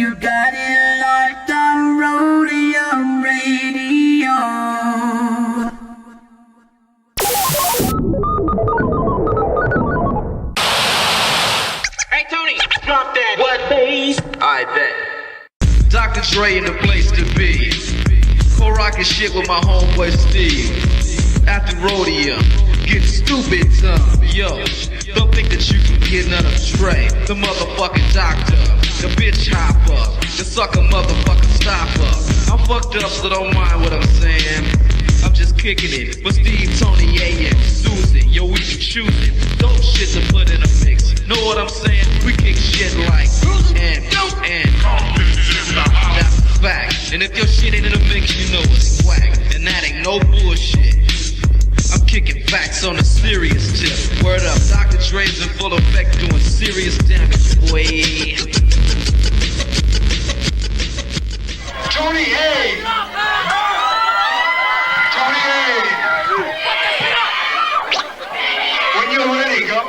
You got it locked on Roadium Radio. Hey Tony, drop that. What bass? I bet. Dr. Dre in the place to be. Co-rockin' shit with my homeboy Steve. After Roadium, get stupid dumb. Yo, don't think that you can get none of Dre. The motherfucking doctor, the bitch hopper, the sucker motherfucking stopper. I'm fucked up, so don't mind what I'm saying. I'm just kicking it, but Steve, Tony, A.M, Susan, yo, we be choosing dope shit to put in a mix. Know what I'm saying? We kick shit like and that's a fact. And if your shit ain't in a mix, you know it's whack. And that ain't no bullshit. I'm kicking facts on a serious tip. Word up, Dr. Dre's in full effect doing serious damage, boy. Tony A! Tony A! When you're ready, go.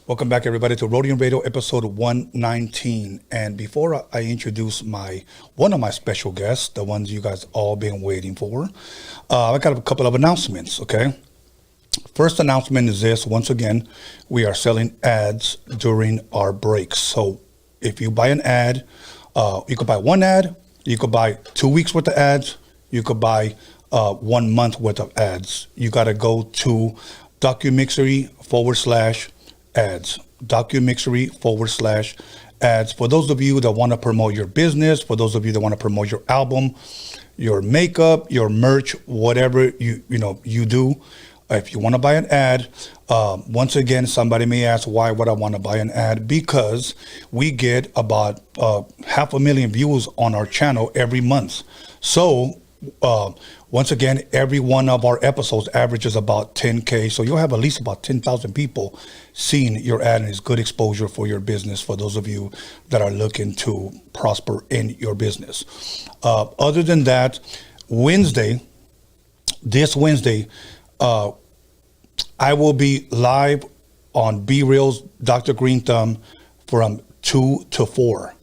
Welcome back, everybody, to Roadium Radio episode 119. And before I introduce one of my special guests, the ones you guys all been waiting for, I got a couple of announcements, okay? First announcement is this. Once again, we are selling ads during our breaks. So if you buy an ad, you could buy one ad, you could buy 2 weeks worth of ads, you could buy 1 month worth of ads. You got to go to DOCUMIXERY/ads. DOCUMIXERY/ads. For those of you that want to promote your business, for those of you that want to promote your album, your makeup, your merch, whatever you do, if you want to buy an ad, once again, somebody may ask, why would I want to buy an ad? Because we get about 500,000 views on our channel every month. So once again, every one of our episodes averages about 10K. So you'll have at least about 10,000 people seeing your ad, and it's good exposure for your business for those of you that are looking to prosper in your business. Other than that, this Wednesday, I will be live on B Real's Dr. Green Thumb from 2 to 4.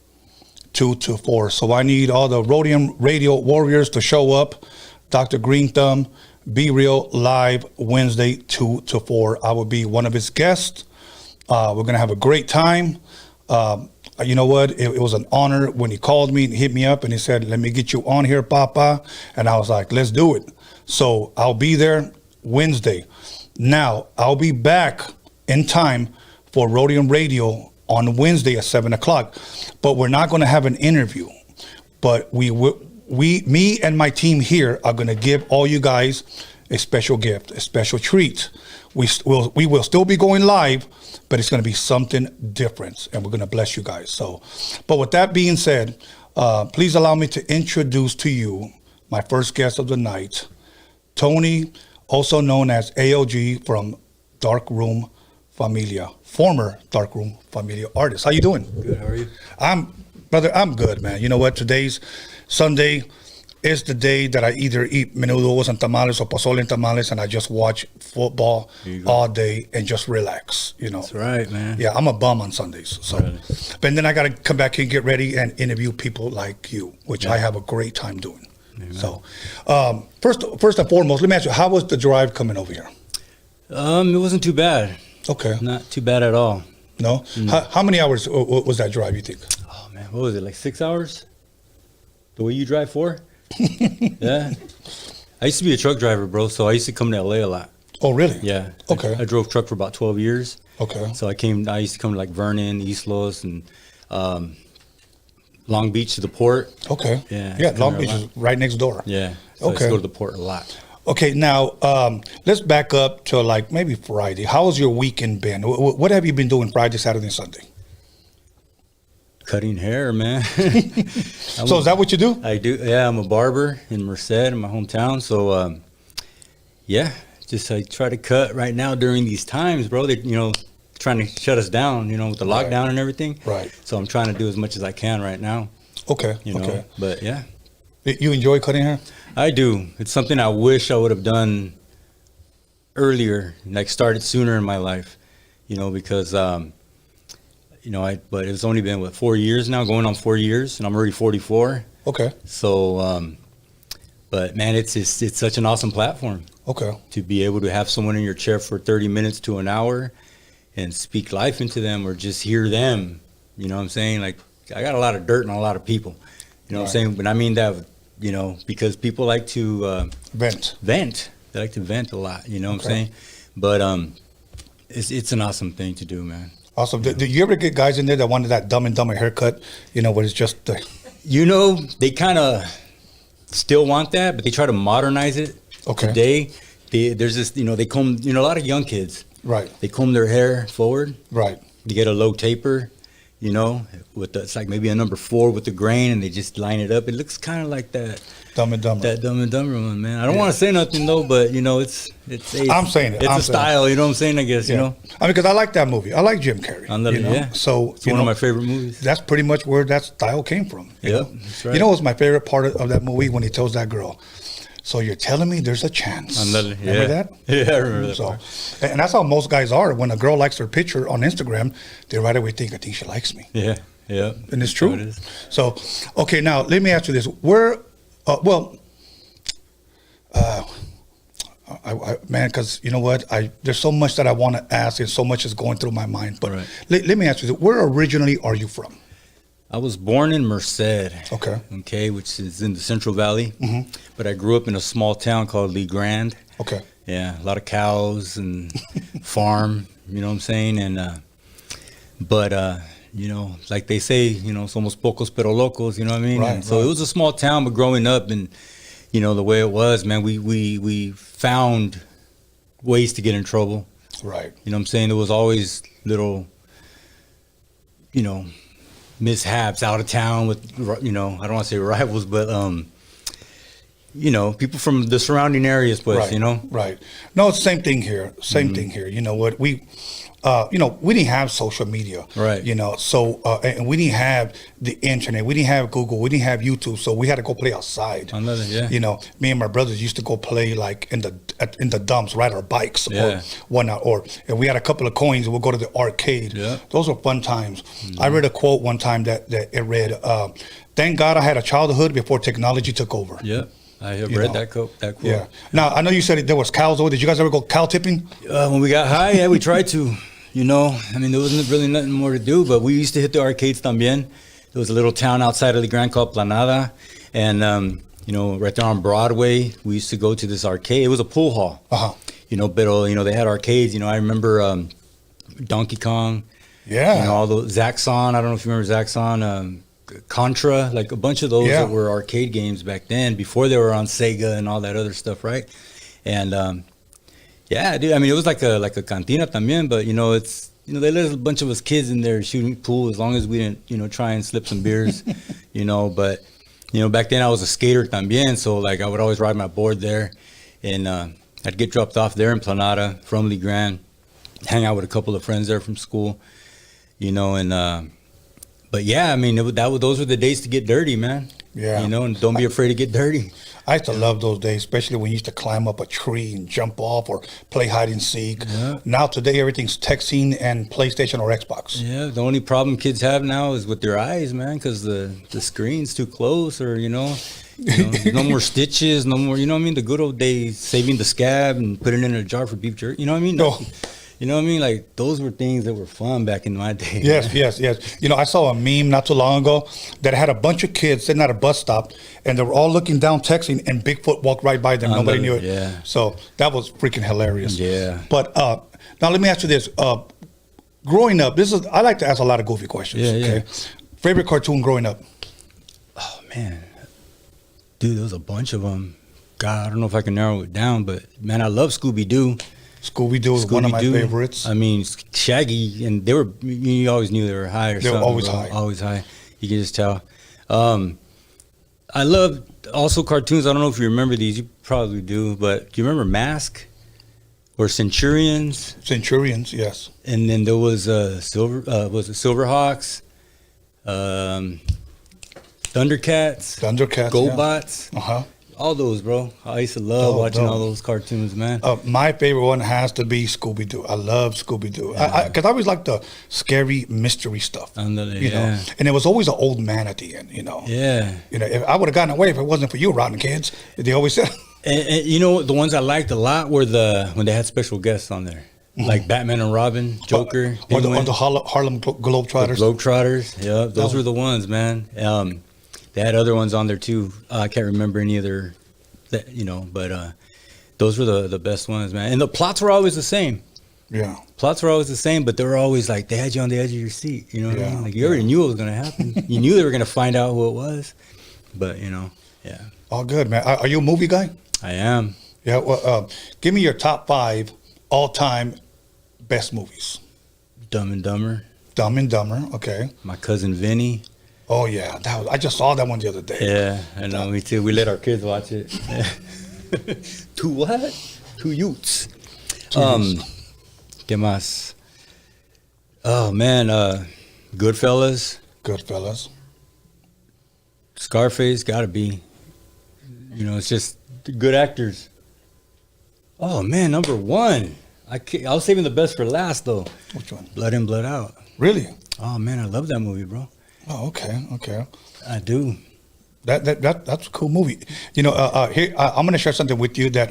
2 to 4. So I need all the Roadium Radio warriors to show up. Dr. Green Thumb, Be Real, live Wednesday, 2 to 4. I will be one of his guests. We're going to have a great time. You know what? It was an honor when he called me and hit me up and he said, let me get you on here, Papa. And I was like, let's do it. So I'll be there Wednesday. Now, I'll be back in time for Roadium Radio on Wednesday at 7 o'clock. But we're not going to have an interview. But me and my team here are going to give all you guys a special gift, a special treat. We will still be going live, but it's going to be something different, and we're going to bless you guys. So, but with that being said, please allow me to introduce to you my first guest of the night, Tony, also known as A.L.G from Darkroom Familia, former Darkroom Familia artist. How you doing? Good. How are you? I'm good, man. You know what? Today's Sunday is the day that I either eat menudos and tamales or pozole and tamales, and I just watch football all day and just relax, you know. That's right, man. Yeah, I'm a bum on Sundays. So, Really? But then I got to come back here and get ready and interview people like you, which I have a great time doing. Amen. So, first and foremost, let me ask you, how was the drive coming over here? It wasn't too bad. Okay. Not too bad at all. No? How many hours was that drive, you think? Oh, man. What was it, like 6 hours? The way you drive for? Yeah. I used to be a truck driver, bro, so I used to come to LA a lot. Oh, really? Yeah. Okay. I drove truck for about 12 years. Okay. So I used to come to like Vernon, East Los, and Long Beach to the port. Okay. Yeah. Yeah, Long Beach is right next door. Yeah. So I used to go to the port a lot. Okay, now let's back up to like maybe Friday. How has your weekend been? What have you been doing Friday, Saturday, and Sunday? Cutting hair, man. So is that what you do? I do. Yeah, I'm a barber in Merced, in my hometown. So, yeah, just I try to cut right now during these times, bro. They, trying to shut us down, with the lockdown and everything. Right. So I'm trying to do as much as I can right now. Okay. Okay. But yeah. You enjoy cutting hair? I do. It's something I wish I would have done earlier, like started sooner in my life, because, but it's only been, 4 years now, going on 4 years, and I'm already 44. Okay. So, but man, it's such an awesome platform. Okay. To be able to have someone in your chair for 30 minutes to an hour and speak life into them or just hear them, you know what I'm saying? Like, I got a lot of dirt on a lot of people, you know what I'm saying? But I mean that, because people like to vent. They like to vent a lot, you know what I'm saying? But it's an awesome thing to do, man. Awesome. Do you ever get guys in there that wanted that Dumb and Dumber haircut, where it's just the... They kind of still want that, but they try to modernize it. Okay. Today, there's this, they comb, a lot of young kids. Right. They comb their hair forward. Right. They get a low taper, it's like maybe a number 4 with the grain, and they just line it up. It looks kind of like that. Dumb and Dumber. That Dumb and Dumber one, man. I don't want to say nothing though, but it's I'm saying it. It's a style, you know what I'm saying? I guess I mean, because I like that movie. I like Jim Carrey. Yeah. So it's one of my favorite movies. That's pretty much where that style came from. Yeah, that's right. What's my favorite part of that movie when he tells that girl, "So you're telling me there's a chance?" Remember that? Yeah, I remember that. So, and that's how most guys are. When a girl likes their picture on Instagram, they right away think, "I think she likes me." Yeah. And it's true. So it is. So, okay, now let me ask you this: man, because you know what, there's so much that I want to ask, and so much is going through my mind. But let me ask you this: where originally are you from? I was born in Merced. Okay, which is in the Central Valley. Mm-hmm. But I grew up in a small town called Lee Grand. Okay. Yeah, a lot of cows and farm. You know what I'm saying? And like they say, somos pocos pero locos. You know what I mean? Right. So it was a small town, but growing up and the way it was, man, we found ways to get in trouble. Right. You know what I'm saying? There was always little, mishaps out of town with, I don't want to say rivals, but, people from the surrounding areas, but, right. Right. No, it's the same thing here. Same thing here. You know what? We didn't have social media. Right. So, and we didn't have the internet. We didn't have Google. We didn't have YouTube. So we had to go play outside. Me and my brothers used to go play like in the dumps, ride our bikes or whatnot. Or if we had a couple of coins, we'll go to the arcade. Yeah. Those were fun times. I read a quote one time that it read, "Thank God I had a childhood before technology took over." Yeah. I have read that quote. Yeah. Now, I know you said there was cows over. Did you guys ever go cow tipping? When we got high, yeah, we tried to. There wasn't really nothing more to do, but we used to hit the arcades también. There was a little town outside of the Grand called Planada, and right there on Broadway, we used to go to this arcade. It was a pool hall. Pero they had arcades. I remember Donkey Kong. Yeah. All those Zaxxon. I don't know if you remember Zaxxon. Contra, like a bunch of those that were arcade games back then, before they were on Sega and all that other stuff, right? And dude, it was like a cantina también, but they let a bunch of us kids in there shooting pool as long as we didn't try and slip some beers, But back then I was a skater también, so like I would always ride my board there, and I'd get dropped off there in Planada from Lee Grand, hang out with a couple of friends there from school, and. But yeah, those were the days to get dirty, man. Yeah. And don't be afraid to get dirty. I used to love those days, especially when you used to climb up a tree and jump off or play hide and seek. Yeah. Now today everything's texting and PlayStation or Xbox. Yeah, the only problem kids have now is with their eyes, man, because the screen's too close, or no more stitches, no more. The good old days, saving the scab and putting it in a jar for beef jerky. You know what I mean? No. You know what I mean? Like, those were things that were fun back in my day. Yes. I saw a meme not too long ago that had a bunch of kids sitting at a bus stop, and they were all looking down texting, and Bigfoot walked right by them. Nobody knew it. Yeah. So that was freaking hilarious. Yeah. But now let me ask you this. Growing up, I like to ask a lot of goofy questions. Yeah. Favorite cartoon growing up? Oh, man. Dude, there was a bunch of them. God, I don't know if I can narrow it down, but, man, I love Scooby-Doo. Scooby-Doo is one of my favorites. Shaggy, and you always knew they were high or something. They were always high. Always high. You can just tell. I love also cartoons. I don't know if you remember these. You probably do, but do you remember Mask or Centurions? Centurions, yes. And then there was Silverhawks. Thundercats, GoBots. Uh-huh. All those, bro. I used to love watching all those cartoons, man. My favorite one has to be Scooby-Doo. I love Scooby-Doo. Because I always liked the scary mystery stuff. You know? And there was always an old man at the end, you know. Yeah. You know, if I would have gotten away if it wasn't for you, rotten kids. They always said. And you know, the ones I liked a lot were when they had special guests on there. Like Batman and Robin, Joker. Or the Harlem Globetrotters. The Globetrotters, yeah. Those were the ones, man. They had other ones on there too. I can't remember any other, you know, but those were the best ones, man. And the plots were always the same. Yeah. Plots were always the same, but they were always like, they had you on the edge of your seat. You know what I mean? Like, you already knew what was going to happen. You knew they were going to find out who it was. But, you know, yeah. All good, man. Are you a movie guy? I am. Yeah. Well, give me your top 5 all-time best movies. Dumb and Dumber. Dumb and Dumber, okay. My Cousin Vinny. Oh, yeah. I just saw that one the other day. Yeah, I know, me too. We let our kids watch it. Two what? Two Utes. ¿Qué más? Oh, man. Goodfellas. Scarface, gotta be. You know, it's just good actors. Oh, man, number 1. I was saving the best for last, though. Which one? Blood In, Blood Out. Really? Oh, man, I love that movie, bro. Oh, okay. I do. That's a cool movie. You know, here I'm going to share something with you that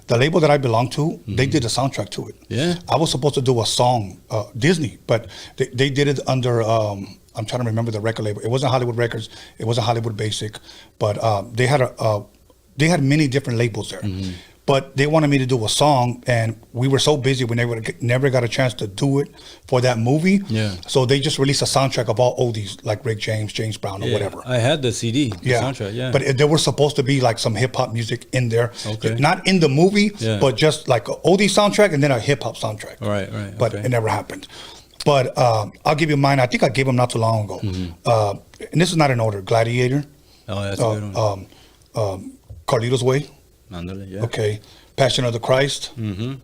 the label that I belong to, they did a soundtrack to it. Yeah. I was supposed to do a song, Disney, but they did it under. I'm trying to remember the record label. It wasn't Hollywood Records. It wasn't Hollywood Basic, but they had many different labels there. Mm-hmm. But they wanted me to do a song, and we were so busy we never got a chance to do it for that movie. Yeah. So they just released a soundtrack of all oldies, like Rick James, James Brown, or whatever. I had the CD, soundtrack, yeah. But there was supposed to be like some hip-hop music in there. Okay. Not in the movie, but just like an oldie soundtrack and then a hip-hop soundtrack. Right. But it never happened. But I'll give you mine. I think I gave them not too long ago. Mm-hmm. And this is not in order. Gladiator. Oh, that's a good one. Carlito's Way. Yeah. Okay. Passion of the Christ. Mm-hmm.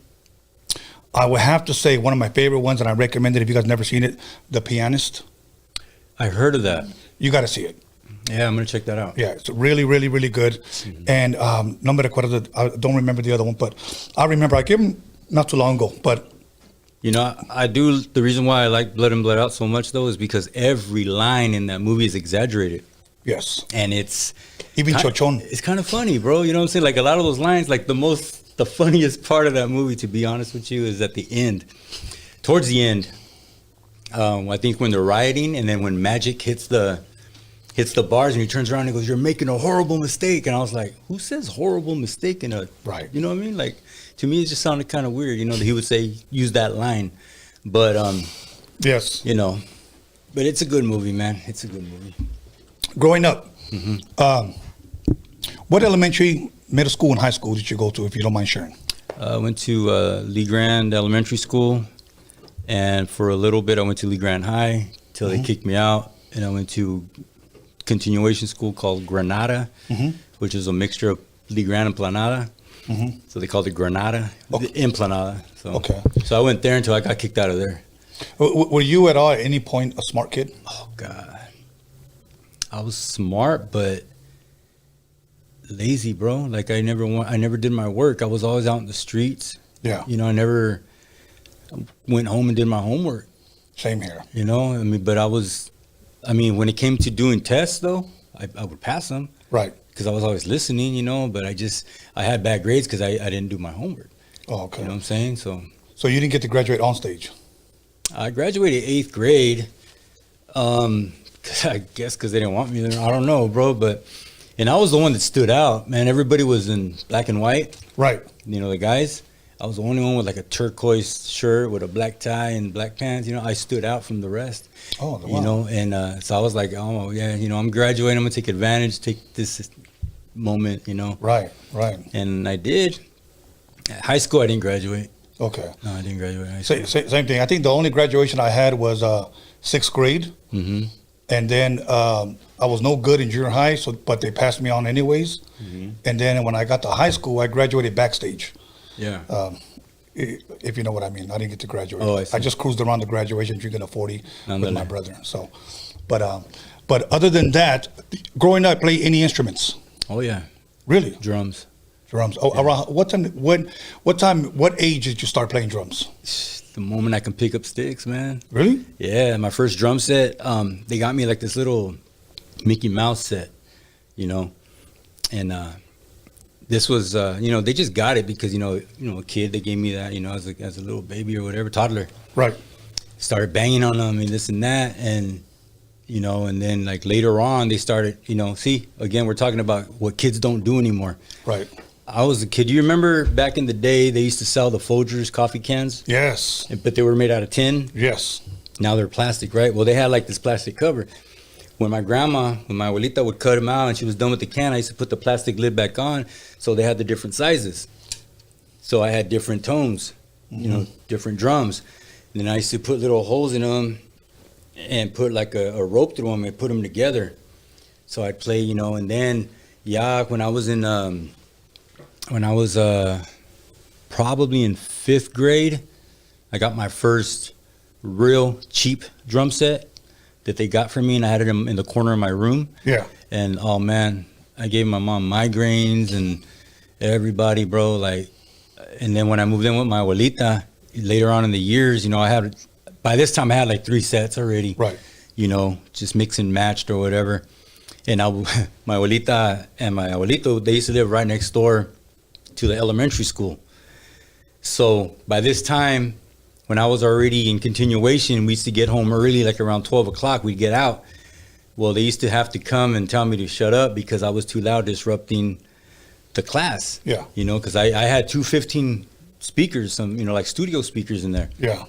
I would have to say one of my favorite ones, and I recommend it if you guys never seen it, The Pianist. I heard of that. You got to see it. Yeah, I'm going to check that out. Yeah, it's really, really, really good. Mm-hmm. And no me recuerdo, I don't remember the other one, but I remember I gave them not too long ago. But you know, I do. The reason why I like Blood and Blood Out so much, though, is because every line in that movie is exaggerated. Yes. And it's even Chochon. It's kind of funny, bro. You know what I'm saying? Like a lot of those lines, like the funniest part of that movie, to be honest with you, is at the end. Towards the end, I think when they're rioting, and then when Magic hits the bars, and he turns around and goes, "You're making a horrible mistake." And I was like, "Who says horrible mistake in a right?" You know what I mean? Like, to me, it just sounded kind of weird. You know, that he would use that line, but yes, you know, but it's a good movie, man. It's a good movie. Growing up, what elementary, middle school, and high school did you go to, if you don't mind sharing? I went to Lee Grand Elementary School, and for a little bit I went to Lee Grand High till they kicked me out, and I went to continuation school called Granada, which is a mixture of Lee Grand and Planada. So they called it Granada, in Planada. So I went there until I got kicked out of there. Were you at all at any point a smart kid? Oh God. I was smart, but lazy, bro. Like I never did my work. I was always out in the streets. Yeah. You know, I never went home and did my homework. Same here. You know, when it came to doing tests, though, I would pass them. Right. Because I was always listening, you know, but I had bad grades because I didn't do my homework. Oh, okay. You know what I'm saying? So you didn't get to graduate on stage? I graduated 8th grade. I guess because they didn't want me there. I don't know, bro. And I was the one that stood out, man. Everybody was in black and white. Right. You know, the guys. I was the only one with like a turquoise shirt with a black tie and black pants. You know, I stood out from the rest. Oh, wow. You know, and so I was like, oh, yeah, you know, I'm graduating. I'm going to take advantage, take this moment, you know. Right. And I did. At high school, I didn't graduate. Okay. No, I didn't graduate high school. Same thing. I think the only graduation I had was 6th grade. Mm-hmm. And then I was no good in junior high, but they passed me on anyways. Mm-hmm. And then when I got to high school, I graduated backstage. Yeah. If you know what I mean. I didn't get to graduate. Oh, I see. I just cruised around the graduation drinking a 40 with my brother. So, but But other than that, growing up, play any instruments? Oh yeah, Really? drums. Drums. Oh, around what time? What age did you start playing drums? The moment I can pick up sticks, man. Really? Yeah, my first drum set, they got me like this little Mickey Mouse set, you know, and this was, you know, they just got it because, you know, a kid, they gave me that, you know, as a little baby or whatever, toddler. Right. Started banging on them and this and that, and you know, and then like later on they started, you know, see, again, we're talking about what kids don't do anymore. Right. I was a kid. You remember back in the day they used to sell the Folgers coffee cans? Yes. But they were made out of tin. Yes. Now they're plastic, right? Well, they had like this plastic cover. When my abuelita would cut them out and she was done with the can, I used to put the plastic lid back on, so they had the different sizes. So I had different tones, you know, different drums. And then I used to put little holes in them and put like a rope through them and put them together. So I'd play, you know, and then, yeah, when I was probably in 5th grade, I got my first real cheap drum set that they got for me, and I had it in the corner of my room. Yeah. And oh man, I gave my mom migraines and everybody, bro. Like, and then when I moved in with my abuelita later on in the years, you know, by this time I had like 3 sets already. Right. You know, just mix and matched or whatever. And my abuelita and my abuelito, they used to live right next door to the elementary school. So by this time, when I was already in continuation, we used to get home early, like around 12 o'clock, we'd get out. Well, they used to have to come and tell me to shut up because I was too loud disrupting the class. Yeah. You know, because I had 2 15 speakers, some, you know, like studio speakers in there. Yeah.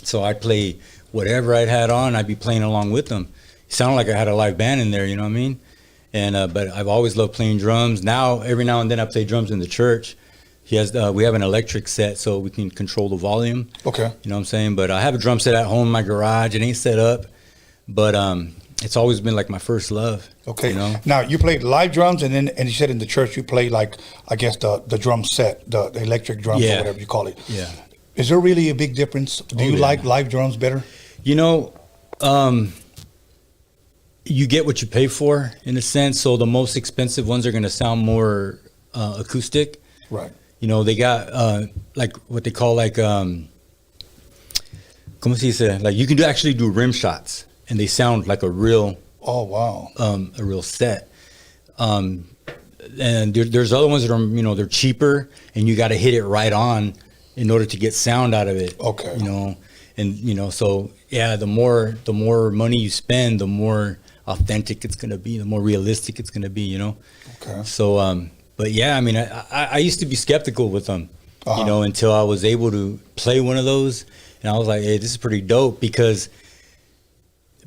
So I'd play whatever I'd had on, I'd be playing along with them. It sounded like I had a live band in there, you know what I mean? And but I've always loved playing drums. Now, every now and then I play drums in the church. We have an electric set so we can control the volume. Okay. You know what I'm saying? But I have a drum set at home in my garage. It ain't set up, but it's always been like my first love. Okay. You know? Now you played live drums, and you said in the church you play like, I guess the drum set, the electric drums or whatever you call it. Yeah. Is there really a big difference? Do you like live drums better? You know, you get what you pay for in a sense. So the most expensive ones are going to sound more acoustic. Right. You know, they got like what they call like ¿cómo se dice? Like you can actually do rim shots, and they sound like a real. Oh wow. A real set. And there's other ones that are, you know, they're cheaper, and you got to hit it right on in order to get sound out of it. Okay. You know, and you know, so yeah, the more money you spend, the more authentic it's gonna be, the more realistic it's gonna be. You know. Okay. So but yeah, I mean, I used to be skeptical with them, you know, until I was able to play one of those, and I was like, hey, this is pretty dope, because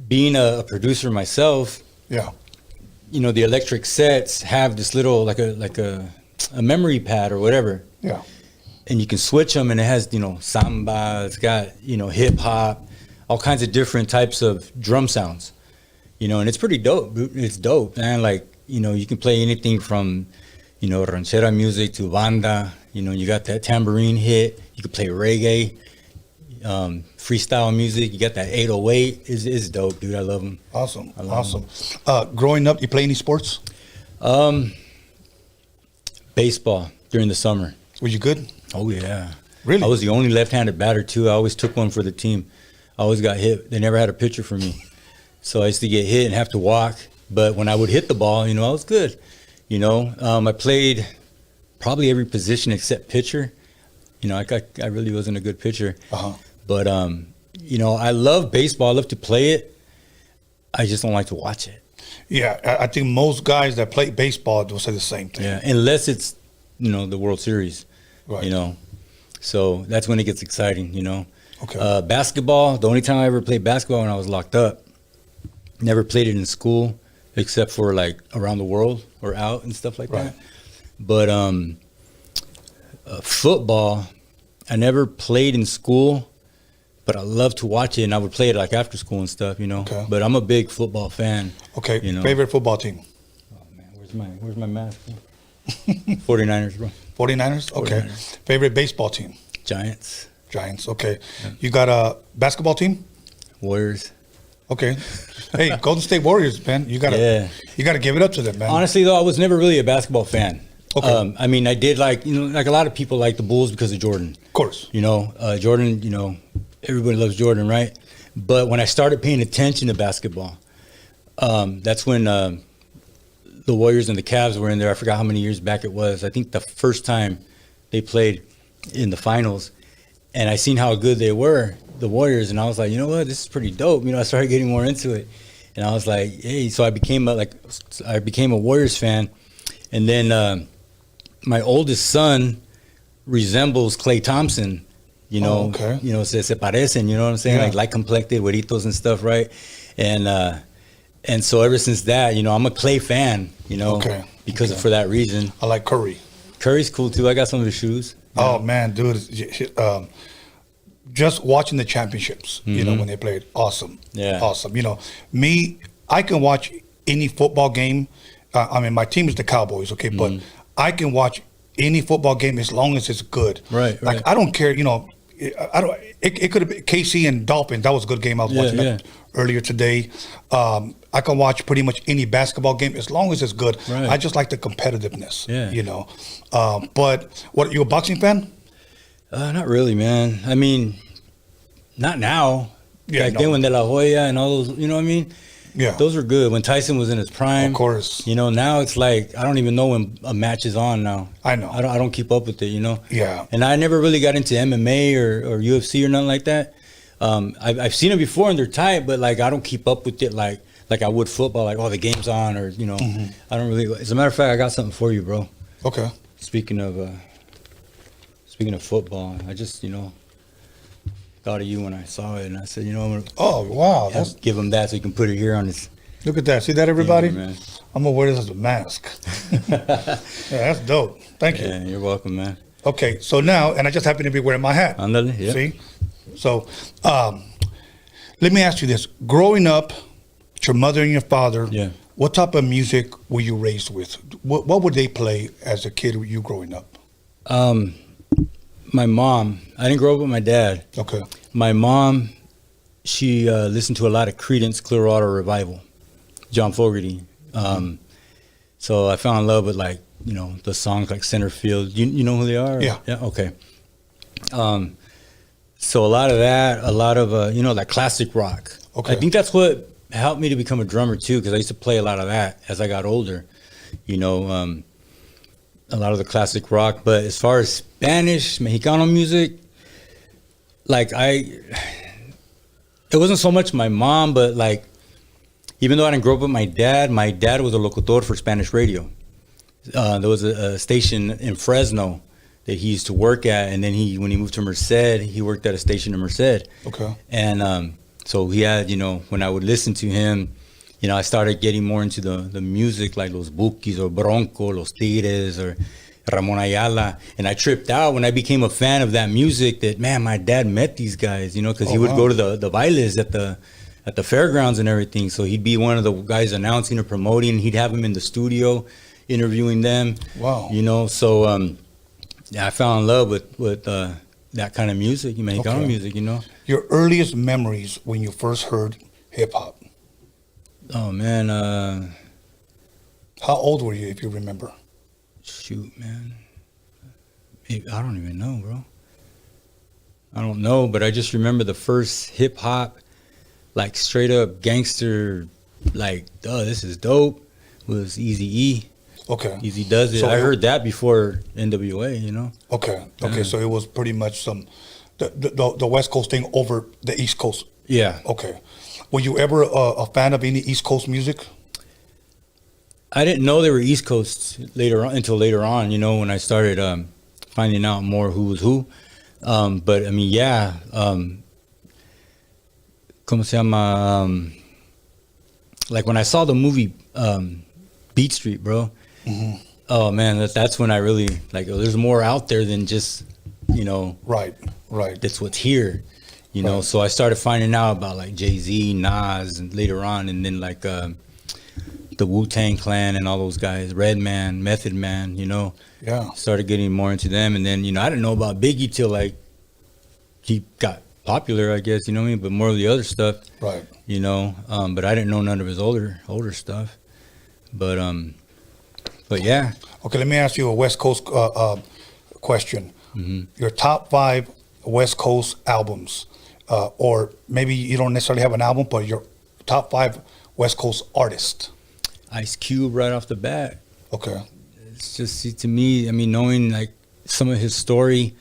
being a producer myself, yeah, you know, the electric sets have this little like a memory pad or whatever, yeah, and you can switch them, and it has, you know, samba, it's got, you know, hip hop, all kinds of different types of drum sounds, you know, and it's pretty dope. It's dope, man. Like, you know, you can play anything from, you know, ranchera music to banda. You know, you got that tambourine hit. You can play reggae, freestyle music. You got that 808. It's dope, dude. I love them. Awesome, awesome. Growing up, you play any sports? Baseball during the summer. Were you good? Oh yeah. Really? I was the only left-handed batter too. I always took one for the team. I always got hit. They never had a pitcher for me, so I used to get hit and have to walk. But when I would hit the ball, you know, I was good. You know, I played probably every position except pitcher. You know, I really wasn't a good pitcher. But, you know, I love baseball. I love to play it. I just don't like to watch it. Yeah, I think most guys that play baseball will say the same thing. Yeah, unless it's, you know, the World Series. Right. You know, so that's when it gets exciting, you know. Okay. Basketball, the only time I ever played basketball when I was locked up. Never played it in school, except for like around the world or out and stuff like that. But football, I never played in school, but I love to watch it, and I would play it like after school and stuff, you know. Okay. But I'm a big football fan. Okay. You know. Favorite football team? Oh man, where's my mask? 49ers, bro. 49ers? Okay. 49ers. Favorite baseball team? Giants. Giants. Okay. Yeah. You got a basketball team? Warriors. Okay. Hey, Golden State Warriors, man. You gotta give it up to them, man. Honestly, though, I was never really a basketball fan. Okay. I mean, I did like a lot of people like the Bulls because of Jordan. Of course. Jordan. Everybody loves Jordan, right? But when I started paying attention to basketball, that's when the Warriors and the Cavs were in there. I forgot how many years back it was. I think the first time they played in the finals, and I seen how good they were, the Warriors, and I was like, you know what, this is pretty dope. I started getting more into it, and I was like, hey, so I became a Warriors fan, and then my oldest son resembles Klay Thompson. Okay. Se parecen, you know what I'm saying? Yeah. Like light complected, güeritos and stuff, right? And so ever since that, I'm a Klay fan, for that reason. I like Curry. Curry's cool too. I got some of his shoes. Oh man, dude, just watching the championships, when they played, awesome. Yeah, awesome. Me, I can watch any football game. I mean, my team is the Cowboys, okay, but I can watch any football game as long as it's good. Right. Like I don't care, I don't. It could have been KC and Dolphins. That was a good game. I was watching that earlier today. I can watch pretty much any basketball game as long as it's good. Right. I just like the competitiveness. Yeah. But what? You a boxing fan? Not really, man. I mean, not now. Yeah. Then when De La Hoya and all those, you know what I mean? Yeah. Those were good when Tyson was in his prime. Of course. Now it's like I don't even know when a match is on now. I know. I don't keep up with it. Yeah. And I never really got into MMA or UFC or nothing like that. I've seen it before and they're tight, but like I don't keep up with it like I would football. Like, the game's on, or I don't really. As a matter of fact, I got something for you, bro. Okay. Speaking of football, I just thought of you when I saw it, and I said, I'm gonna. Oh wow! Give him that so he can put it here on his. Look at that! See that, everybody? Yeah, man. I'm gonna wear this as a mask. Yeah, that's dope. Thank you. Yeah, you're welcome, man. Okay, so now, and I just happen to be wearing my hat. Andale, yeah. See, so let me ask you this: growing up, your mother and your father, what type of music were you raised with? What would they play as a kid? You growing up? My mom. I didn't grow up with my dad. Okay. My mom, she listened to a lot of Creedence Clearwater Revival, John Fogerty. So I fell in love with the songs like Centerfield. You know who they are? Yeah. Yeah. Okay. So a lot of that, like classic rock. Okay. I think that's what helped me to become a drummer too, because I used to play a lot of that as I got older. A lot of the classic rock, but as far as Spanish, Mexicano music, it wasn't so much my mom, but even though I didn't grow up with my dad was a locutor for Spanish radio. There was a station in Fresno that he used to work at, and then when he moved to Merced, he worked at a station in Merced. Okay. And so he had, when I would listen to him, I started getting more into the music, like Los Bukis or Bronco, Los Tigres or Ramon Ayala. And I tripped out when I became a fan of that music that, man, my dad met these guys, because he would go to the bailes at the fairgrounds and everything. So he'd be one of the guys announcing or promoting. He'd have him in the studio interviewing them. Wow. So I fell in love with that kind of music, Mexicano music, Your earliest memories when you first heard hip-hop? Oh, man. How old were you, if you remember? Shoot, man. I don't even know, bro. I don't know, but I just remember the first hip-hop, straight up gangster, this is dope, was Eazy-E. Okay. Easy Does It. So I heard that before NWA, Okay. Okay, so it was pretty much the West Coast thing over the East Coast. Yeah. Okay. Were you ever a fan of any East Coast music? I didn't know they were East Coast until later on, when I started finding out more who was who. But I mean, yeah. ¿Cómo se llama? When I saw the movie Beat Street, bro. Mm-hmm. Oh man, that's when I really there's more out there than just Right. That's what's here. So I started finding out about Jay-Z, Nas, and later on, and then the Wu-Tang Clan and all those guys, Redman, Method Man, Yeah. Started getting more into them, and then I didn't know about Biggie till he got popular, I guess, you know what I mean? But more of the other stuff, Right. you know. But I didn't know none of his older stuff. But yeah. Okay, let me ask you a West Coast question. Your top 5 West Coast albums, or maybe you don't necessarily have an album, but your top 5 West Coast artists. Ice Cube right off the bat. Okay. It's just, see, to me, I mean, knowing like some of his story,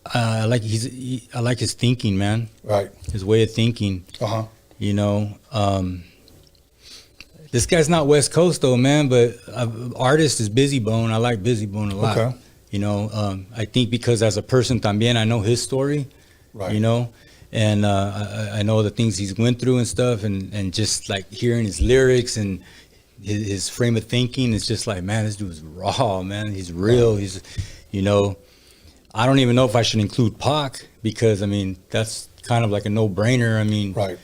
I like his thinking, man. Right. His way of thinking. You know, this guy's not West Coast though, man. But artist is Busy Bone. I like Busy Bone a lot. Okay. You know, I think because as a person también, I know his story. Right. You know, and I know the things he's went through and stuff, and just like hearing his lyrics and his frame of thinking, it's just like, man, this dude is raw, man. He's real. He's, you know, I don't even know if I should include Pac, because I mean that's kind of like a no-brainer. I mean, Right.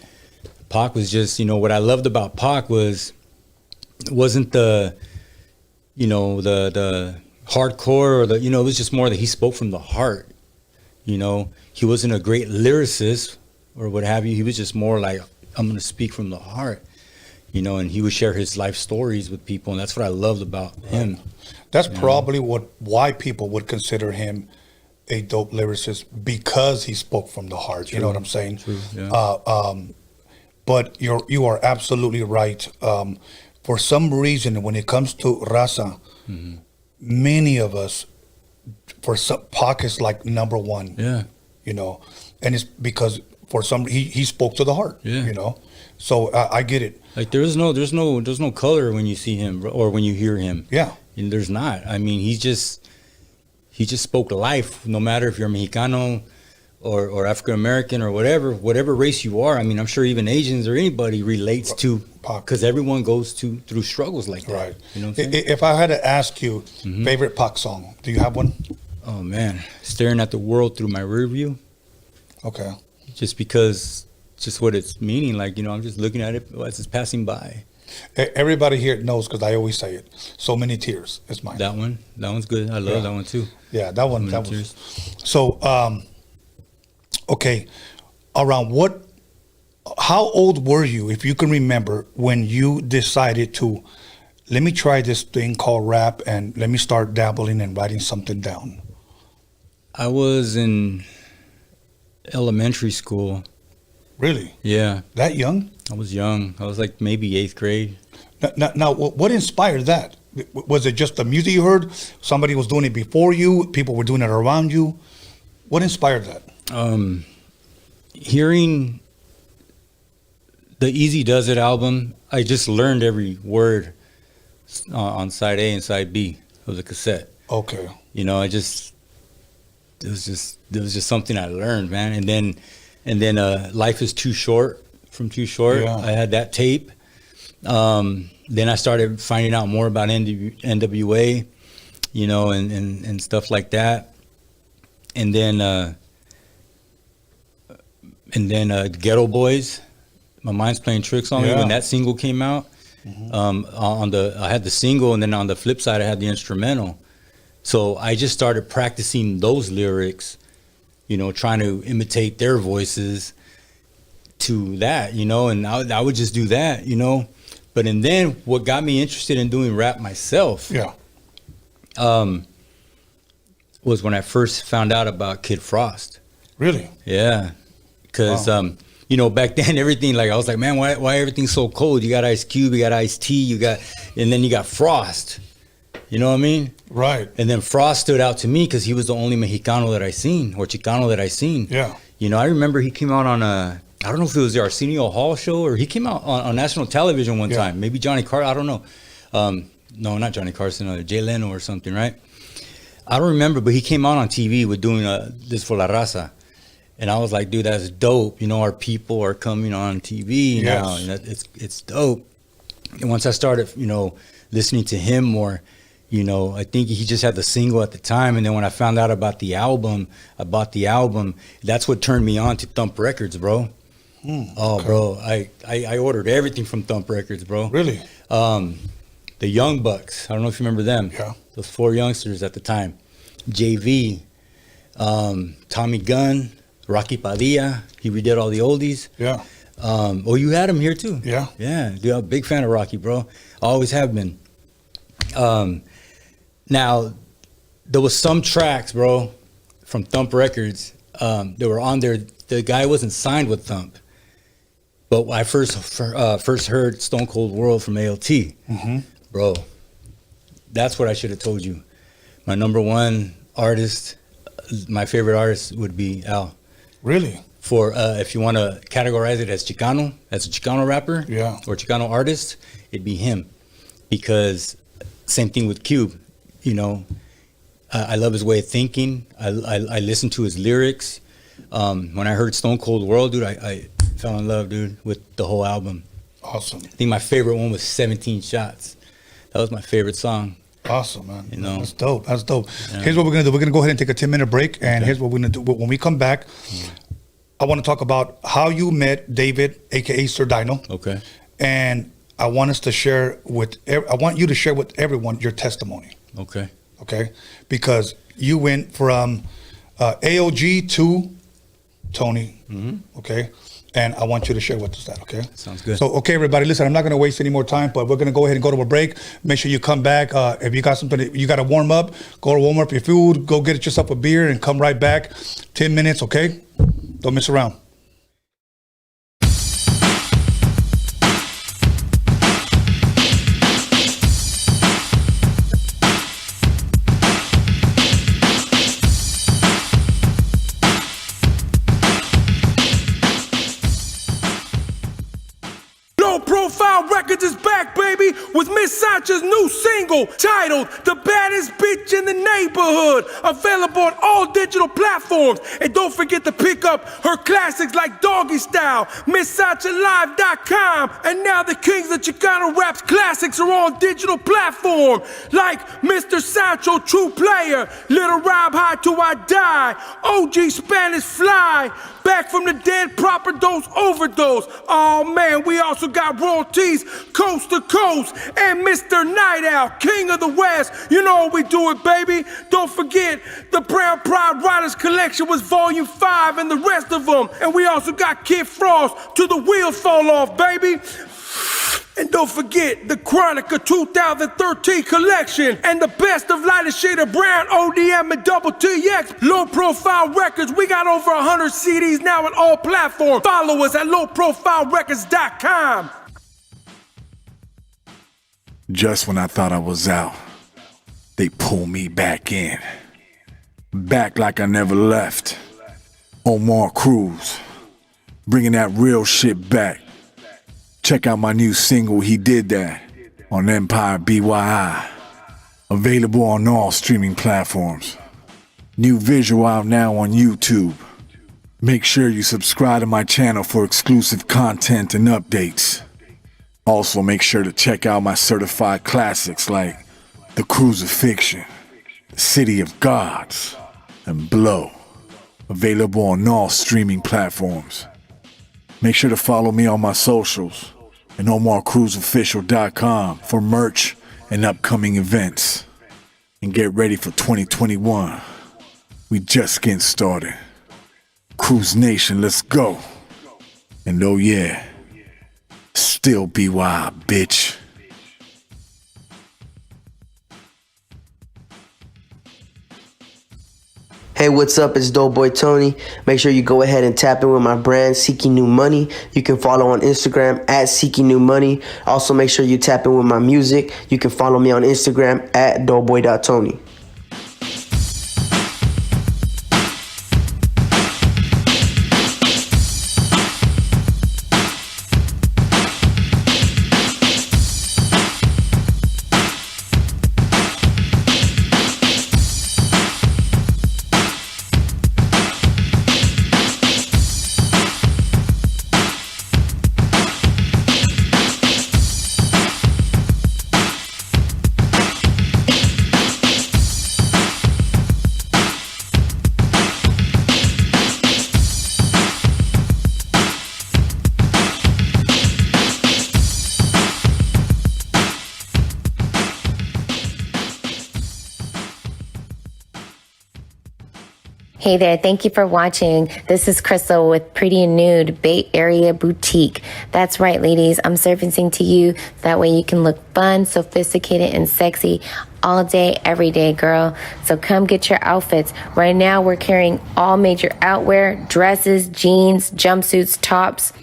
Pac was just, you know, what I loved about Pac wasn't the, you know, the hardcore or the, you know, it was just more that he spoke from the heart. You know, he wasn't a great lyricist or what have you. He was just more like, I'm going to speak from the heart, you know, and he would share his life stories with people. And that's what I loved about him. That's probably why people would consider him a dope lyricist, because he spoke from the heart. You know what I'm saying? True, yeah. But you are absolutely right. For some reason, when it comes to Raza, many of us, for some, Pac is like number one. Yeah. You know, and it's because for some he spoke to the heart. Yeah. You know, so I get it. Like there's no color when you see him or when you hear him. Yeah. And there's not. I mean, he just spoke life, no matter if you're Mexicano or African American or whatever race you are. I mean, I'm sure even Asians or anybody relates to Pac, because everyone goes through struggles like that. Right. You know what I'm saying? If I had to ask you, favorite Pac song, do you have one? Oh man, Staring at the World Through My Rear View. Okay. Just because, just what it's meaning. Like, you know, I'm just looking at it as it's passing by. Everybody here knows, because I always say it. So Many Tears is mine. That one's good. I love that one too. Yeah, that one. So Many That Tears. was. So, okay, around how old were you, if you can remember, when you decided to, let me try this thing called rap and let me start dabbling and writing something down? I was in elementary school. Really? Yeah. That young? I was young. I was like maybe 8th grade. Now, what inspired that? Was it just the music you heard? Somebody was doing it before you? People were doing it around you? What inspired that? Hearing the Easy Does It album, I just learned every word on side A and side B of the cassette. Okay. You know, it was just something I learned, man. And then Life is Too Short, from Too Short. Yeah. I had that tape. Then I started finding out more about NWA, you know, and stuff like that. And then Ghetto Boys, My Mind's Playing Tricks on Me, when that single came out. I had the single, and then on the flip side I had the instrumental. So I just started practicing those lyrics, you know, trying to imitate their voices to that, you know, and I would just do that, you know. But and then what got me interested in doing rap myself, was when I first found out about Kid Frost. Really? Yeah, because you know, back then everything, like I was like, man, why everything's so cold? You got Ice Cube, you got Ice-T, and then you got Frost. You know what I mean? Right. And then Frost stood out to me because he was the only Mexicano that I seen, or Chicano that I seen. Yeah. You know, I remember he came out on I don't know if it was the Arsenio Hall show, or he came out on national television one time. Maybe Johnny Carson, I don't know. No, not Johnny Carson, Jay Leno or something, right? I don't remember, but he came out on TV with doing this for La Raza. And I was like, dude, that's dope. You know, our people are coming on TV now. And it's dope. And once I started, you know, listening to him more, you know, I think he just had the single at the time. And then when I found out about the album, that's what turned me on to Thump Records, bro. Bro, I ordered everything from Thump Records, bro. Really? The Young Bucks, I don't know if you remember them. Yeah. Those 4 youngsters at the time. JV, Tommy Gunn, Rocky Padilla. He redid all the oldies. Yeah. You had him here too. Yeah. Yeah, dude, I'm a big fan of Rocky, bro. Always have been. Now, there was some tracks, bro, from Thump Records. That were on there. The guy wasn't signed with Thump. But when I first heard Stone Cold World from A.L.G, bro, that's what I should have told you. My number one artist, my favorite artist would be Al. Really? For if you want to categorize it as Chicano, as a Chicano rapper, yeah, or Chicano artist, it'd be him. Because same thing with Cube, you know, I love his way of thinking. I listen to his lyrics. When I heard Stone Cold World, dude, I fell in love, dude, with the whole album. Awesome. I think my favorite one was 17 Shots. That was my favorite song. Awesome, man. You know, that's dope. That's dope. Yeah. Here's what we're gonna do. We're gonna go ahead and take a 10-minute break, and here's what we're gonna do. When we come back, I want to talk about how you met David, aka Sir Dino. Okay. And I want us to share with. I want you to share with everyone your testimony. Okay. Okay. Because you went from A.L.G to Tony. Okay. And I want you to share with us that, okay? Sounds good. So, okay, everybody, listen, I'm not going to waste any more time, but we're going to go ahead and go to a break. Make sure you come back. If you got something, you got to warm up, go to warm up your food, go get yourself a beer, and come right back. 10 minutes, okay? Don't mess around. Profile Records is back, baby, with Miss Sancha's new single titled The Baddest Bitch in the Neighborhood, available on all digital platforms. And don't forget to pick up her classics like Doggy Style, MissSanchaLive.com, and now the Kings of Chicano Rap's classics are on digital platform like Mr. Sancho, True Player, Little Rob High Till I Die, OG Spanish Fly, Back from the Dead, Proper Dose, Overdose. Oh man, we also got royalties coast to coast, and Mr. Night Owl, King of the West. You know how we do it, baby. Don't forget, the Brown Pride Riders Collection was Volume 5 and the rest of them. And we also got Kid Frost, Till the Wheels Fall Off, baby. And don't forget the Chronica 2013 collection and the best of lighter shade of brown, ODM and Double TX. Low Profile Records, we got over 100 CDs now on all platforms. Follow us at lowprofilerecords.com. Just when I thought I was out, they pull me back in. Back like I never left. Omar Cruz, bringing that real shit back. Check out my new single, He Did That, on Empire BYI. Available on all streaming platforms. New visual out now on YouTube. Make sure you subscribe to my channel for exclusive content and updates. Also make sure to check out my certified classics like The Crucifixion, The City of Gods, and Blow. Available on all streaming platforms. Make sure to follow me on my socials and OmarCruzOfficial.com for merch and upcoming events. And get ready for 2021. We just getting started. Cruise Nation, let's go. And oh yeah, still BY, bitch. Hey, what's up? It's Doughboy Tony. Make sure you go ahead and tap in with my brand, Seeking New Money. You can follow on Instagram at Seeking New Money. Also, make sure you tap in with my music. You can follow me on Instagram at doughboy.tony. Hey there, thank you for watching. This is Crystal with Pretty and Nude Bay Area Boutique. That's right, ladies, I'm servicing to you. That way you can look fun, sophisticated, and sexy all day, every day, girl. So come get your outfits. Right now, we're carrying all major outwear, dresses, jeans, jumpsuits, tops,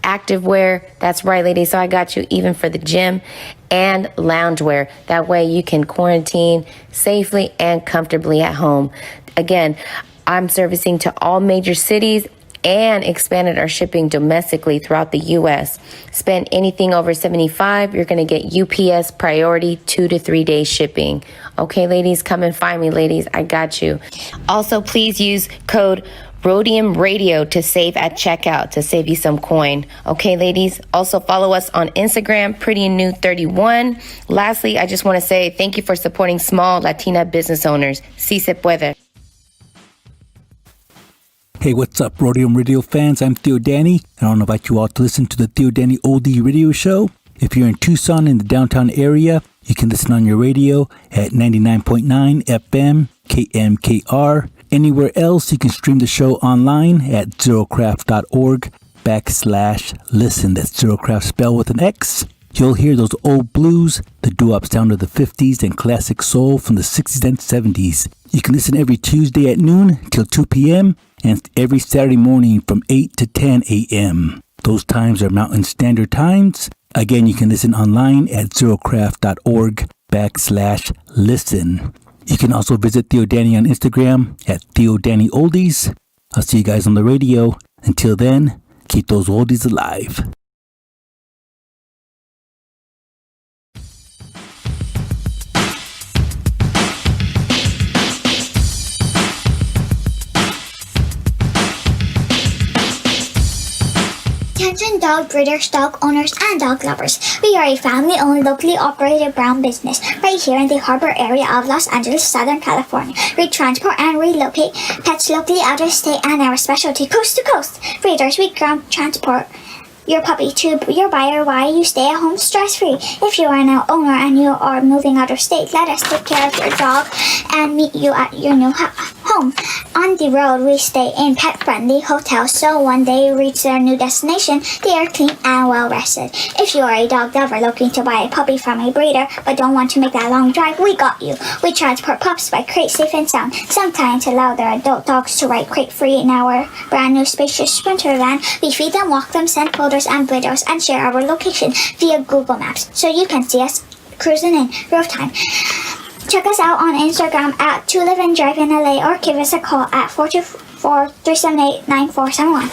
activewear. That's right, ladies. So I got you even for the gym and loungewear. That way you can quarantine safely and comfortably at home. Again, I'm servicing to all major cities and expanded our shipping domestically throughout the U.S. Spend anything over $75, you're going to get UPS priority 2 to 3 day shipping. Okay, ladies, come and find me, ladies. I got you. Also, please use code Roadium Radio to save at checkout to save you some coin. Okay, ladies. Also follow us on Instagram, Pretty and New 31. Lastly, I just want to say thank you for supporting small Latina business owners. Si se puede. Hey, what's up, Roadium Radio fans? I'm Theo Danny, and I want to invite you all to listen to the Theo Danny Oldie Radio Show. If you're in Tucson in the downtown area, you can listen on your radio at 99.9 FM, KMKR. Anywhere else, you can stream the show online at zerocraft.org/listen. That's Zerocraft spelled with an X. You'll hear those old blues, the doo-wop sound of the 50s, and classic soul from the 60s and 70s. You can listen every Tuesday at noon till 2 p.m. and every Saturday morning from 8 to 10 a.m. Those times are Mountain Standard Times. Again, you can listen online at zerocraft.org/listen. You can also visit Theo Danny on Instagram at Theo Danny Oldies. I'll see you guys on the radio. Until then, keep those oldies alive. Attention dog breeders, dog owners, and dog lovers. We are a family-owned, locally operated brown business right here in the harbor area of Los Angeles, Southern California. We transport and relocate pets locally out of state, and our specialty coast to coast. Breeders, we ground transport your puppy to your buyer while you stay at home stress-free. If you are an owner and you are moving out of state, let us take care of your dog and meet you at your new home. On the road, we stay in pet-friendly hotels, so when they reach their new destination, they are clean and well-rested. If you are a dog lover looking to buy a puppy from a breeder but don't want to make that long drive, we got you. We transport pups by crate safe and sound. Some clients allow their adult dogs to ride crate-free in our brand new spacious Sprinter van. We feed them, walk them, send photos and videos, and share our location via Google Maps so you can see us cruising in real time. Check us out on Instagram at To Live and Drive in LA, or give us a call at 424-378-9471.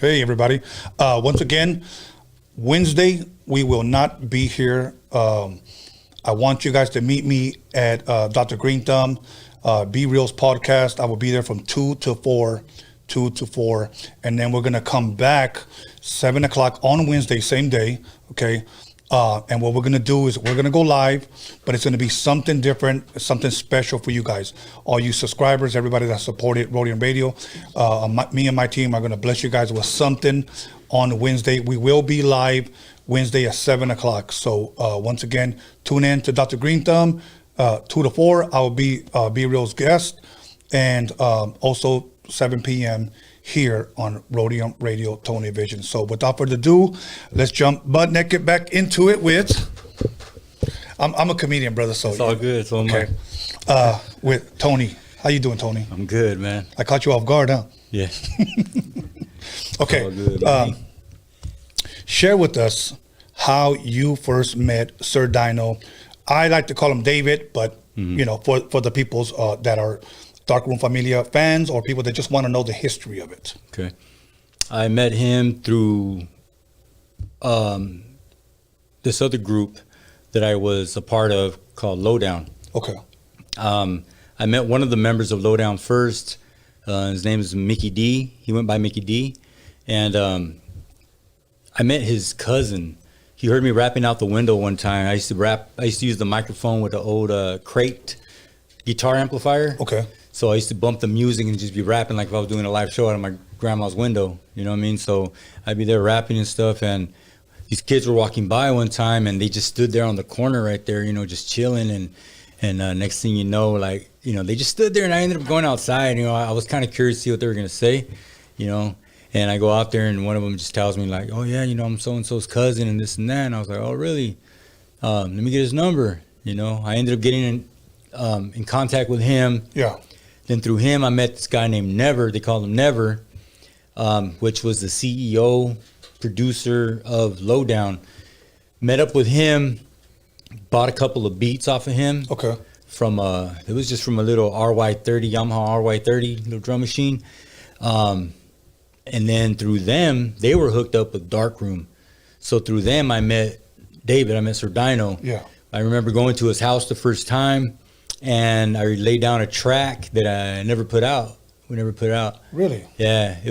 Hey, everybody. Once again, Wednesday, we will not be here. I want you guys to meet me at Dr. Green Thumb, Be Real's podcast. I will be there from 2 to 4. And then we're going to come back 7 o'clock on Wednesday, same day. Okay. And what we're going to do is we're going to go live, but it's going to be something different, something special for you guys. All you subscribers, everybody that supported Roadium Radio, me and my team are going to bless you guys with something on Wednesday. We will be live Wednesday at 7 o'clock. So once again, tune in to Dr. Green Thumb, 2 to 4. I will be Real's guest. And also 7 p.m. here on Roadium Radio, Tony Vision. So without further ado, let's jump butt naked back into it with, I'm a comedian, brother. So it's all good. It's all okay. With Tony. How you doing, Tony? I'm good, man. I caught you off guard, huh? Yeah. Okay. Good, share with us how you first met Sir Dino. I like to call him David, but you know, for the peoples that are Darkroom Familia fans or people that just want to know the history of it. Okay. I met him through this other group that I was a part of called Lowdown. Okay. I met one of the members of Lowdown first. His name is Mickey D. He went by Mickey D. And I met his cousin. He heard me rapping out the window one time. I used to use the microphone with the old crate guitar amplifier. Okay. So I used to bump the music and just be rapping like if I was doing a live show out of my grandma's window. You know what I mean? So I'd be there rapping and stuff. And these kids were walking by one time and they just stood there on the corner right there, you know, just chilling. And next thing you know, like, you know, they just stood there and I ended up going outside. You know, I was kind of curious to see what they were going to say, you know. And I go out there and one of them just tells me like, oh, yeah, you know, I'm so-and-so's cousin and this and that. And I was like, oh, really? Let me get his number. You know, I ended up getting in contact with him. Yeah. Then through him, I met this guy named Never. They called him Never, which was the CEO, producer of Lowdown. Met up with him, bought a couple of beats off of him. Okay. From it was just from a little RY30, Yamaha RY30, little drum machine. And then through them, they were hooked up with Darkroom. So through them, I met David. I met Sir Dino. Yeah. I remember going to his house the first time. And I laid down a track that I never put out. We never put out. Really? Yeah. I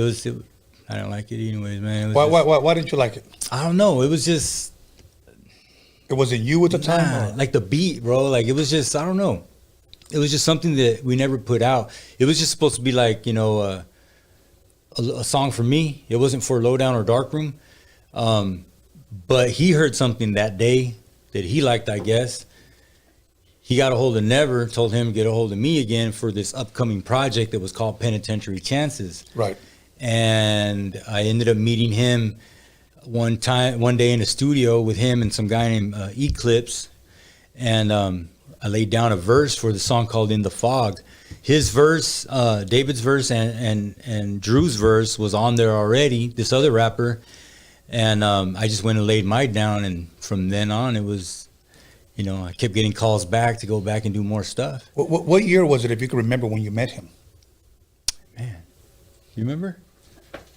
don't like it anyways, man. Why didn't you like it? I don't know. It was just. It wasn't you at the time? Like the beat, bro. Like it was just, I don't know. It was just something that we never put out. It was just supposed to be like, you know, a song for me. It wasn't for Lowdown or Darkroom. But he heard something that day that he liked, I guess. He got a hold of Never, told him to get a hold of me again for this upcoming project that was called Penitentiary Chances. Right. And I ended up meeting him one day in the studio with him and some guy named Eclipse. And I laid down a verse for the song called In the Fog. His verse, David's verse and Drew's verse was on there already, this other rapper. And I just went and laid mine down. And from then on, it was... You know, I kept getting calls back to go back and do more stuff. What year was it, if you can remember, when you met him? Man, you remember?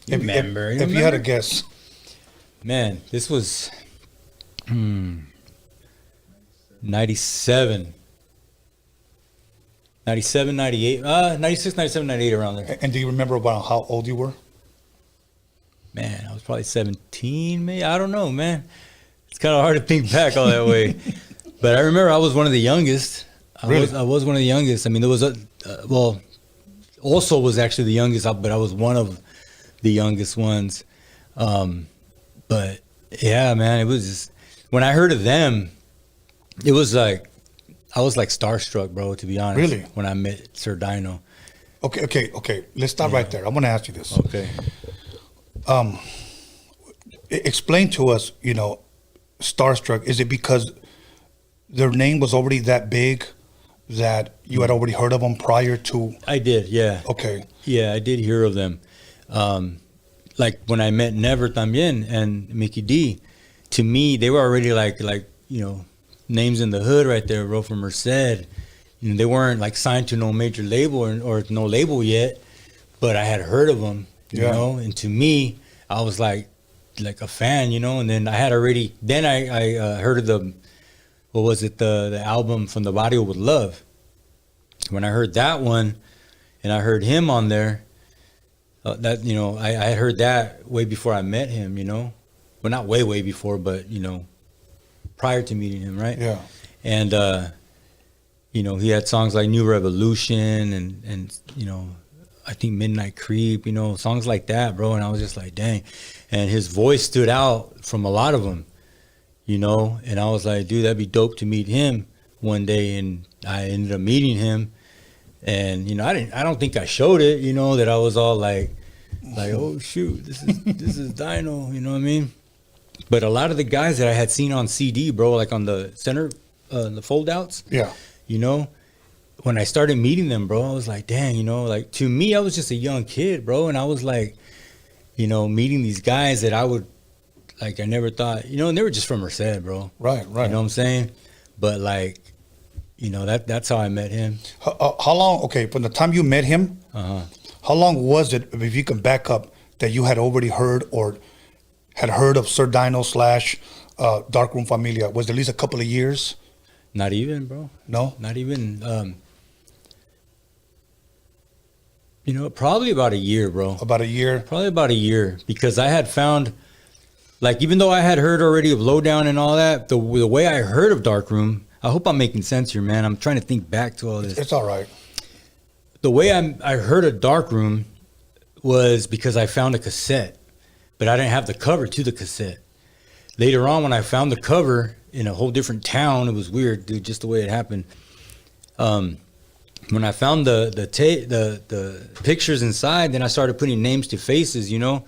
If you had a guess. Man, this was 97, 98, 96, 97, 98, around there. And do you remember about how old you were? Man, I was probably 17, maybe. I don't know, man. It's kind of hard to think back all that way. But I remember I was one of the youngest. I was one of the youngest. I mean, there was also was actually the youngest, but I was one of the youngest ones. But yeah, man, it was just, when I heard of them, it was like, I was like starstruck, bro, to be honest. Really? When I met Sir Dino. Okay. Let's stop right there. I want to ask you this. Okay. Explain to us, you know, starstruck. Is it because their name was already that big that you had already heard of them prior to? I did, yeah. Okay. Yeah, I did hear of them. Like when I met Never También and Mickey D, to me, they were already like, you know, names in the hood right there, bro, from Merced. You know, they weren't like signed to no major label or no label yet, but I had heard of them, you know? And to me, I was like a fan, you know. And then I heard of the album From the Barrio with Love. When I heard that one, and I heard him on there, I had heard that way before I met him, you know. Well, not way before, but, you know, prior to meeting him, right? Yeah. And, you know, he had songs like New Revolution and you know, I think Midnight Creep, you know, songs like that, bro. And I was just like, dang. And his voice stood out from a lot of them, you know. And I was like, dude, that'd be dope to meet him one day. And I ended up meeting him. And, you know, I don't think I showed it, you know, that I was all like, oh shoot, this is Dino, you know what I mean? But a lot of the guys that I had seen on CD, bro, like on the center, the fold outs, yeah, you know, when I started meeting them, bro, I was like, dang, you know, like to me, I was just a young kid, bro. And I was like, you know, meeting these guys that I would, like, I never thought, you know, and they were just from Merced, bro. Right. You know what I'm saying? But like, you know, that's how I met him. How long, okay, from the time you met him, how long was it, if you can back up, that you had already heard or had heard of Sir Dino / Darkroom Familia? Was it at least a couple of years? Not even, bro. No? Not even. You know, probably about a year, bro. About a year? Probably about a year. Because I had found, like, even though I had heard already of Lowdown and all that, the way I heard of Darkroom, I hope I'm making sense here, man. I'm trying to think back to all this. It's all right. The way I heard of Darkroom was because I found a cassette, but I didn't have the cover to the cassette. Later on, when I found the cover in a whole different town, it was weird, dude, just the way it happened. When I found the pictures inside, then I started putting names to faces, you know.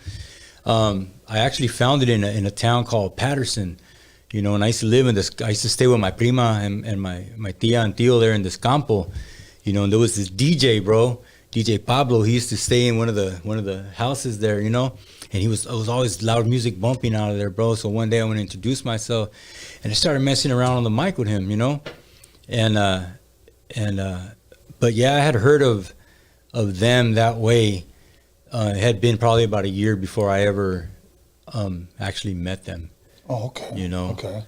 I actually found it in a town called Patterson, you know, and I used to live in this. I used to stay with my prima and my tia and tío there in this campo, you know. And there was this DJ, bro, DJ Pablo. He used to stay in one of the houses there, you know. And it was always loud music bumping out of there, bro. So one day I went to introduce myself, and I started messing around on the mic with him, you know. But yeah, I had heard of them that way. It had been probably about a year before I ever actually met them. Oh, okay. You know. Okay.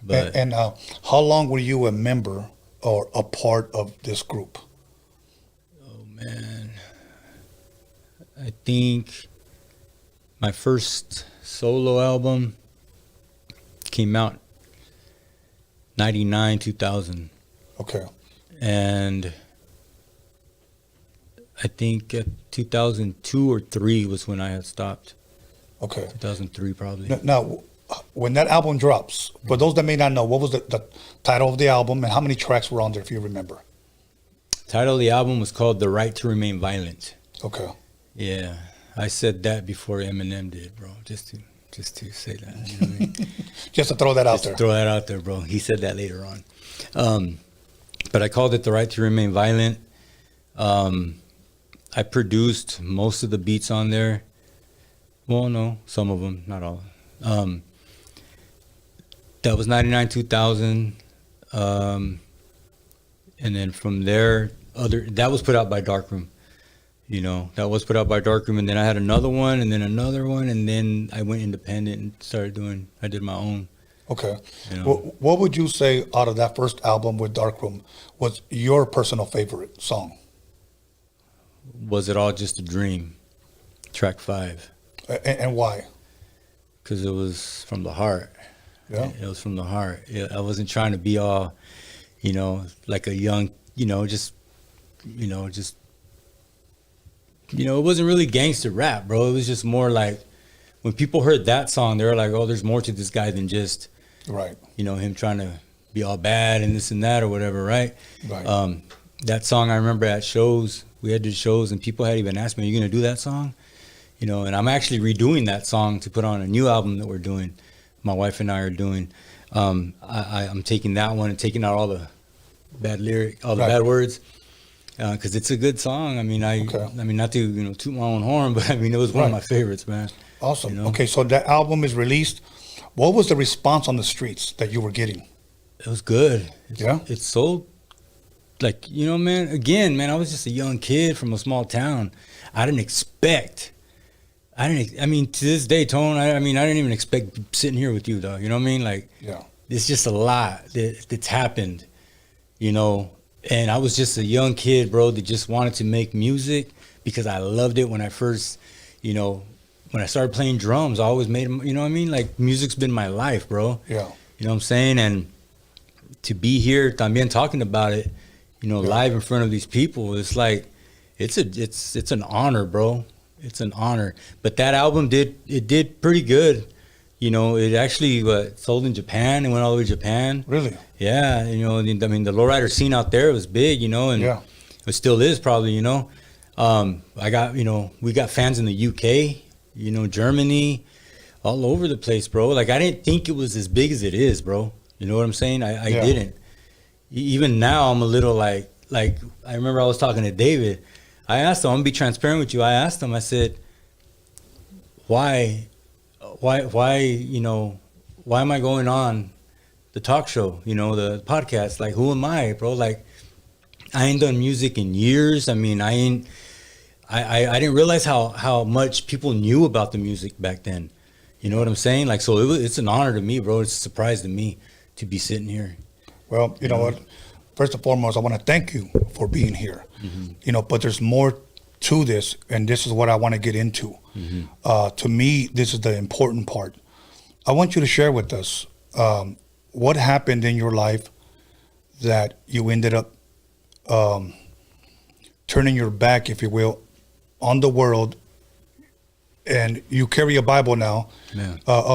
But and how long were you a member or a part of this group? Oh man, I think my first solo album came out 99, 2000. Okay. And I think 2002 or 3 was when I had stopped. Okay. 2003 probably. Now, when that album drops, for those that may not know, what was the title of the album and how many tracks were on there, if you remember? Title of the album was called The Right to Remain Violent. Okay. Yeah. I said that before Eminem did, bro. Just to say that. You know what I mean? Just to throw that out there. Throw that out there, bro. He said that later on. But I called it The Right to Remain Violent. I produced most of the beats on there. Well, no, some of them, not all. That was 99, 2000. And then from there, that was put out by Darkroom. You know, that was put out by Darkroom, and then I had another one, and then another one, and then I went independent and I did my own. Okay. You know? Well, what would you say out of that first album with Darkroom was your personal favorite song? Was It All Just a Dream? Track 5. And why? Because it was from the heart. Yeah. It was from the heart. I wasn't trying to be all, you know, like a young, it wasn't really gangster rap, bro. It was just more like when people heard that song, they were like, oh, there's more to this guy than just, right, you know, him trying to be all bad and this and that or whatever, right? Right. That song, I remember at shows, we had did shows and people had even asked me, are you going to do that song? You know, and I'm actually redoing that song to put on a new album that we're doing. My wife and I are doing. I'm taking that one and taking out all the bad bad words. Because it's a good song. I mean, not to toot my own horn, but I mean, it was one of my favorites, man. Awesome. You know? Okay, so that album is released. What was the response on the streets that you were getting? It was good. Yeah? It's sold. Like, you know, man, I was just a young kid from a small town. I didn't expect I mean, to this day, Tone, I didn't even expect sitting here with you, though. You know what I mean? Like, Yeah. it's just a lot that's happened, you know. And I was just a young kid, bro, that just wanted to make music because I loved it when I first, you know, when I started playing drums. I always made them, you know what I mean? Like, music's been my life, bro. Yeah. You know what I'm saying? And to be here, también talking about it, you know, live in front of these people, it's like, it's an honor, bro. It's an honor. But that album did pretty good. You know, it actually sold in Japan. It went all the way to Japan. Really? Yeah. You know, I mean, the lowrider scene out there was big, you know, and it still is probably, you know. I got, you know, we got fans in the UK, you know, Germany, all over the place, bro. Like, I didn't think it was as big as it is, bro. You know what I'm saying? I didn't. Even now, I'm a little like, I remember I was talking to David. I asked him, I'm going to be transparent with you. I asked him, I said, why, you know, why am I going on the talk show, you know, the podcast? Like, who am I, bro? Like, I ain't done music in years. I mean, I didn't realize how much people knew about the music back then. You know what I'm saying? Like, so it's an honor to me, bro. It's a surprise to me to be sitting here. Well, you know what? First and foremost, I want to thank you for being here. You know, but there's more to this, and this is what I want to get into. To me, this is the important part. I want you to share with us what happened in your life that you ended up turning your back, if you will, on the world, and you carry a Bible now.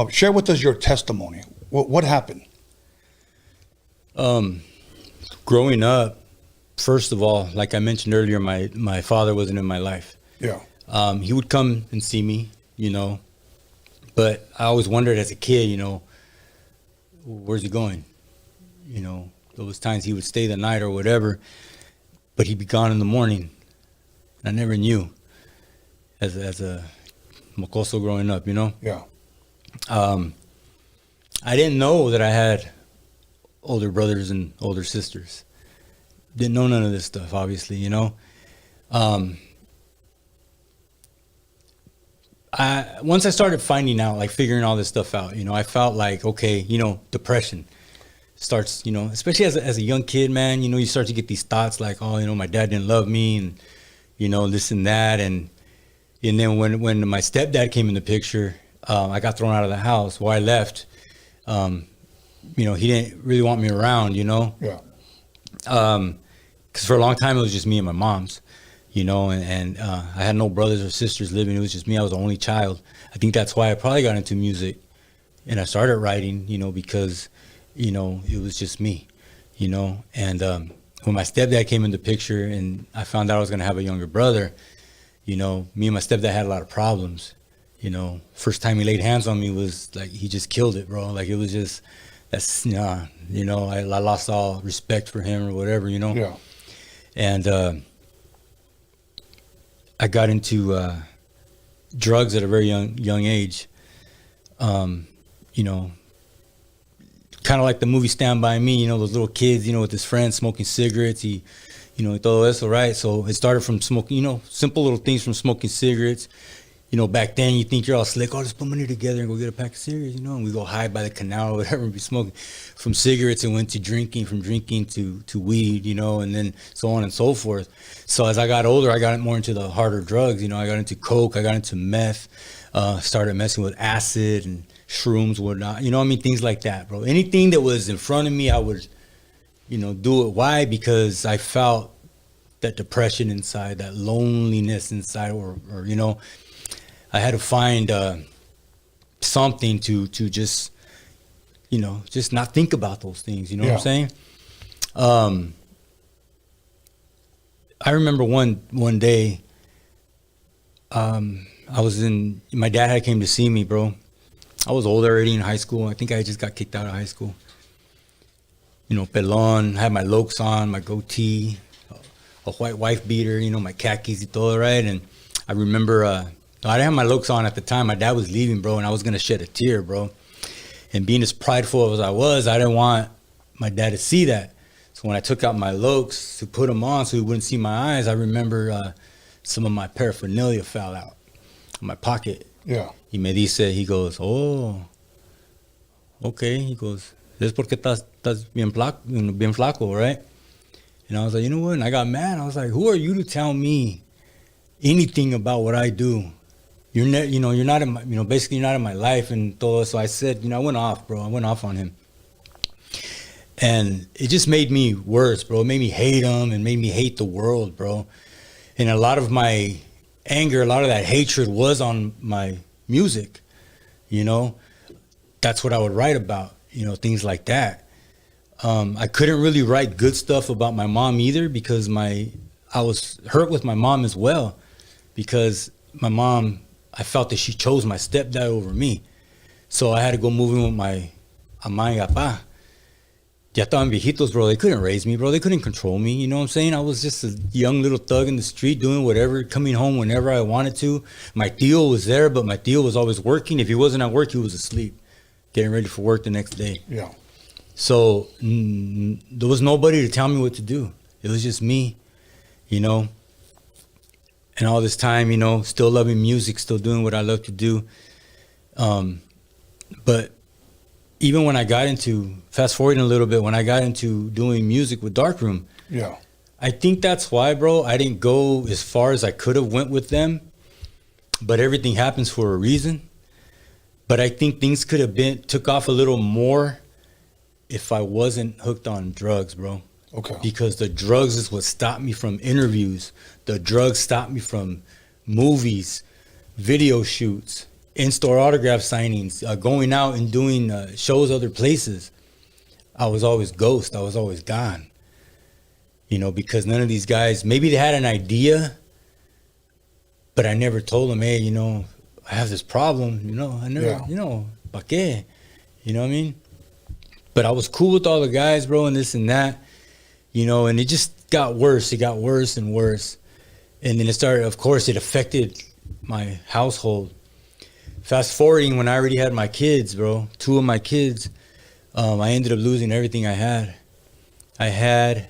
Share with us your testimony. What happened? Growing up, first of all, like I mentioned earlier, my father wasn't in my life. Yeah. He would come and see me, you know, but I always wondered as a kid, you know, where's he going? You know, those times he would stay the night or whatever, but he'd be gone in the morning. I never knew as a mocoso growing up, you know? Yeah. I didn't know that I had older brothers and older sisters. Didn't know none of this stuff, obviously, you know. Once I started finding out, like figuring all this stuff out, you know, I felt like, okay, you know, depression starts, you know, especially as a young kid, man, you know, you start to get these thoughts like, oh, you know, my dad didn't love me, and, you know, this and that. And then when my stepdad came in the picture, I got thrown out of the house. Well, I left. You know, he didn't really want me around, you know. Yeah. Because for a long time it was just me and my mom's, you know, and I had no brothers or sisters living. It was just me. I was the only child. I think that's why I probably got into music, and I started writing, you know, because, you know, it was just me, you know. And when my stepdad came in the picture and I found out I was going to have a younger brother, you know, me and my stepdad had a lot of problems. You know, first time he laid hands on me was like, he just killed it, bro. Like, it was just, you know, I lost all respect for him or whatever, you know. Yeah. And I got into drugs at a very young age. You know, kind of like the movie Stand By Me, you know, those little kids, you know, with his friends smoking cigarettes. You know, todo eso, right? So it started from smoking, you know, simple little things from smoking cigarettes. You know, back then you think you're all slick. Oh, let's put money together and go get a pack of cigarettes, you know. And we go hide by the canal or whatever and be smoking. From cigarettes, it went to drinking. From drinking to weed, you know, and then so on and so forth. So as I got older, I got more into the harder drugs. You know, I got into coke. I got into meth. Started messing with acid and shrooms, whatnot. You know what I mean? Things like that, bro. Anything that was in front of me, I would, you know, do it. Why? Because I felt that depression inside, that loneliness inside, or you know, I had to find something to just, you know, just not think about those things. You know what I'm saying? I remember one day, I was my dad had came to see me, bro. I was old already in high school. I think I just got kicked out of high school. You know, pelon, had my lokes on, my goatee, a white wife beater, you know, my khakis y todo, right? And I remember, I didn't have my lokes on at the time. My dad was leaving, bro, and I was going to shed a tear, bro. And being as prideful as I was, I didn't want my dad to see that. So when I took out my lokes to put them on so he wouldn't see my eyes, I remember some of my paraphernalia fell out. my pocket. Yeah. Y me dice, he goes, oh, okay. He goes, es porque estás bien flaco, right? And I was like, you know what? And I got mad. I was like, who are you to tell me anything about what I do? You're not in my, basically you're not in my life and todo. So I said, I went off, bro. I went off on him. And it just made me worse, bro. It made me hate him and made me hate the world, bro. And a lot of my anger, a lot of that hatred was on my music, That's what I would write about, things like that. I couldn't really write good stuff about my mom either because I was hurt with my mom as well because my mom, I felt that she chose my stepdad over me. So I had to go move in with my ama y papá. Ya estaban viejitos, bro. They couldn't raise me, bro. They couldn't control me. You know what I'm saying? I was just a young little thug in the street doing whatever, coming home whenever I wanted to. My tío was there, but my tío was always working. If he wasn't at work, he was asleep, getting ready for work the next day. Yeah. So there was nobody to tell me what to do. It was just me, And all this time, still loving music, still doing what I love to do. But even when I got into, fast forwarding a little bit, when I got into doing music with Darkroom, yeah, I think that's why, bro, I didn't go as far as I could have went with them. But everything happens for a reason. But I think things could have took off a little more if I wasn't hooked on drugs, bro. Okay. Because the drugs is what stopped me from interviews. The drugs stopped me from movies, video shoots, in-store autograph signings, going out and doing shows other places. I was always ghost. I was always gone. Because none of these guys, maybe they had an idea, but I never told them, hey, I have this problem, I never, pa qué? You know what I mean? But I was cool with all the guys, bro, and this and that, and it just got worse. It got worse and worse. And then it started, of course, it affected my household. Fast forwarding, when I already had my kids, bro, 2 of my kids, I ended up losing everything I had. I had,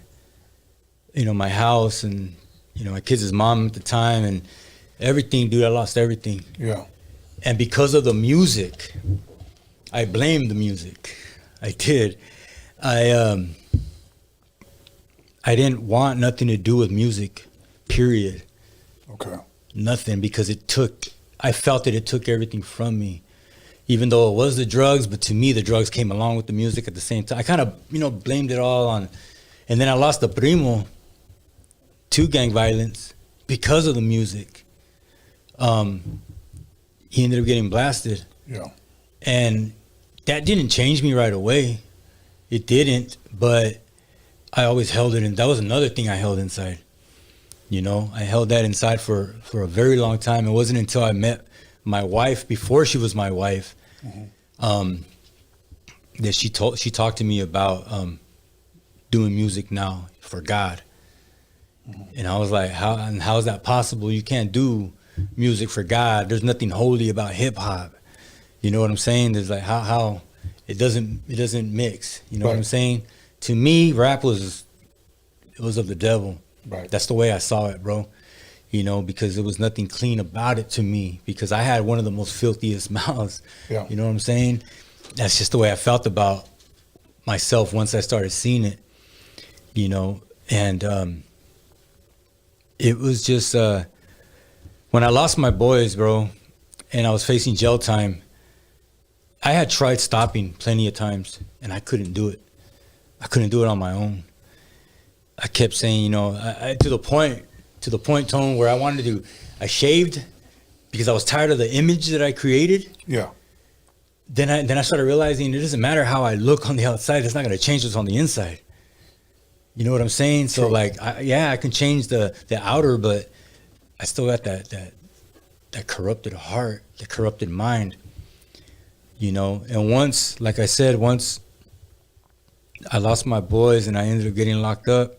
my house and, my kids' mom at the time and everything, dude. I lost everything. Yeah. And because of the music, I blamed the music. I did. I didn't want nothing to do with music, period. Okay. Nothing, because I felt that it took everything from me, even though it was the drugs. But to me, the drugs came along with the music at the same time. I kind of, blamed it all on. And then I lost the primo to gang violence because of the music. He ended up getting blasted. Yeah. And that didn't change me right away. It didn't, but I always held it. And that was another thing I held inside. I held that inside for a very long time. It wasn't until I met my wife, before she was my wife, that she talked to me about doing music now for God. And I was like, how is that possible? You can't do music for God. There's nothing holy about hip hop. You know what I'm saying? There's like how it doesn't mix. You know what I'm saying? To me, rap was of the devil. Right. That's the way I saw it, bro. Because there was nothing clean about it to me, because I had one of the most filthiest mouths. Yeah. You know what I'm saying? That's just the way I felt about myself once I started seeing it, and it was just when I lost my boys, bro, and I was facing jail time, I had tried stopping plenty of times and I couldn't do it. I couldn't do it on my own. I kept saying, to the point, Tone, where I shaved because I was tired of the image that I created. Yeah. Then I started realizing it doesn't matter how I look on the outside. It's not going to change what's on the inside. You know what I'm saying? So I can change the outer, but I still got that corrupted heart, the corrupted mind, and once I lost my boys and I ended up getting locked up,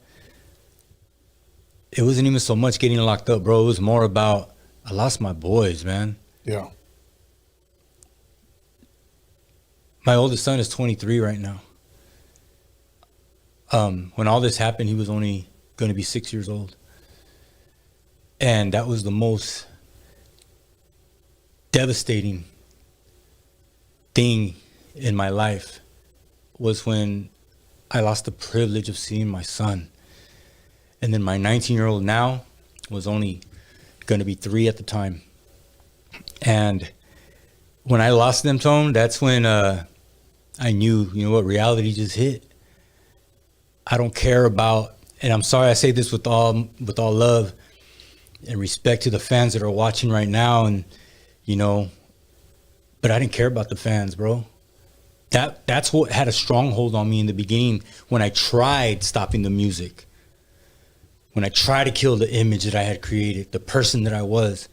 it wasn't even so much getting locked up, bro. It was more about I lost my boys, man. Yeah. My oldest son is 23 right now. When all this happened, he was only going to be 6 years old. And that was the most devastating thing in my life was when I lost the privilege of seeing my son. And then my 19-year-old now was only going to be 3 at the time. And when I lost them, Tone, that's when I knew, you know what, reality just hit. I don't care about, and I'm sorry I say this with all love and respect to the fans that are watching right now, and you know, but I didn't care about the fans, bro. That's what had a stronghold on me in the beginning when I tried stopping the music. When I tried to kill the image that I had created, the person that I was.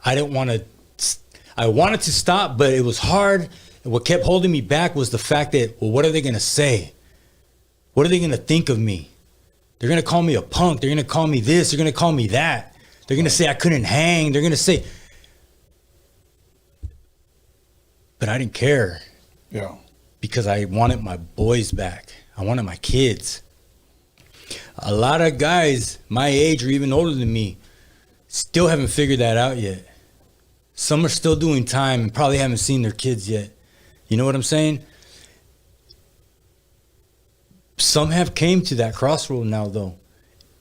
I wanted to stop, but it was hard. And what kept holding me back was the fact that, well, what are they going to say? What are they going to think of me? They're going to call me a punk. They're going to call me this. They're going to call me that. They're going to say I couldn't hang. They're going to say. But I didn't care. Yeah. Because I wanted my boys back. I wanted my kids. A lot of guys my age or even older than me still haven't figured that out yet. Some are still doing time and probably haven't seen their kids yet. You know what I'm saying? Some have came to that crossroad now, though.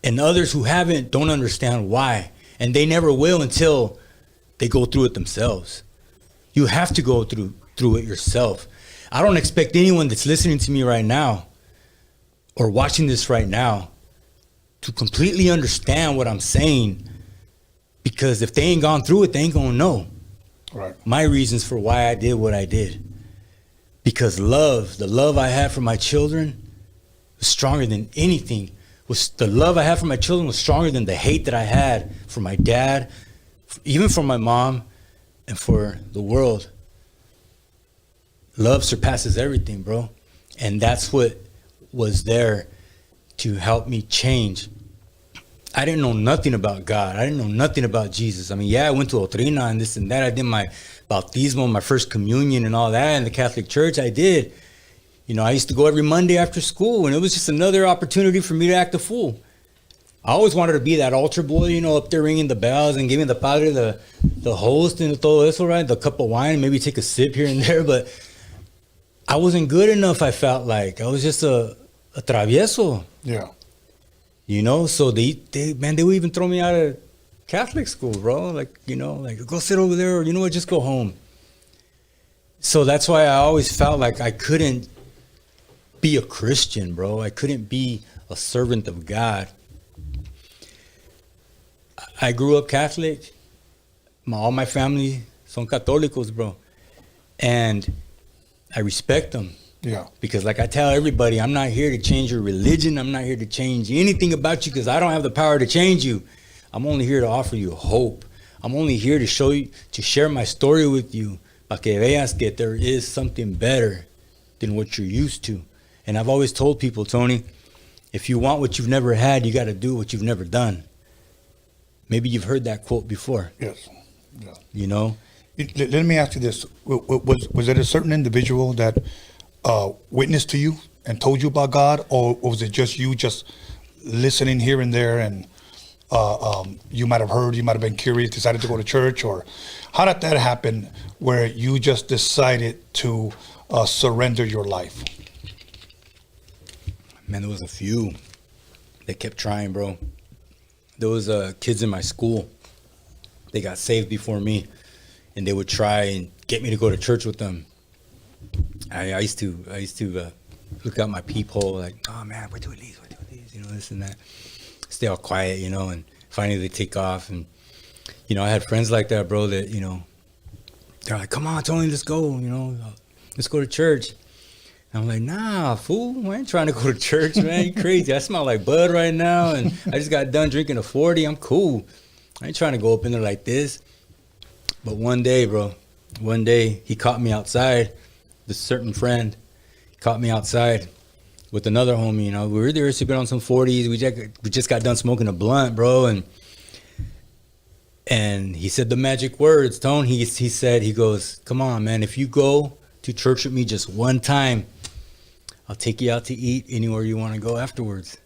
And others who haven't don't understand why. And they never will until they go through it themselves. You have to go through it yourself. I don't expect anyone that's listening to me right now or watching this right now to completely understand what I'm saying, because if they ain't gone through it, they ain't gonna know. Right. My reasons for why I did what I did. Because the love I had for my children was stronger than anything. The love I had for my children was stronger than the hate that I had for my dad, even for my mom, and for the world. Love surpasses everything, bro. And that's what was there to help me change. I didn't know nothing about God. I didn't know nothing about Jesus. I mean, yeah, I went to Otrina and this and that. I did my bautismo, my first communion and all that in the Catholic Church. I did. You know, I used to go every Monday after school, and it was just another opportunity for me to act a fool. I always wanted to be that altar boy, you know, up there ringing the bells and giving the padre the host and todo eso, right? The cup of wine, maybe take a sip here and there, but I wasn't good enough, I felt like. I was just a travieso. Yeah. You know, so they would even throw me out of Catholic school, bro. Like, you know, like, go sit over there, or you know what, just go home. So that's why I always felt like I couldn't be a Christian, bro. I couldn't be a servant of God. I grew up Catholic. All my family son católicos, bro. And I respect them. Yeah. Because like I tell everybody, I'm not here to change your religion. I'm not here to change anything about you, because I don't have the power to change you. I'm only here to offer you hope. I'm only here to show you, to share my story with you, para que veas que there is something better than what you're used to. And I've always told people, Tony, if you want what you've never had, you got to do what you've never done. Maybe you've heard that quote before. Yes. Yeah. You know? Let me ask you this. Was it a certain individual that witnessed to you and told you about God, or was it just you just listening here and there, and you might have heard, you might have been curious, decided to go to church, or how did that happen where you just decided to surrender your life? Man, there was a few that kept trying, bro. There was kids in my school. They got saved before me, and they would try and get me to go to church with them. I used to look out my peephole like, oh man, we're doing these, you know, this and that. Stay all quiet, you know, and finally they take off. And, you know, I had friends like that, bro, that, you know, they're like, come on, Tony, let's go, you know, let's go to church. And I'm like, nah, fool, I ain't trying to go to church, man. You crazy. I smell like bud right now, and I just got done drinking a 40. I'm cool. I ain't trying to go up in there like this. But one day, bro, he caught me outside. This certain friend caught me outside with another homie, you know. We were there sipping on some 40s. We just got done smoking a blunt, bro. And he said the magic words, Tone. He said, he goes, come on, man, if you go to church with me just one time, I'll take you out to eat anywhere you want to go afterwards.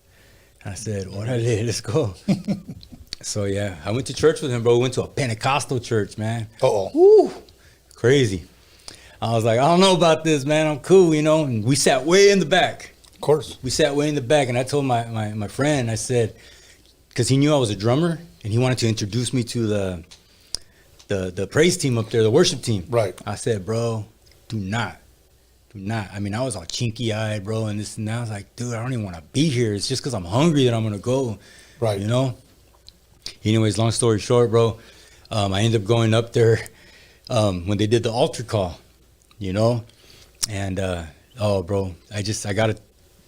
And I said, orale, let's go. So yeah, I went to church with him, bro. We went to a Pentecostal church, man. Uh-oh. Crazy. I was like, I don't know about this, man. I'm cool, you know. And we sat way in the back. Of course. We sat way in the back, and I told my friend, I said, because he knew I was a drummer, and he wanted to introduce me to the praise team up there, the worship team. Right. I said, bro, do not. I mean, I was all chinky-eyed, bro, and this and that. I was like, dude, I don't even want to be here. It's just because I'm hungry that I'm going to go. Right. You know? Anyways, long story short, bro, I ended up going up there when they did the altar call, you know? And, bro, I got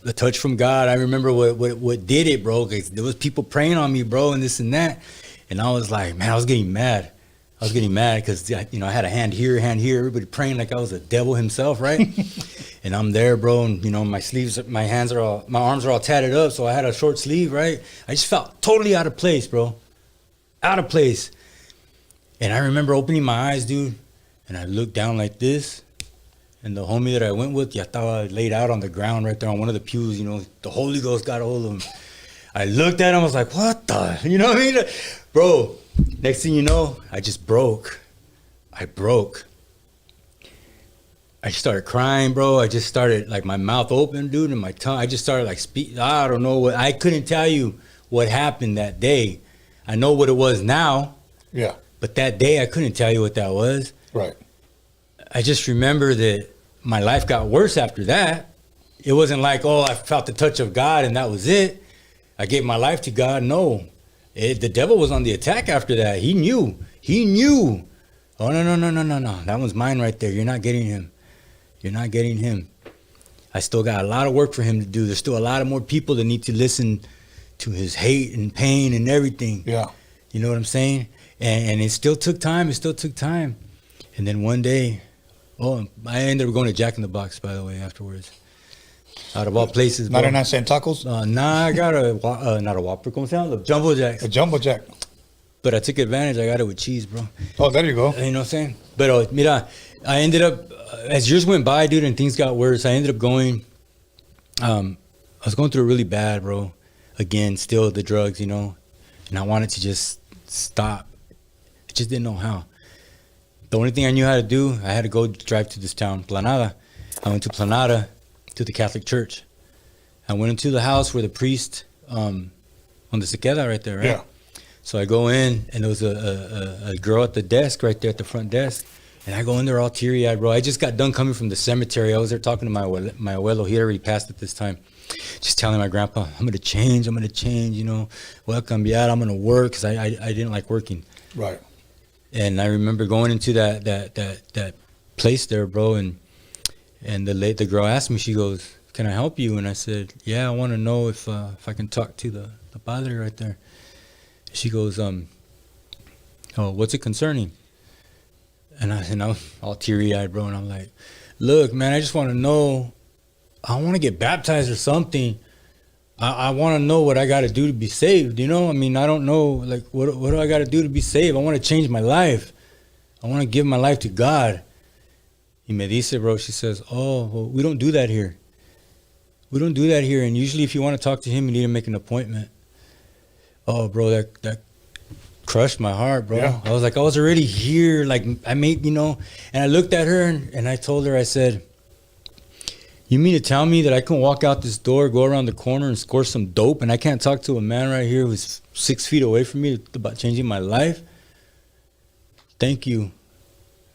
a touch from God. I remember what did it, bro, because there was people praying on me, bro, and this and that. And I was like, man, I was getting mad. Because, you know, I had a hand here, everybody praying like I was a devil himself, right? And I'm there, bro, and, you know, my arms are all tatted up, so I had a short sleeve, right? I just felt totally out of place, bro. Out of place. And I remember opening my eyes, dude, and I looked down like this, and the homie that I went with, I thought I laid out on the ground right there on one of the pews, you know, the Holy Ghost got a hold of him. I looked at him, I was like, what the, you know what I mean? Bro, next thing you know, I just broke. I started crying, bro. I just started, like, my mouth open, dude, and my tongue, I just started, like, speaking. I don't know I couldn't tell you what happened that day. I know what it was now. Yeah. But that day, I couldn't tell you what that was. Right. I just remember that my life got worse after that. It wasn't like, oh, I felt the touch of God and that was it. I gave my life to God. No. The devil was on the attack after that. He knew. Oh, no. That one's mine right there. You're not getting him. I still got a lot of work for him to do. There's still a lot of more people that need to listen to his hate and pain and everything. Yeah. You know what I'm saying? And it still took time. And then one day, I ended up going to Jack in the Box, by the way, afterwards. Out of all places. 99 cent tacos? Nah, I got not a Whopper, ¿cómo se llama? The Jumbo Jacks. A Jumbo Jack. But I took advantage. I got it with cheese, bro. Oh, there you go. You know what I'm saying? But, mira, I ended up, as years went by, dude, and things got worse, I ended up going, I was going through it really bad, bro. Again, still the drugs, you know. And I wanted to just stop. I just didn't know how. The only thing I knew how to do, I had to go drive to this town, Planada. I went to Planada, to the Catholic Church. I went into the house where the priest, on the Sequeda right there, right? Yeah. So I go in, and there was a girl at the desk, right there at the front desk. And I go in there all teary-eyed, bro. I just got done coming from the cemetery. I was there talking to my abuelo. He had already passed at this time. Just telling my grandpa, I'm going to change, you know. Voy a cambiar, I'm going to work, because I didn't like working. Right. And I remember going into that place there, bro, and the girl asked me, she goes, can I help you? And I said, yeah, I want to know if I can talk to the padre right there. She goes, what's it concerning? And I was all teary-eyed, bro, and I'm like, look, man, I just want to know, I want to get baptized or something. I want to know what I got to do to be saved, you know? I mean, I don't know, like, what do I got to do to be saved? I want to change my life. I want to give my life to God. Y me dice, bro, she says, well, we don't do that here. And usually if you want to talk to him, you need to make an appointment. Oh, bro, that crushed my heart, bro. Yeah. I was like, I was already here. Like, I made, you know, and I looked at her and I told her, I said, you mean to tell me that I can walk out this door, go around the corner and score some dope, and I can't talk to a man right here who's 6 feet away from me about changing my life? Thank you.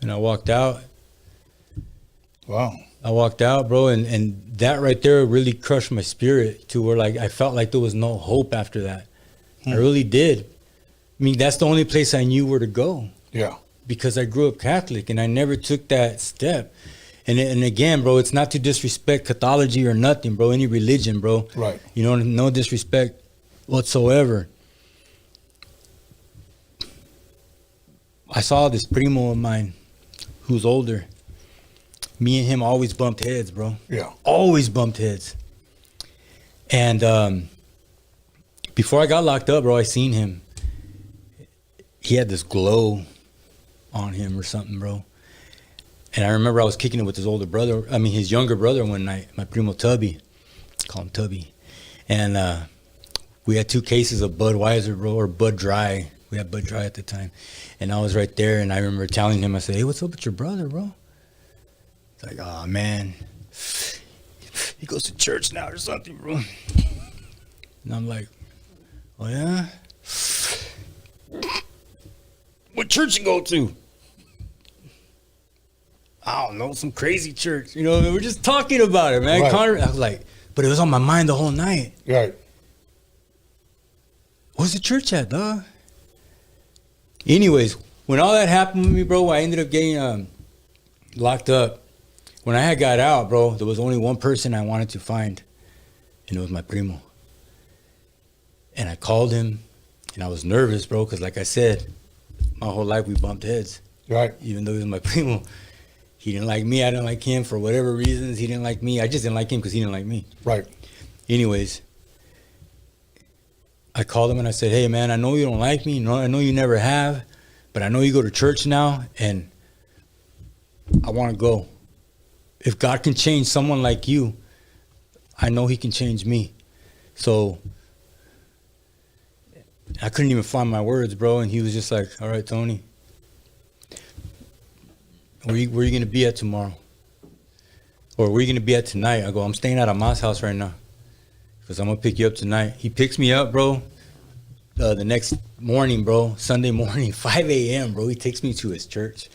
And I walked out. Wow. I walked out, bro, and that right there really crushed my spirit to where, like, I felt like there was no hope after that. I really did. I mean, that's the only place I knew where to go. Yeah. Because I grew up Catholic and I never took that step. And again, bro, it's not to disrespect Catholicism or nothing, bro, any religion, bro. Right. You know, no disrespect whatsoever. I saw this primo of mine who's older. Me and him always bumped heads, bro. Yeah. Always bumped heads. And before I got locked up, bro, I seen him. He had this glow on him or something, bro. And I remember I was kicking it with his younger brother one night, my primo Tubby. Call him Tubby. And we had 2 cases of Budweiser, bro, or Bud Dry. We had Bud Dry at the time. And I was right there, and I remember telling him, I said, hey, what's up with your brother, bro? He's like, oh, man, he goes to church now or something, bro. And I'm like, oh, yeah? What church you go to? I don't know, some crazy church. You know, we're just talking about it, man. Right. Connor, I was like, but it was on my mind the whole night. Right. Where's the church at, dog? Anyways, when all that happened with me, bro, I ended up getting locked up. When I had got out, bro, there was only one person I wanted to find, and it was my primo. And I called him, and I was nervous, bro, because like I said, my whole life we bumped heads. Right. Even though he was my primo. He didn't like me. I didn't like him for whatever reasons. He didn't like me. I just didn't like him because he didn't like me. Right. Anyways, I called him and I said, hey, man, I know you don't like me. I know you never have. But I know you go to church now, and I want to go. If God can change someone like you, I know he can change me. So I couldn't even find my words, bro. And he was just like, all right, Tony. Where you going to be at tomorrow? Or where you going to be at tonight? I go, I'm staying at Ama's house right now. Because I'm going to pick you up tonight. He picks me up, bro. The next morning, bro. Sunday morning, 5 a.m., bro. He takes me to his church.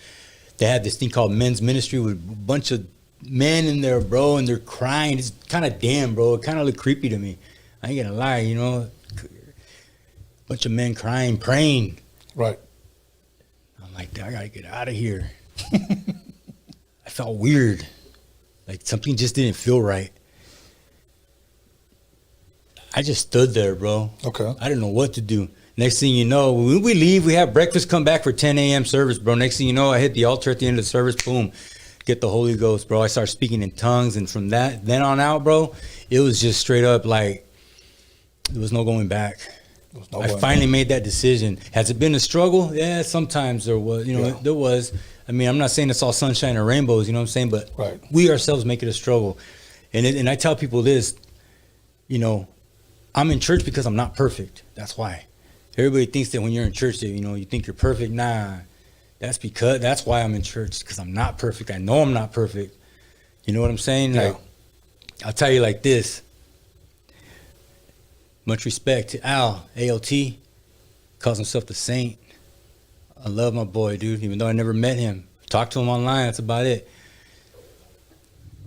They had this thing called men's ministry with a bunch of men in there, bro. And they're crying. It's kind of damn, bro. It kind of looked creepy to me. I ain't going to lie, you know. Bunch of men crying, praying. Right. I'm like, I got to get out of here. I felt weird. Like something just didn't feel right. I just stood there, bro. Okay. I didn't know what to do. Next thing you know, when we leave, we have breakfast, come back for 10 a.m. service, bro. Next thing you know, I hit the altar at the end of the service, boom, get the Holy Ghost, bro. I start speaking in tongues, and from that, then on out, bro, it was just straight up like, there was no going back. I finally made that decision. Has it been a struggle? Yeah, sometimes there was, there was. I mean, I'm not saying it's all sunshine and rainbows, you know what I'm saying? But we ourselves make it a struggle. And I tell people this, I'm in church because I'm not perfect. That's why. Everybody thinks that when you're in church that, you think you're perfect. Nah, that's why I'm in church, because I'm not perfect. I know I'm not perfect. You know what I'm saying? Yeah. Like, I'll tell you like this. Much respect to A.L.G, calls himself the saint. I love my boy, dude, even though I never met him. Talked to him online, that's about it.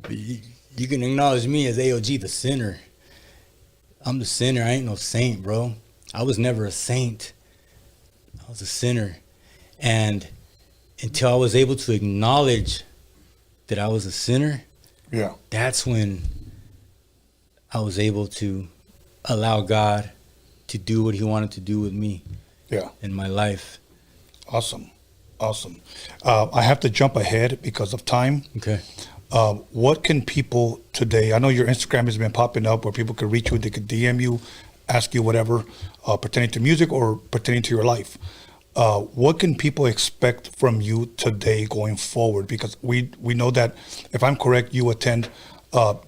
But you can acknowledge me as A.L.G, the sinner. I'm the sinner, I ain't no saint, bro. I was never a saint. I was a sinner. And until I was able to acknowledge that I was a sinner, that's when I was able to allow God to do what he wanted to do with me in my life. Awesome. I have to jump ahead because of time. Okay. What can people today, I know your Instagram has been popping up where people can reach you, they could DM you, ask you whatever pertaining to music or pertaining to your life. What can people expect from you today going forward? Because we know that, if I'm correct, you attend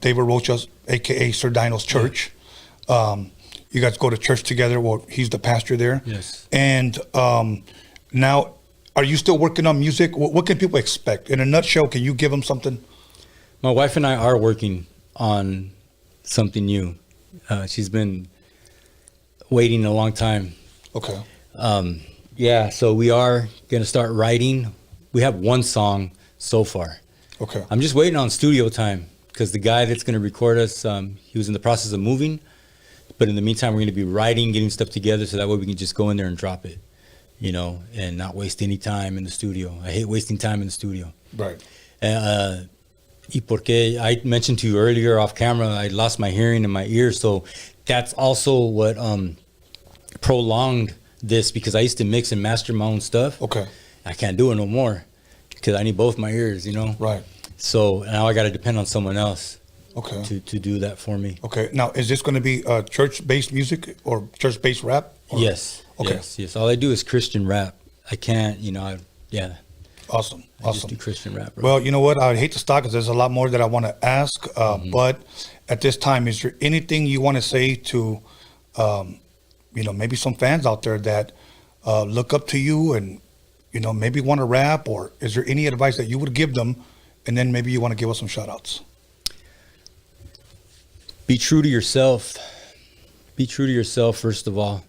David Rocha's, a.k.a. Sir Dino's church. You guys go to church together. Well, he's the pastor there. Yes. And now, are you still working on music? What can people expect? In a nutshell, can you give them something? My wife and I are working on something new. She's been waiting a long time. Okay. So we are going to start writing. We have one song so far. Okay. I'm just waiting on studio time because the guy that's going to record us, he was in the process of moving. But in the meantime, we're going to be writing, getting stuff together so that way we can just go in there and drop it, and not waste any time in the studio. I hate wasting time in the studio. Right. Y porque I mentioned to you earlier off camera, I lost my hearing in my ears. So that's also what prolonged this, because I used to mix and master my own stuff. Okay. I can't do it no more because I need both my ears, Right. So now I got to depend on someone else. Okay. To do that for me. Okay. Now, is this going to be church-based music or church-based rap? Or? Yes. Okay. Yes. All I do is Christian rap. I can't, Awesome. I just do Christian rap. Bro. Well, you know what? I hate to stop because there's a lot more that I want to ask. But at this time, is there anything you want to say to maybe some fans out there that look up to you and, maybe want to rap, or is there any advice that you would give them? And then maybe you want to give us some shout outs. Be true to yourself. Be true to yourself, first of all.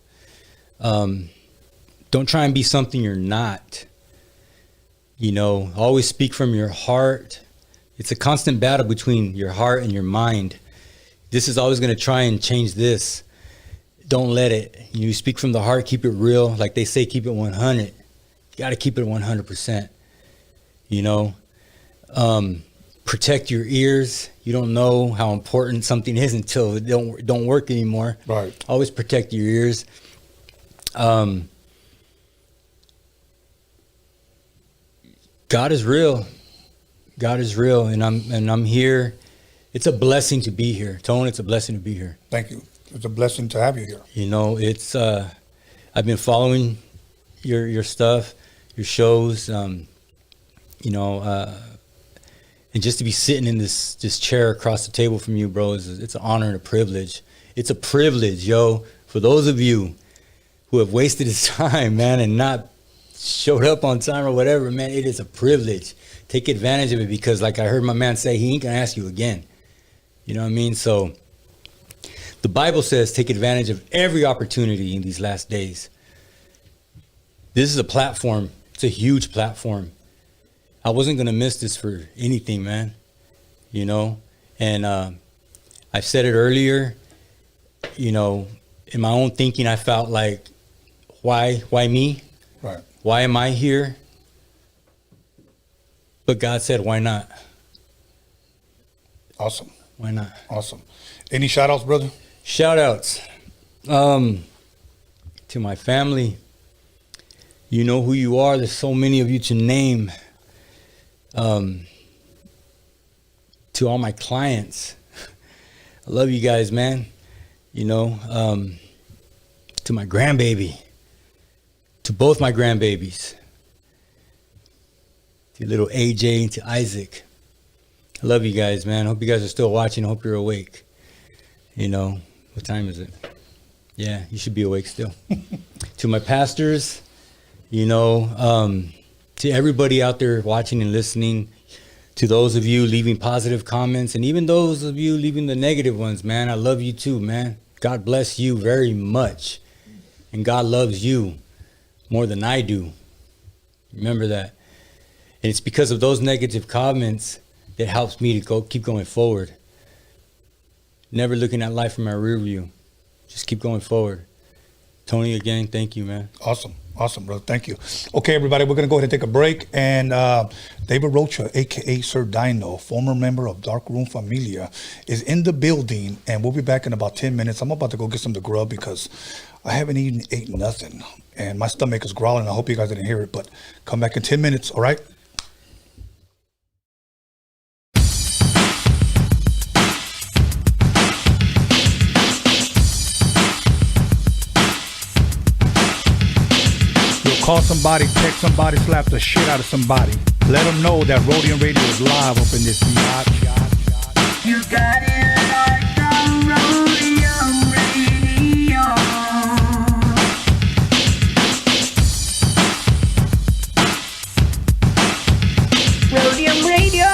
Don't try and be something you're not. Always speak from your heart. It's a constant battle between your heart and your mind. This is always going to try and change this. Don't let it. You speak from the heart, keep it real. Like they say, keep it 100. You got to keep it 100%. Protect your ears. You don't know how important something is until it don't work anymore. Right. Always protect your ears. God is real. God is real, and I'm here. It's a blessing to be here, Tone. It's a blessing to be here. Thank you. It's a blessing to have you here. It's I've been following your stuff, your shows, and just to be sitting in this chair across the table from you, bro, it's an honor and a privilege. It's a privilege, yo, for those of you who have wasted his time, man, and not showed up on time or whatever, man. It is a privilege. Take advantage of it, because like I heard my man say, he ain't gonna ask you again. You know what I mean? So the Bible says take advantage of every opportunity in these last days. This is a platform. It's a huge platform. I wasn't gonna miss this for anything, man. And I've said it earlier, in my own thinking, I felt like, why me? Right. Why am I here? But God said, why not? Awesome. Why not? Awesome. Any shout outs, brother? Shout outs. To my family. You know who you are. There's so many of you to name. To all my clients. I love you guys, man. To my grandbaby. To both my grandbabies. To little A.J. and to Isaac. I love you guys, man. I hope you guys are still watching. I hope you're awake. What time is it? Yeah, you should be awake still. To my pastors, to everybody out there watching and listening, to those of you leaving positive comments, and even those of you leaving the negative ones, man, I love you too, man. God bless you very much. And God loves you more than I do. Remember that. And it's because of those negative comments that helps me to keep going forward. Never looking at life from my rear view. Just keep going forward. Tony, again, thank you, man. Awesome. Awesome, brother. Thank you. Okay, everybody, we're going to go ahead and take a break. And David Rocha, a.k.a. Sir Dino, former member of Dark Room Familia, is in the building. And we'll be back in about 10 minutes. I'm about to go get some to grub because I haven't ate nothing. And my stomach is growling. I hope you guys didn't hear it. But come back in 10 minutes, all right? Call somebody, text somebody, slap the shit out of somebody. Let them know that Roadium Radio is live up in this yacht. You got it like the Roadium Radio. Roadium Radio.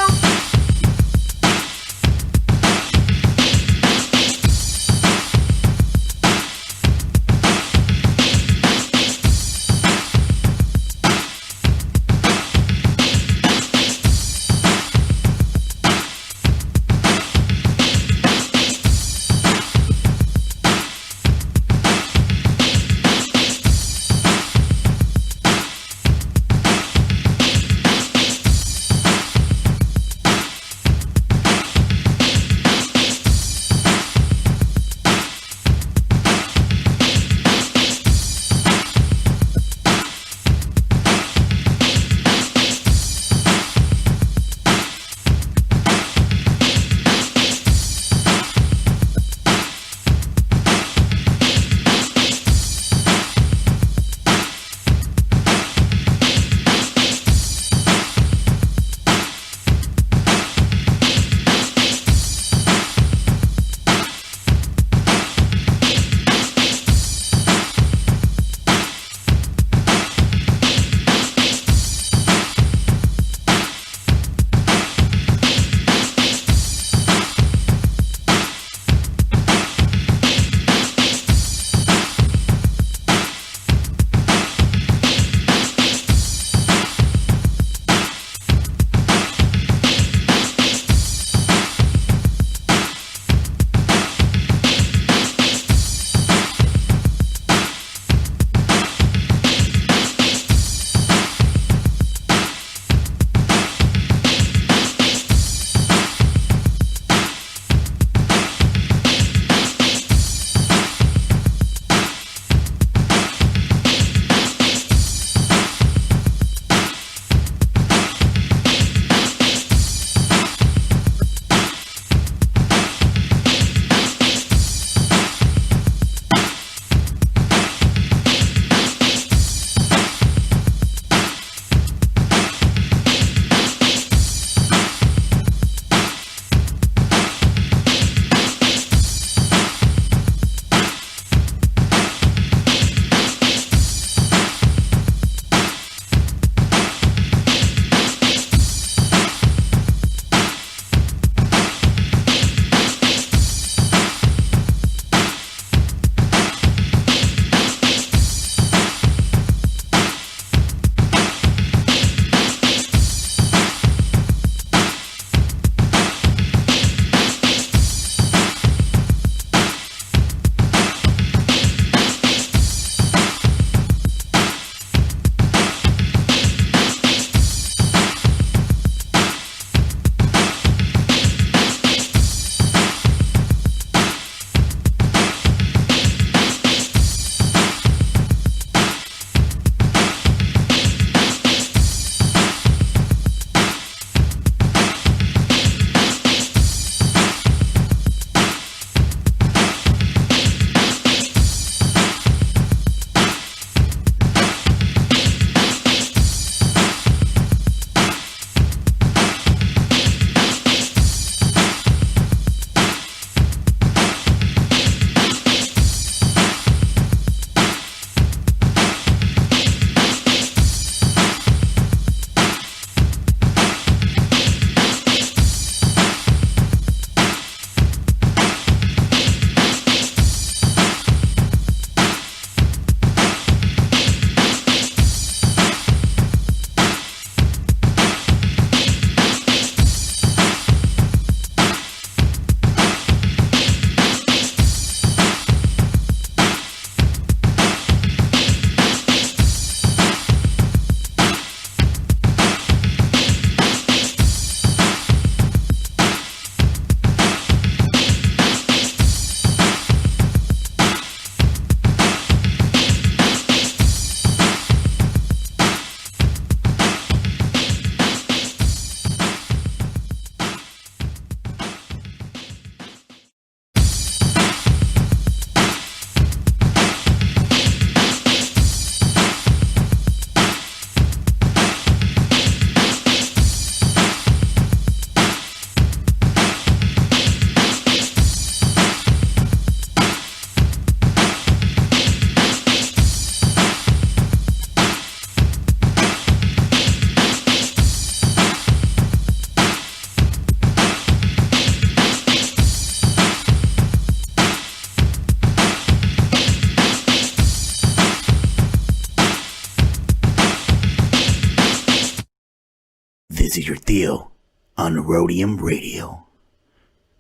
Deal on Roadium Radio.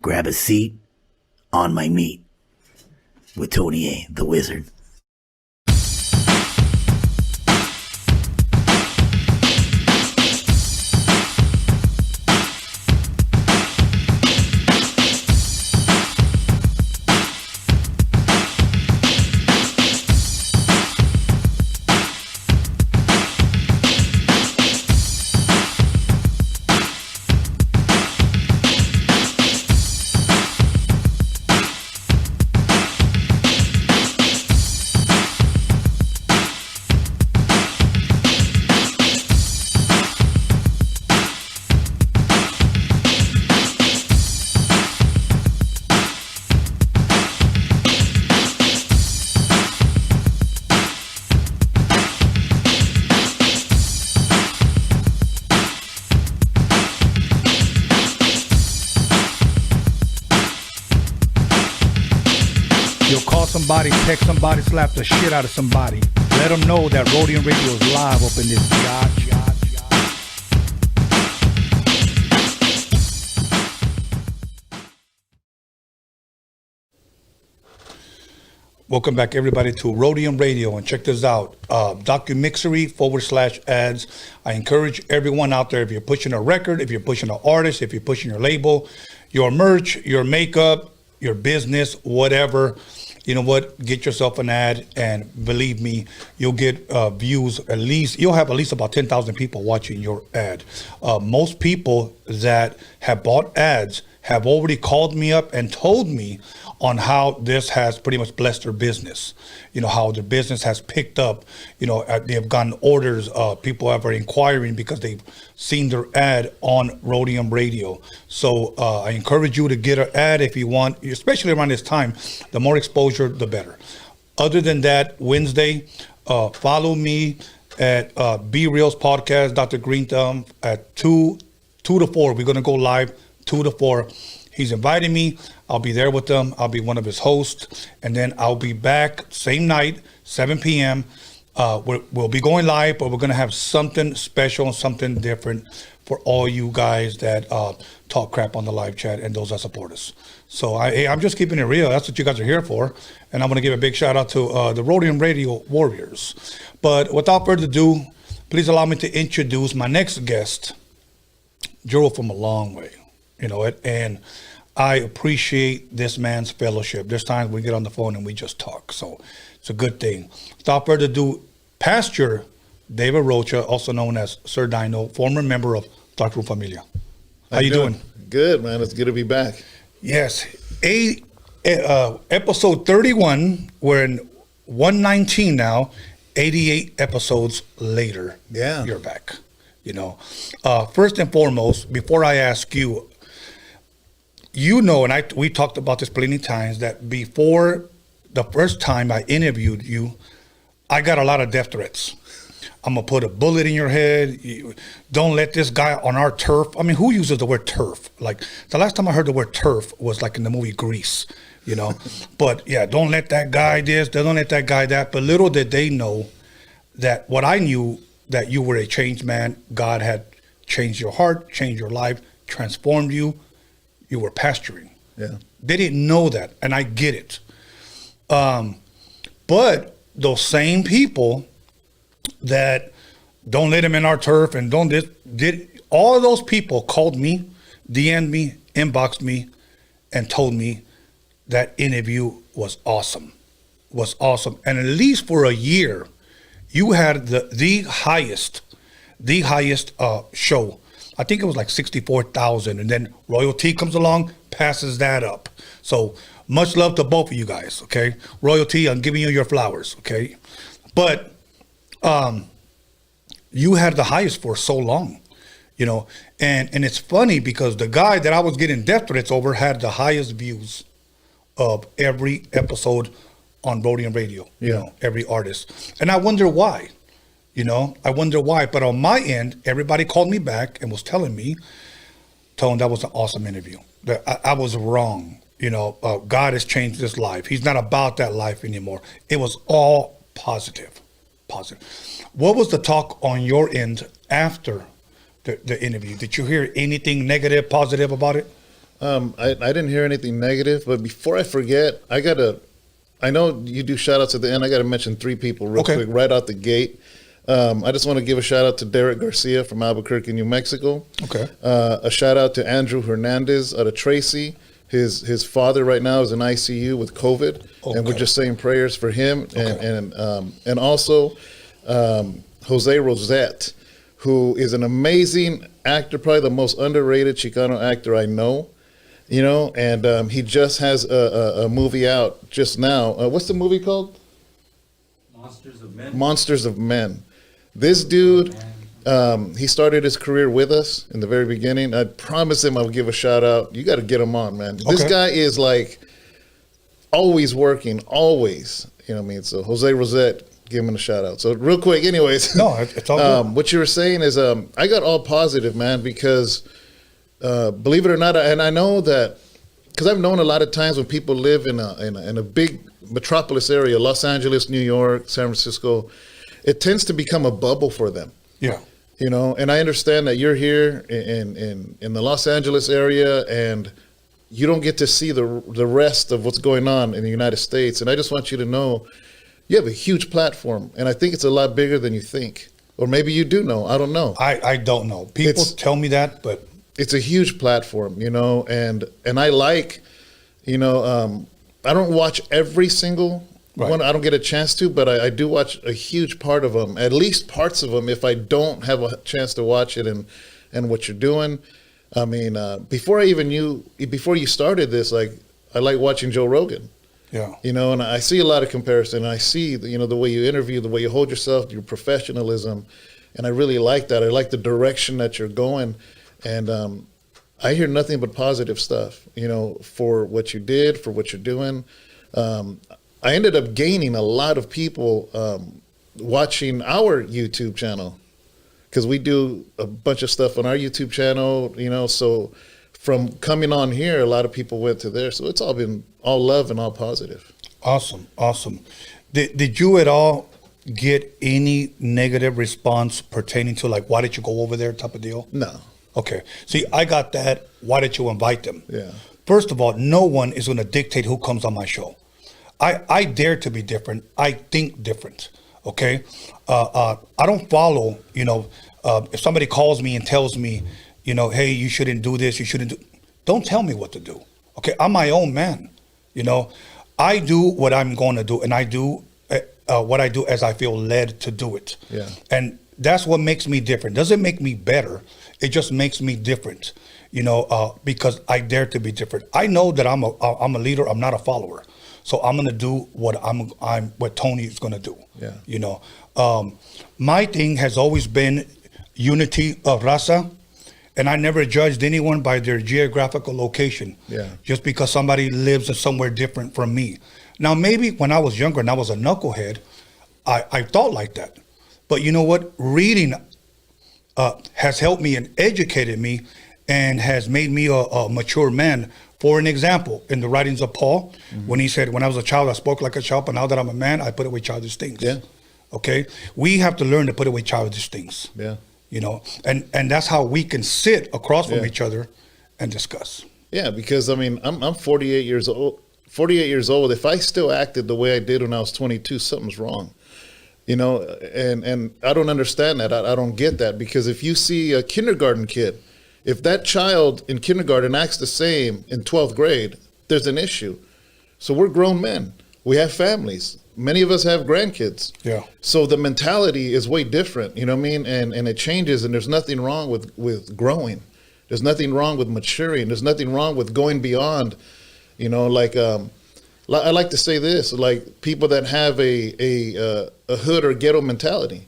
Grab a seat on my meat with Tony A, the Wizard. Somebody, text somebody, slap the shit out of somebody. Let them know that Roadium Radio is live up in this yacht. Welcome back, everybody, to Roadium Radio, and check this out, DOCUMIXERY/ads. I encourage everyone out there, if you're pushing a record, if you're pushing an artist, if you're pushing your label, your merch, your makeup, your business, whatever, you know what, get yourself an ad, and believe me, you'll get views. You'll have at least about 10,000 people watching your ad. Most people that have bought ads have already called me up and told me on how this has pretty much blessed their business. You know, how their business has picked up. You know, they've gotten orders. People are inquiring because they've seen their ad on Roadium Radio. So I encourage you to get an ad if you want, especially around this time. The more exposure, the better. Other than that, Wednesday, follow me at Be Real's podcast, Dr. Green Thumb, at 2 to 4. We're going to go live 2 to 4. He's inviting me. I'll be there with them. I'll be one of his hosts. And then I'll be back same night, 7 p.m. We'll be going live, but we're going to have something special, something different for all you guys that talk crap on the live chat and those that support us. So I'm just keeping it real. That's what you guys are here for. And I'm going to give a big shout out to the Roadium Radio Warriors. But without further ado, please allow me to introduce my next guest, Juro from a long way. You know it, and I appreciate this man's fellowship. There's times we get on the phone and we just talk, so it's a good thing. Without further ado, Pastor David Rocha, also known as Sir Dino, former member of Dark Room Familia. How you doing? Good, man. It's good to be back. Yes. Episode 31. We're in 119 now. 88 episodes later. Yeah. You're back. You know, first and foremost, before I ask you, you know, and we talked about this plenty of times, that before the first time I interviewed you, I got a lot of death threats. I'm going to put a bullet in your head. Don't let this guy on our turf. I mean, who uses the word turf? Like, the last time I heard the word turf was like in the movie Grease, you know. But yeah, don't let that guy this, don't let that guy that. But little did they know that what I knew, that you were a changed man. God had changed your heart, changed your life, transformed you. You were pastoring. Yeah. They didn't know that, and I get it. But those same people that don't let him in our turf and don't did all of those people called me, DM'd me, inboxed me, and told me that interview was awesome. And at least for a year, you had the highest show. I think it was like 64,000, and then Royalty comes along, passes that up. So much love to both of you guys, okay? Royalty, I'm giving you your flowers, okay? But you had the highest for so long, you know? And it's funny because the guy that I was getting death threats over had the highest views of every episode on Roadium Radio, you know, every artist. And I wonder why. You know, I wonder why. But on my end, everybody called me back and was telling me, Tone, that was an awesome interview. I was wrong. You know, God has changed his life. He's not about that life anymore. It was all positive. What was the talk on your end after the interview? Did you hear anything negative, positive about it? I didn't hear anything negative, but before I forget, I know you do shout outs at the end. I got to mention 3 people real quick right out the gate. I just want to give a shout out to Derek Garcia from Albuquerque, New Mexico. Okay. A shout out to Andrew Hernandez out of Tracy. His father right now is in ICU with COVID, and we're just saying prayers for him. And also Jose Rosette, who is an amazing actor, probably the most underrated Chicano actor I know. You know, and he just has a movie out just now. What's the movie called? Monsters of Men. Monsters of Men. This dude, he started his career with us in the very beginning. I promised him I would give a shout out. You got to get him on, man. This guy is like always working, always. You know what I mean? So Jose Rosette, give him a shout out. So real quick, anyways. No, it's all good. What you were saying is I got all positive, man, because believe it or not, and I know that because I've known a lot of times when people live in a big metropolis area, Los Angeles, New York, San Francisco, it tends to become a bubble for them. Yeah. You know, and I understand that you're here in the Los Angeles area and you don't get to see the rest of what's going on in the United States. And I just want you to know you have a huge platform, and I think it's a lot bigger than you think. Or maybe you do know. I don't know. I don't know. People tell me that, but it's a huge platform, you know, and I like, you know, I don't watch every single one. I don't get a chance to, but I do watch a huge part of them, at least parts of them, if I don't have a chance to watch it and what you're doing. I mean, before you started this, like, I like watching Joe Rogan. Yeah. You know, and I see a lot of comparison. I see, you know, the way you interview, the way you hold yourself, your professionalism, and I really like that. I like the direction that you're going. And I hear nothing but positive stuff, you know, for what you did, for what you're doing. I ended up gaining a lot of people watching our YouTube channel because we do a bunch of stuff on our YouTube channel, you know, so from coming on here, a lot of people went to there. So it's all been all love and all positive. Awesome. Did you at all get any negative response pertaining to, like, why did you go over there type of deal? No. Okay. See, I got that. Why did you invite them? Yeah. First of all, no one is going to dictate who comes on my show. I dare to be different. I think different. Okay. I don't follow, you know, if somebody calls me and tells me, you know, hey, you shouldn't do this, you shouldn't do, don't tell me what to do. Okay. I'm my own man. You know, I do what I'm going to do, and I do what I do as I feel led to do it. Yeah. And that's what makes me different. Doesn't make me better. It just makes me different, you know, because I dare to be different. I know that I'm a leader. I'm not a follower. So I'm going to do what what Tony is going to do. Yeah. You know, my thing has always been unity of Raza. And I never judged anyone by their geographical location. Yeah. Just because somebody lives somewhere different from me. Now, maybe when I was younger and I was a knucklehead, I thought like that. But you know what? Reading has helped me and educated me and has made me a mature man. For an example, in the writings of Paul, when he said, when I was a child, I spoke like a child, but now that I'm a man, I put away childish things. Yeah. Okay? We have to learn to put away childish things. Yeah. You know, and that's how we can sit across from each other and discuss. Yeah, because I mean, I'm 48 years old. 48 years old. If I still acted the way I did when I was 22, something's wrong. You know, and I don't understand that. I don't get that, because if you see a kindergarten kid, if that child in kindergarten acts the same in 12th grade, there's an issue. So we're grown men. We have families. Many of us have grandkids. Yeah. So the mentality is way different, you know what I mean? And it changes, and there's nothing wrong with growing. There's nothing wrong with maturing. There's nothing wrong with going beyond, you know, like I like to say this, like people that have a hood or ghetto mentality.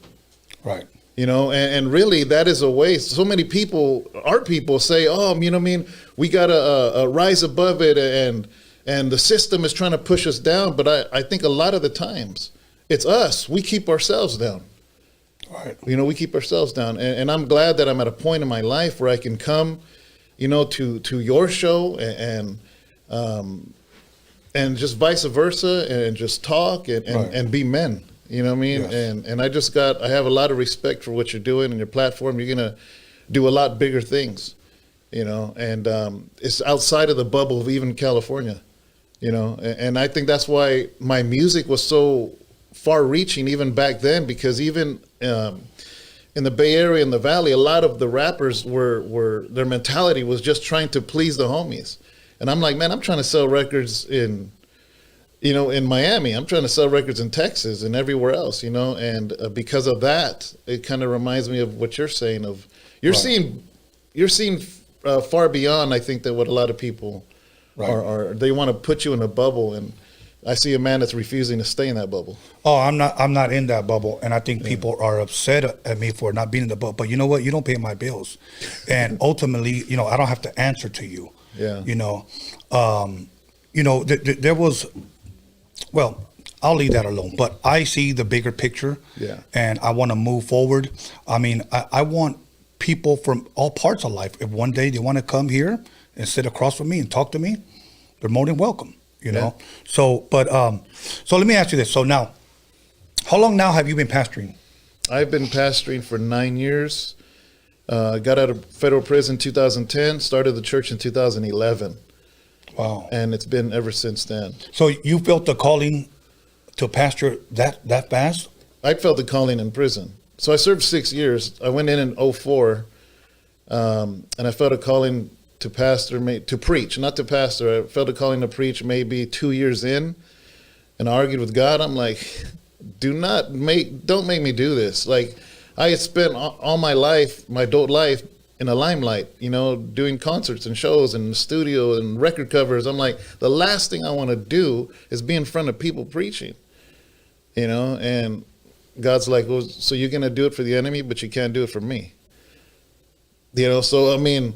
Right. You know, and really that is a waste. So many people, our people say, oh, you know what I mean? We got to rise above it, and the system is trying to push us down. But I think a lot of the times it's us. We keep ourselves down. Right. You know, we keep ourselves down. And I'm glad that I'm at a point in my life where I can come, you know, to your show and just vice versa, and just talk and be men. You know what I mean? Yes. And I have a lot of respect for what you're doing and your platform. You're going to do a lot bigger things, you know, and it's outside of the bubble of even California, you know, and I think that's why my music was so far reaching even back then, because even in the Bay Area and the Valley, a lot of the rappers were their mentality was just trying to please the homies. And I'm like, man, I'm trying to sell records in Miami. I'm trying to sell records in Texas and everywhere else, you know. And because of that, it kind of reminds me of what you're saying. You're seeing far beyond, I think, that what a lot of people are. They want to put you in a bubble, and I see a man that's refusing to stay in that bubble. Oh, I'm not in that bubble, and I think people are upset at me for not being in the bubble. But you know what? You don't pay my bills, and ultimately, you know, I don't have to answer to you. Yeah. You know, there was. Well, I'll leave that alone. But I see the bigger picture, and I want to move forward. I mean, I want people from all parts of life. If one day they want to come here and sit across from me and talk to me, they're more than welcome. You know. So, but so let me ask you this. So now, how long now have you been pastoring? I've been pastoring for 9 years. Got out of federal prison in 2010. Started the church in 2011. Wow. And it's been ever since then. So you felt the calling to pastor that fast? I felt the calling in prison. So I served 6 years. I went in 2004, and I felt a calling to pastor, to preach, not to pastor. I felt a calling to preach maybe 2 years in, and I argued with God. I'm like, don't make me do this. Like, I had spent all my life, my adult life, in the limelight, you know, doing concerts and shows and studio and record covers. I'm like, the last thing I want to do is be in front of people preaching, you know. And God's like, well, so you're gonna do it for the enemy, but you can't do it for me, you know. So I mean,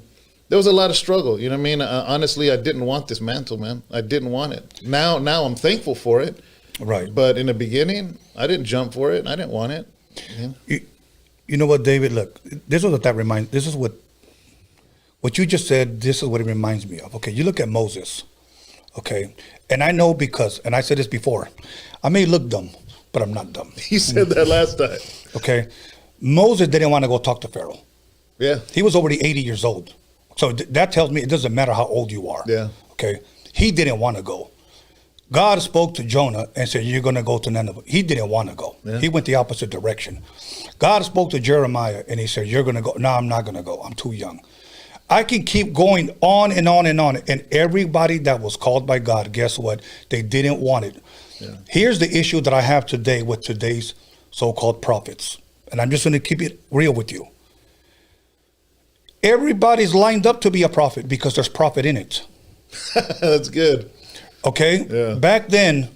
there was a lot of struggle, you know what I mean. Honestly, I didn't want this mantle, man. I didn't want it. Now I'm thankful for it, right? But in the beginning, I didn't jump for it. I didn't want it. You know what, David? Look, this is what you just said. This is what it reminds me of. Okay, you look at Moses. Okay, and I know because, and I said this before, I may look dumb, but I'm not dumb. You said that last time. Okay, Moses didn't want to go talk to Pharaoh. Yeah, he was already 80 years old. So that tells me it doesn't matter how old you are. Yeah. Okay, he didn't want to go. God spoke to Jonah and said, you're going to go to Nineveh. He didn't want to go. Yeah. He went the opposite direction. God spoke to Jeremiah and he said, you're going to go. No, I'm not going to go. I'm too young. I can keep going on and on and on. And everybody that was called by God, guess what? They didn't want it. Yeah. Here's the issue that I have today with today's so-called prophets. And I'm just going to keep it real with you. Everybody's lined up to be a prophet because there's profit in it. That's good. Okay? Yeah. Back then,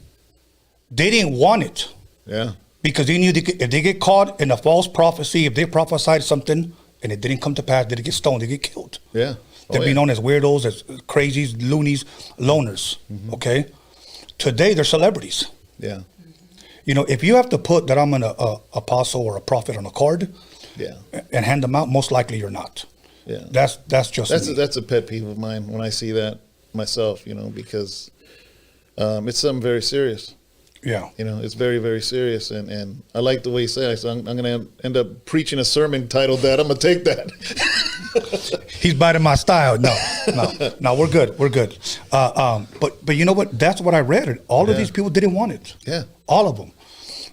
they didn't want it. Yeah. Because they knew if they get caught in a false prophecy, if they prophesied something and it didn't come to pass, they'd get stoned, they'd get killed. Yeah. They'd be known as weirdos, as crazies, loonies, loners. Mm-hmm. Okay? Today, they're celebrities. Yeah. You know, if you have to put that I'm an apostle or a prophet on a card and hand them out, most likely you're not. Yeah. That's a pet peeve of mine when I see that myself, you know, because it's something very serious. Yeah. You know, it's very, very serious. And I like the way you say it. So I'm going to end up preaching a sermon titled that. I'm going to take that. He's biting my style. No, we're good. We're good. But you know what? That's what I read. All of these people didn't want it. Yeah. All of them.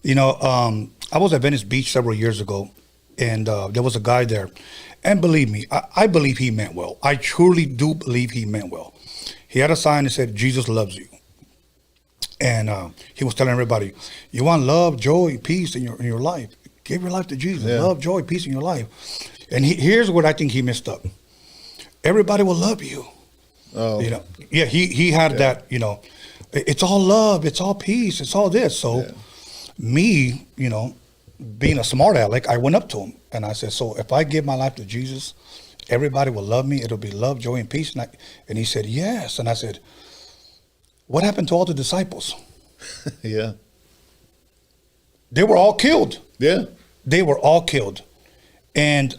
You know, I was at Venice Beach several years ago, and there was a guy there. And believe me, I believe he meant well. I truly do believe he meant well. He had a sign that said, Jesus loves you. And he was telling everybody, you want love, joy, peace in your life. Give your life to Jesus. Yeah. Love, joy, peace in your life. And here's what I think he messed up. Everybody will love you. Oh. You know, yeah, he had that, you know, it's all love, it's all peace, it's all this. So me, you know, being a smart aleck, I went up to him and I said, so if I give my life to Jesus, everybody will love me. It'll be love, joy, and peace. And he said, yes. And I said, what happened to all the disciples? Yeah. They were all killed. Yeah. They were all killed. And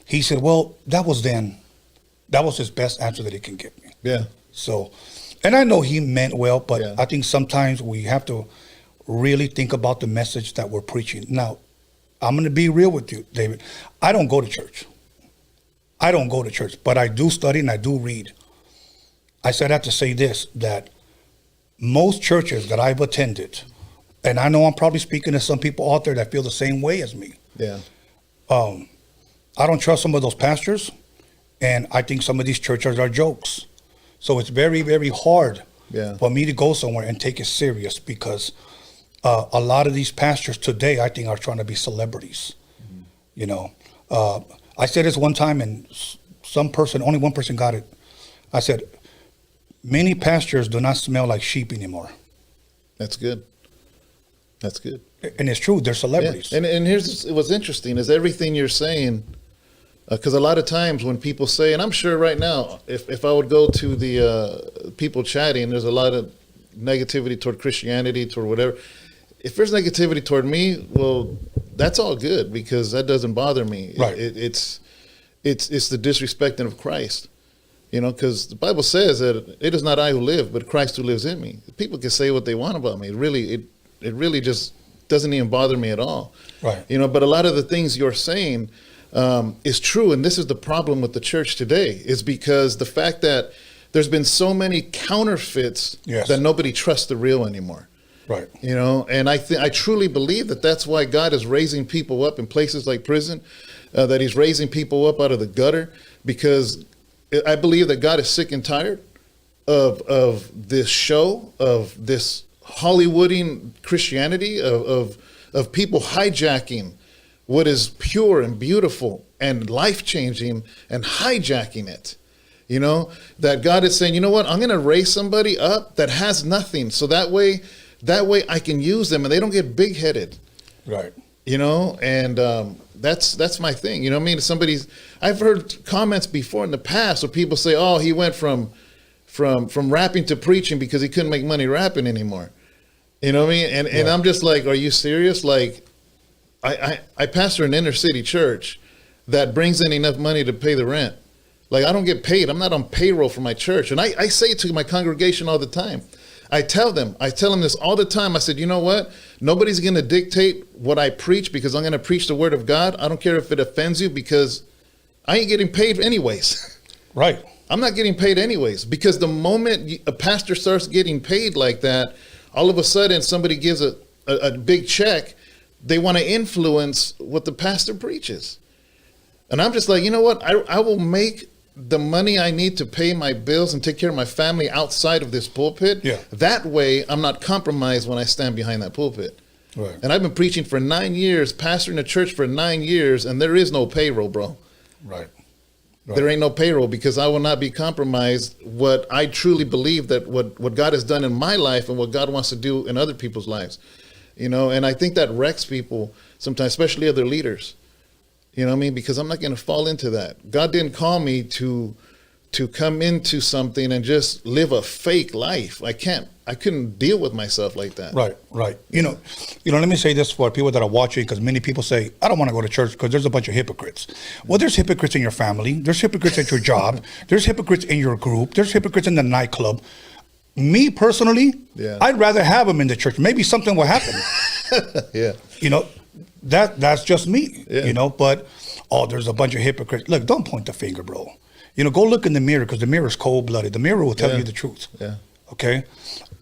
he said, well, that was his best answer that he can give me. Yeah. So, and I know he meant well, but I think sometimes we have to really think about the message that we're preaching. Now, I'm going to be real with you, David. I don't go to church. I don't go to church, but I do study and I do read. I said that to say this, that most churches that I've attended, and I know I'm probably speaking to some people out there that feel the same way as me. Yeah. I don't trust some of those pastors, and I think some of these churches are jokes. So it's very, very hard for me to go somewhere and take it serious, because a lot of these pastors today, I think, are trying to be celebrities. You know, I said this one time, and only one person got it. I said, many pastors do not smell like sheep anymore. That's good. That's good. And it's true, they're celebrities. Yeah. And here's what's interesting is everything you're saying, because a lot of times when people say, and I'm sure right now, if I would go to the people chatting, there's a lot of negativity toward Christianity, toward whatever. If there's negativity toward me, well, that's all good, because that doesn't bother me. Right. It's the disrespecting of Christ. You know, because the Bible says that it is not I who live, but Christ who lives in me. People can say what they want about me. It really just doesn't even bother me at all. Right. You know, but a lot of the things you're saying is true, and this is the problem with the church today, is because the fact that there's been so many counterfeits that nobody trusts the real anymore. Right. You know, and I truly believe that that's why God is raising people up in places like prison, that he's raising people up out of the gutter, because I believe that God is sick and tired of this show, of this Hollywooding Christianity, of people hijacking what is pure and beautiful and life-changing and hijacking it. You know, that God is saying, you know what, I'm going to raise somebody up that has nothing, so that way I can use them and they don't get big-headed. Right. You know, and that's my thing. You know what I mean? I've heard comments before in the past where people say, oh, he went from rapping to preaching because he couldn't make money rapping anymore. You know what I mean? And I'm just like, are you serious? Like, I pastor an inner city church that brings in enough money to pay the rent. Like, I don't get paid. I'm not on payroll for my church. And I say to my congregation all the time, I tell them this all the time. I said, you know what? Nobody's going to dictate what I preach, because I'm going to preach the word of God. I don't care if it offends you, because I ain't getting paid anyways. Right. I'm not getting paid anyways, because the moment a pastor starts getting paid like that, all of a sudden somebody gives a big check. They want to influence what the pastor preaches. And I'm just like, you know what? I will make the money I need to pay my bills and take care of my family outside of this pulpit. Yeah. That way I'm not compromised when I stand behind that pulpit. Right. And I've been preaching for 9 years, pastoring a church for 9 years, and there is no payroll, bro. Right. There ain't no payroll, because I will not be compromised what I truly believe that what God has done in my life and what God wants to do in other people's lives. You know, and I think that wrecks people sometimes, especially other leaders. You know what I mean? Because I'm not going to fall into that. God didn't call me to come into something and just live a fake life. I couldn't deal with myself like that. Right. You know, let me say this for people that are watching, because many people say, I don't want to go to church because there's a bunch of hypocrites. Well, there's hypocrites in your family. There's hypocrites at your job. There's hypocrites in your group. There's hypocrites in the nightclub. Me personally, I'd rather have them in the church. Maybe something will happen. Yeah. You know, that's just me, you know, but, there's a bunch of hypocrites. Look, don't point the finger, bro. You know, go look in the mirror, because the mirror is cold-blooded. The mirror will tell you the truth. Yeah. Okay?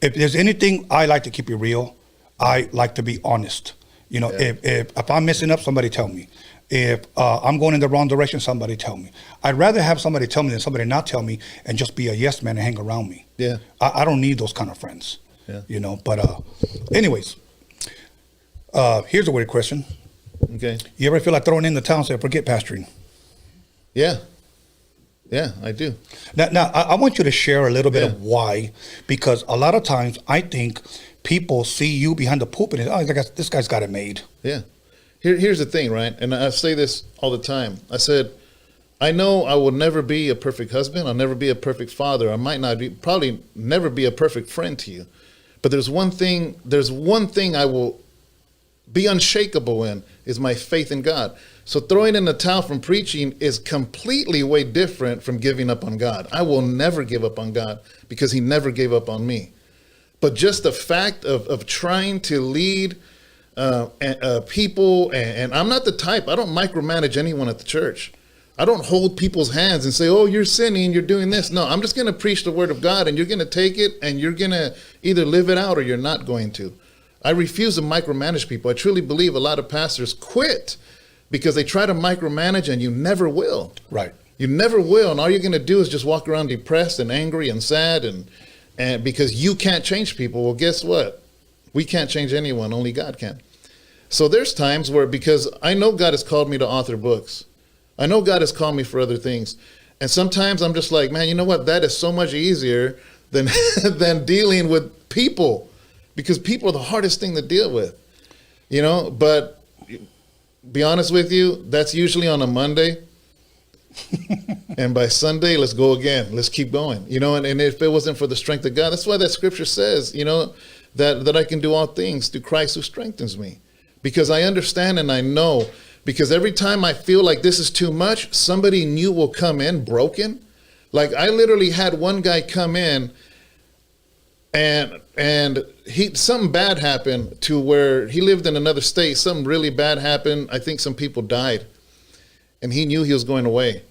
If there's anything, I like to keep it real. I like to be honest. You know, if I'm messing up, somebody tell me. If I'm going in the wrong direction, somebody tell me. I'd rather have somebody tell me than somebody not tell me and just be a yes man and hang around me. Yeah. I don't need those kind of friends. Yeah. You know, but anyways, here's a weird question. Okay. You ever feel like throwing in the towel and say, forget pastoring? Yeah. Yeah, I do. Now I want you to share a little bit of why, because a lot of times I think people see you behind the pulpit and, this guy's got it made. Yeah. Here's the thing, right? And I say this all the time. I said, I know I will never be a perfect husband. I'll never be a perfect father. I might not be, probably never be a perfect friend to you. But there's one thing I will be unshakable in, is my faith in God. So throwing in the towel from preaching is completely way different from giving up on God. I will never give up on God, because he never gave up on me. But just the fact of trying to lead people, and I'm not the type, I don't micromanage anyone at the church. I don't hold people's hands and say, oh, you're sinning, you're doing this. No, I'm just going to preach the word of God, and you're going to take it, and you're going to either live it out or you're not going to. I refuse to micromanage people. I truly believe a lot of pastors quit because they try to micromanage, and you never will. Right. You never will, and all you're going to do is just walk around depressed and angry and sad, and because you can't change people. Well, guess what? We can't change anyone. Only God can. So there's times where, because I know God has called me to author books. I know God has called me for other things. And sometimes I'm just like, man, you know what? That is so much easier than than dealing with people, because people are the hardest thing to deal with, you know. But be honest with you, that's usually on a Monday. And by Sunday, let's go again. Let's keep going, you know. And if it wasn't for the strength of God, that's why that scripture says, you know, that I can do all things through Christ who strengthens me. Because I understand and I know. Because every time I feel like this is too much, somebody new will come in broken. Like I literally had one guy come in and something bad happened to where he lived in another state. Something really bad happened. I think some people died. And he knew he was going away.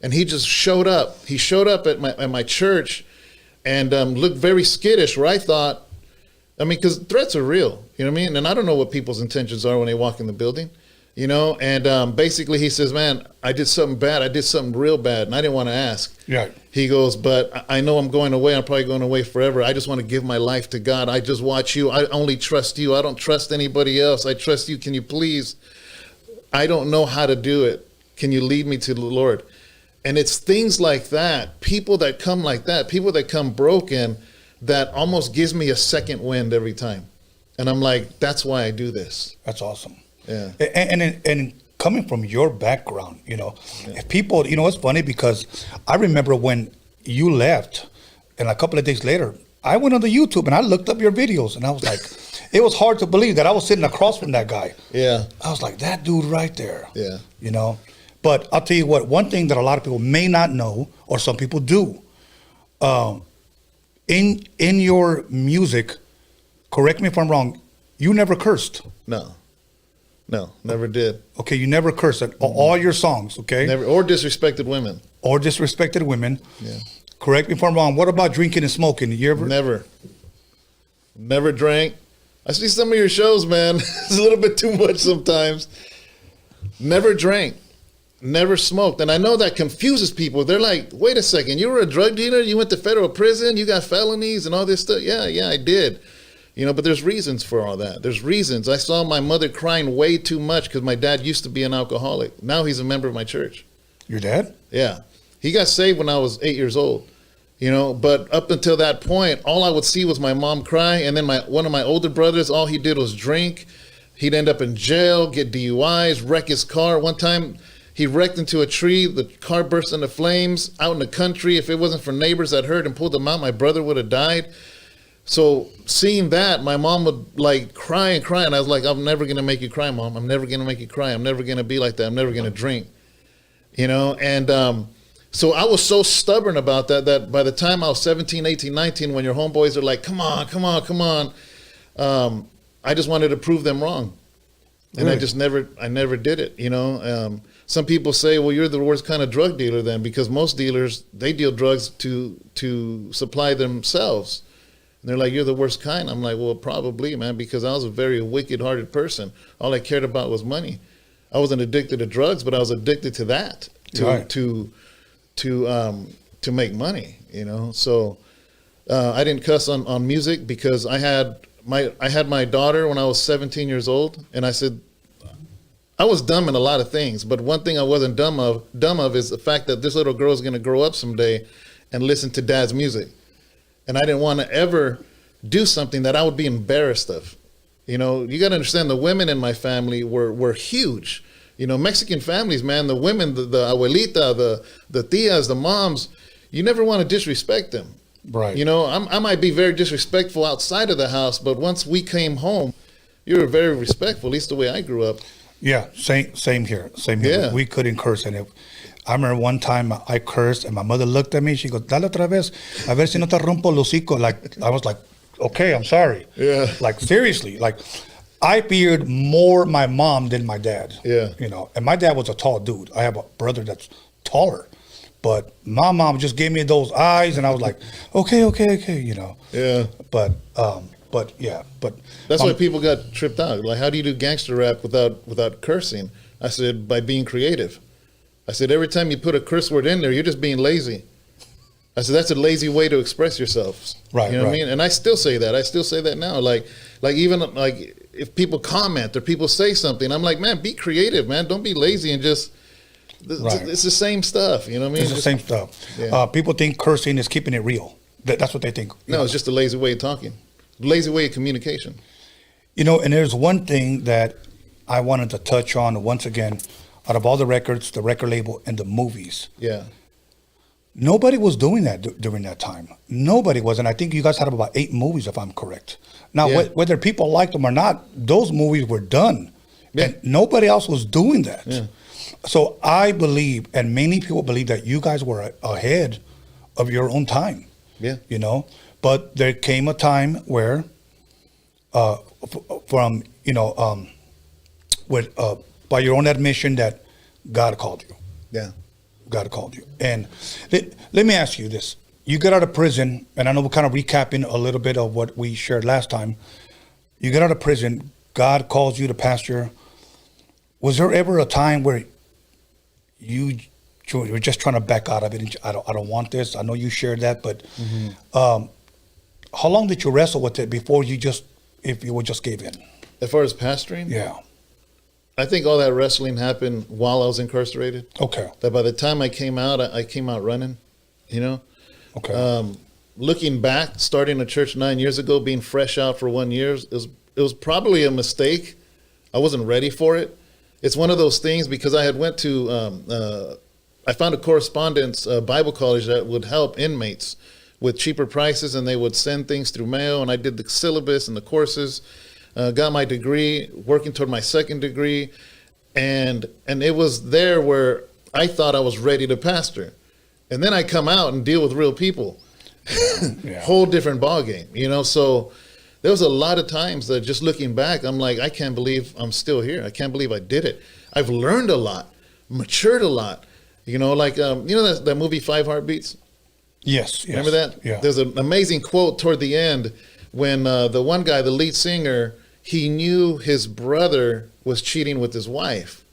And he just showed up. He showed up at my church and looked very skittish, where I thought, I mean, because threats are real, you know what I mean? And I don't know what people's intentions are when they walk in the building. You know, and basically he says, man, I did something bad. I did something real bad. And I didn't want to ask. Yeah. He goes, but I know I'm going away. I'm probably going away forever. I just want to give my life to God. I just watch you. I only trust you. I don't trust anybody else. I trust you. Can you please? I don't know how to do it. Can you lead me to the Lord? And it's things like that. People that come like that. People that come broken, that almost gives me a second wind every time. And I'm like, that's why I do this. That's awesome. Yeah. And coming from your background, you know, if people, you know, it's funny because I remember when you left and a couple of days later, I went on the YouTube and I looked up your videos and I was like, it was hard to believe that I was sitting across from that guy. Yeah. I was like, that dude right there. Yeah. You know, but I'll tell you what, one thing that a lot of people may not know, or some people do, in your music, correct me if I'm wrong, you never cursed. No, never did. Okay, you never cursed at all your songs, okay? Never, or disrespected women. Or disrespected women. Yeah. Correct me if I'm wrong. What about drinking and smoking? You ever? Never drank. I see some of your shows, man. It's a little bit too much sometimes. Never drank. Never smoked. And I know that confuses people. They're like, wait a second, you were a drug dealer? You went to federal prison? You got felonies and all this stuff? Yeah, I did. You know, but there's reasons for all that. There's reasons. I saw my mother crying way too much because my dad used to be an alcoholic. Now he's a member of my church. Your dad? Yeah. He got saved when I was 8 years old. You know, but up until that point, all I would see was my mom cry. And then one of my older brothers, all he did was drink. He'd end up in jail, get DUIs, wreck his car. One time he wrecked into a tree. The car burst into flames out in the country. If it wasn't for neighbors that heard and pulled him out, my brother would have died. So seeing that, my mom would like cry and cry. And I was like, I'm never going to make you cry, Mom. I'm never going to make you cry. I'm never going to be like that. I'm never going to drink, you know? And so I was so stubborn about that by the time I was 17, 18, 19, when your homeboys are like, come on, I just wanted to prove them wrong. And really? I never did it, you know? Some people say, well, you're the worst kind of drug dealer then, because most dealers, they deal drugs to supply themselves. And they're like, you're the worst kind. I'm like, well, probably, man, because I was a very wicked-hearted person. All I cared about was money. I wasn't addicted to drugs, but I was addicted to that, to make money, you know. So I didn't cuss on music because I had my daughter when I was 17 years old, and I said, I was dumb in a lot of things, but one thing I wasn't dumb of is the fact that this little girl is going to grow up someday and listen to Dad's music. And I didn't want to ever do something that I would be embarrassed of. You know, you got to understand the women in my family were huge. You know, Mexican families, man, the women, the abuelita, the tias, the moms, you never want to disrespect them. Right. You know, I might be very disrespectful outside of the house, but once we came home, you were very respectful, at least the way I grew up. Yeah, same here. Yeah. We couldn't curse. And I remember one time I cursed and my mother looked at me. She goes, dale otra vez, a ver si no te rompo el hocico. Like, I was like, okay, I'm sorry. Yeah. Like, seriously. Like, I feared more my mom than my dad. Yeah. You know, and my dad was a tall dude. I have a brother that's taller. But my mom just gave me those eyes, and I was like, okay, you know. Yeah. But that's why people got tripped out. Like, how do you do gangster rap without cursing? I said, by being creative. I said, every time you put a curse word in there, you're just being lazy. I said, that's a lazy way to express yourselves. Right. You know right. what I mean? And I still say that. I still say that now. Like even like if people comment or people say something, I'm like, man, be creative, man. Don't be lazy and just. Right. It's the same stuff, you know what I mean? It's the same stuff. Yeah. People think cursing is keeping it real. That's what they think. No, it's just a lazy way of talking, lazy way of communication. You know, and there's one thing that I wanted to touch on once again. Out of all the records, the record label, and the movies, Yeah. nobody was doing that during that time. Nobody was, and I think you guys had about 8 movies, if I'm correct. Now, Yeah. whether people liked them or not, those movies were done, and nobody else was doing that. Yeah. So I believe, and many people believe, that you guys were ahead of your own time. Yeah. You know, but there came a time where, by your own admission, that God called you. Yeah. God called you. And let me ask you this. You get out of prison, and I know we're kind of recapping a little bit of what we shared last time. You get out of prison, God calls you to pastor. Was there ever a time where you were just trying to back out of it? And I don't want this. I know you shared that, but how long did you wrestle with it before you just gave in? As far as pastoring? Yeah. I think all that wrestling happened while I was incarcerated. Okay. That by the time I came out running, you know? Okay. Looking back, starting a church 9 years ago, being fresh out for 1 year, it was probably a mistake. I wasn't ready for it. It's one of those things because I had went to, I found a correspondence Bible college that would help inmates with cheaper prices, and they would send things through mail, and I did the syllabus and the courses, got my degree, working toward my second degree, and it was there where I thought I was ready to pastor. And then I come out and deal with real people. Whole different ballgame, you know? So there was a lot of times that just looking back, I'm like, I can't believe I'm still here. I can't believe I did it. I've learned a lot, matured a lot. You know, like, you know that movie 5 Heartbeats? Yes. Remember that? Yeah. There's an amazing quote toward the end when the one guy, the lead singer, he knew his brother was cheating with his wife.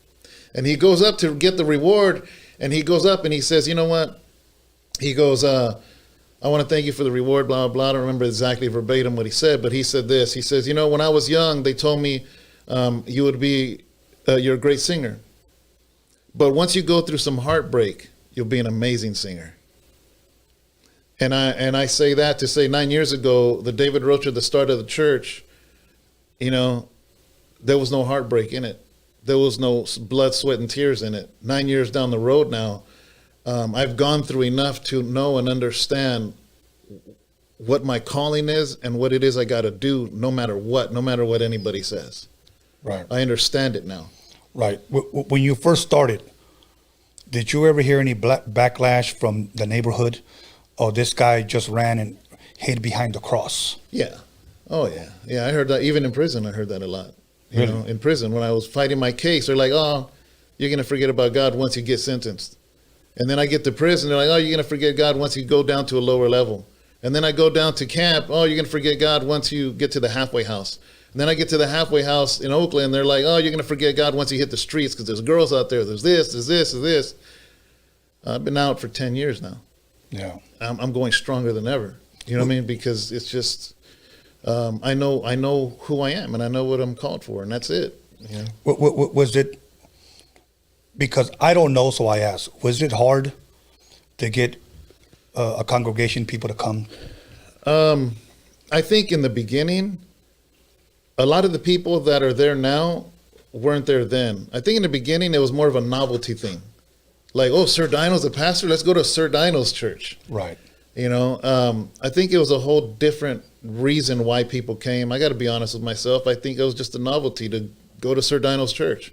And he goes up to get the reward, and he goes up and he says, you know what? He goes, I want to thank you for the reward, blah, blah, blah. I don't remember exactly verbatim what he said, but he said this. He says, you know, when I was young, they told me you would be, you're a great singer. But once you go through some heartbreak, you'll be an amazing singer. And I say that to say 9 years ago, the David Rocha, the start of the church, you know, there was no heartbreak in it. There was no blood, sweat, and tears in it. 9 years down the road now, I've gone through enough to know and understand what my calling is and what it is I got to do no matter what anybody says. Right. I understand it now. Right. When you first started, did you ever hear any backlash from the neighborhood? Oh, this guy just ran and hid behind the cross. Yeah. Oh, yeah. Yeah, I heard that. Even in prison, I heard that a lot. You Really? know, in prison, when I was fighting my case, they're like, oh, you're going to forget about God once you get sentenced. And then I get to prison, they're like, oh, you're going to forget God once you go down to a lower level. And then I go down to camp, oh, you're going to forget God once you get to the halfway house. And then I get to the halfway house in Oakland, they're like, oh, you're going to forget God once you hit the streets because there's girls out there, there's this, there's this, there's this. I've been out for 10 years now. Yeah. I'm going stronger than ever. You know what I mean? Because it's just, I know who I am and I know what I'm called for, and that's it. You know? Was it, because I don't know, so I ask, was it hard to get a congregation, people to come? I think in the beginning, a lot of the people that are there now weren't there then. I think in the beginning, it was more of a novelty thing. Like, oh, Sir Dino's a pastor? Let's go to Sir Dino's church. Right. You know, I think it was a whole different reason why people came. I got to be honest with myself. I think it was just a novelty to go to Sir Dino's church.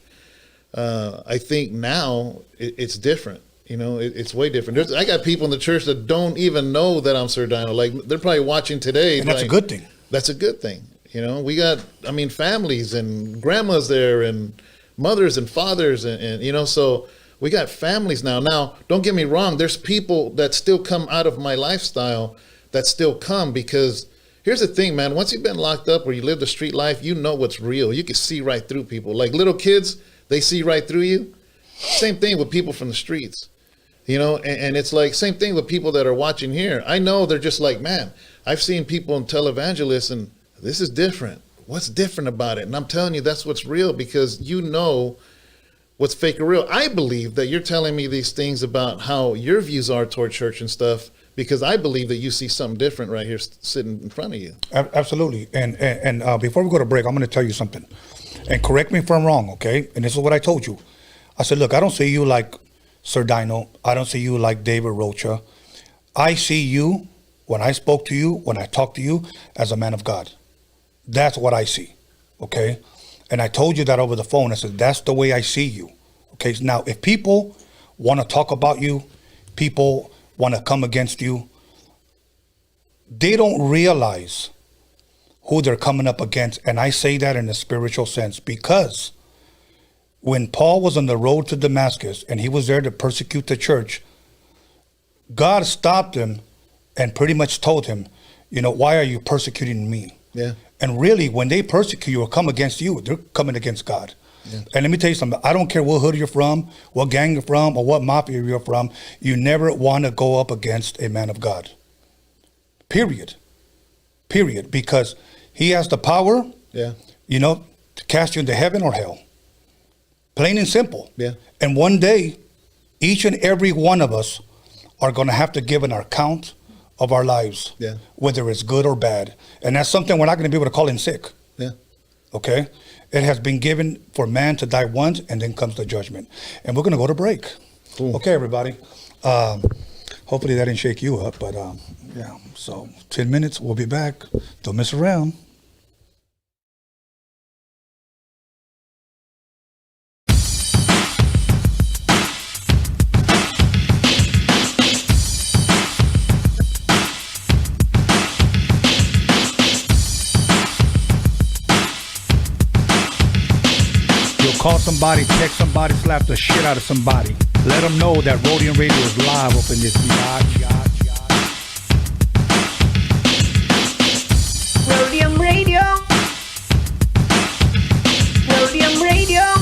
I think now it's different. You know, it's way different. I got people in the church that don't even know that I'm Sir Dino. Like, they're probably watching today. And that's like, a good thing. That's a good thing. You know, we got, families and grandmas there and mothers and fathers and you know, so We got families now. Now, don't get me wrong. There's people that still come out of my lifestyle that still come, because here's the thing, man. Once you've been locked up or you live the street life, you know what's real. You can see right through people. Like little kids, they see right through you. Same thing with people from the streets, you know, and it's like same thing with people that are watching here. I know they're just like, man, I've seen people in televangelists and this is different. What's different about it? And I'm telling you, that's what's real, because you know what's fake or real. I believe that you're telling me these things about how your views are toward church and stuff, because I believe that you see something different right here sitting in front of you. Absolutely. And before we go to break, I'm going to tell you something. And correct me if I'm wrong, okay? And this is what I told you. I said, look, I don't see you like Sir Dino. I don't see you like David Rocha. I see you, when I spoke to you, when I talked to you, as a man of God. That's what I see, okay? And I told you that over the phone. I said, that's the way I see you, okay? Now, if people want to talk about you, people want to come against you, they don't realize who they're coming up against. And I say that in a spiritual sense, because when Paul was on the road to Damascus and he was there to persecute the church, God stopped him and pretty much told him, you know, why are you persecuting me? Yeah. And really, when they persecute you or come against you, they're coming against God. Yeah. And let me tell you something. I don't care what hood you're from, what gang you're from, or what mafia you're from. You never want to go up against a man of God. Period. Period. Because he has the power, you know, to cast you into heaven or hell. Plain and simple. Yeah. And one day, each and every one of us are going to have to give an account of our lives, whether it's good or bad. And that's something we're not going to be able to call in sick. Yeah. Okay? It has been given for man to die once, and then comes the judgment. And we're going to go to break. Cool. Okay, everybody. Hopefully that didn't shake you up, but yeah. So 10 minutes, we'll be back. Don't mess around. Call somebody, text somebody, slap the shit out of somebody. Let them know that Roadium Radio is live up in this Roadium Radio. Roadium Radio.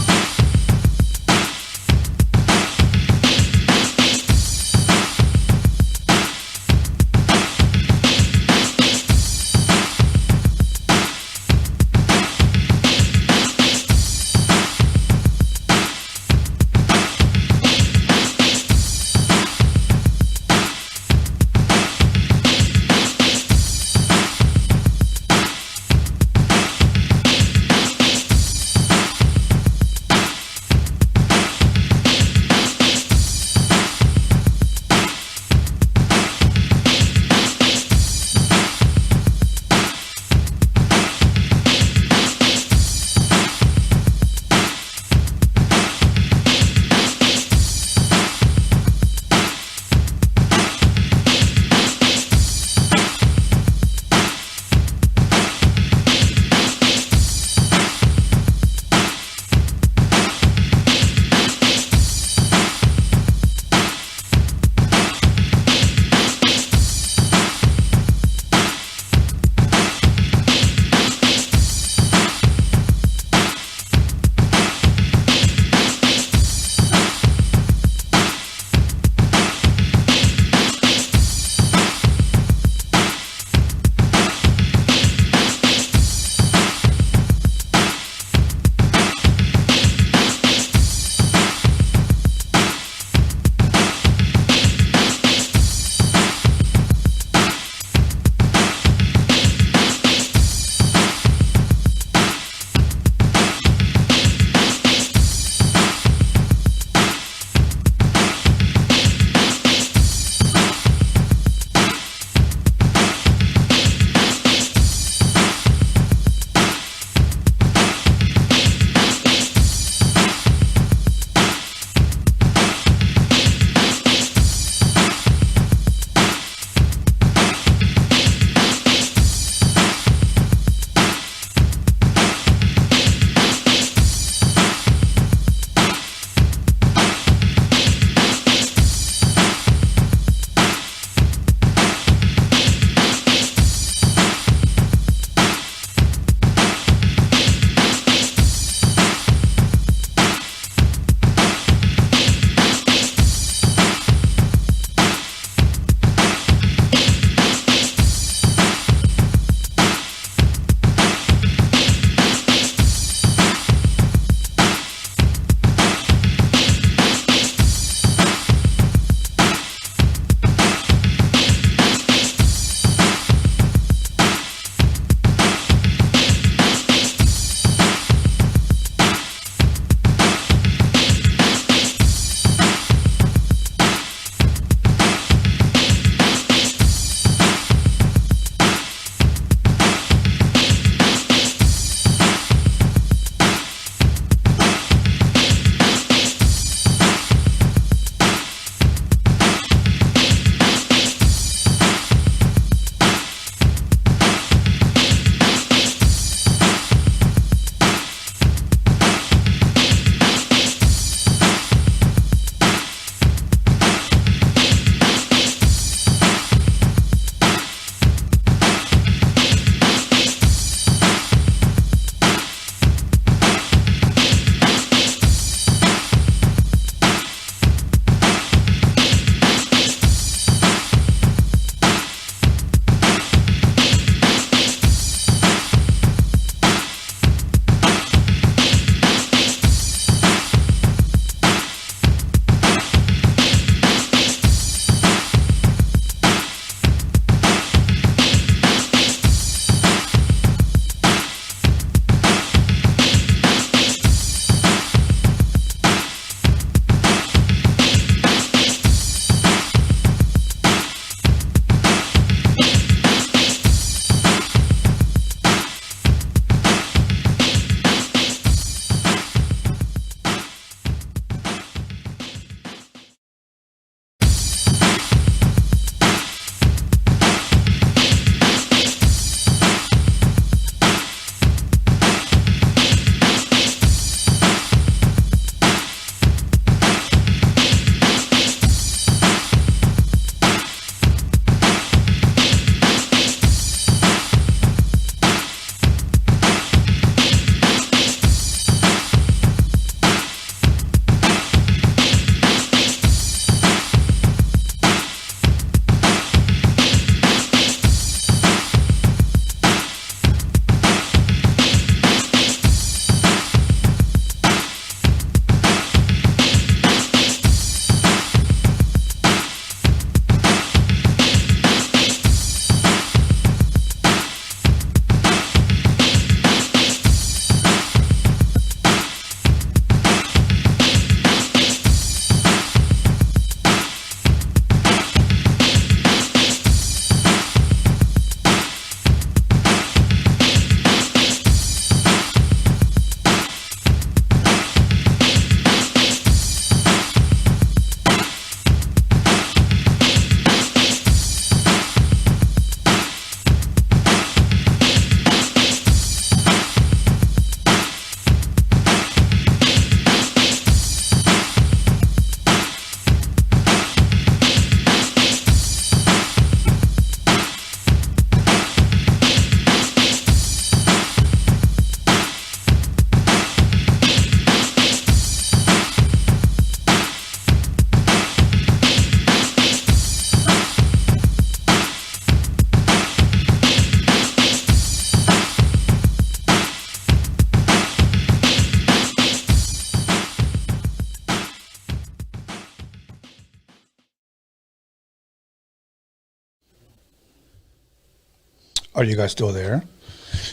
Are you guys still there?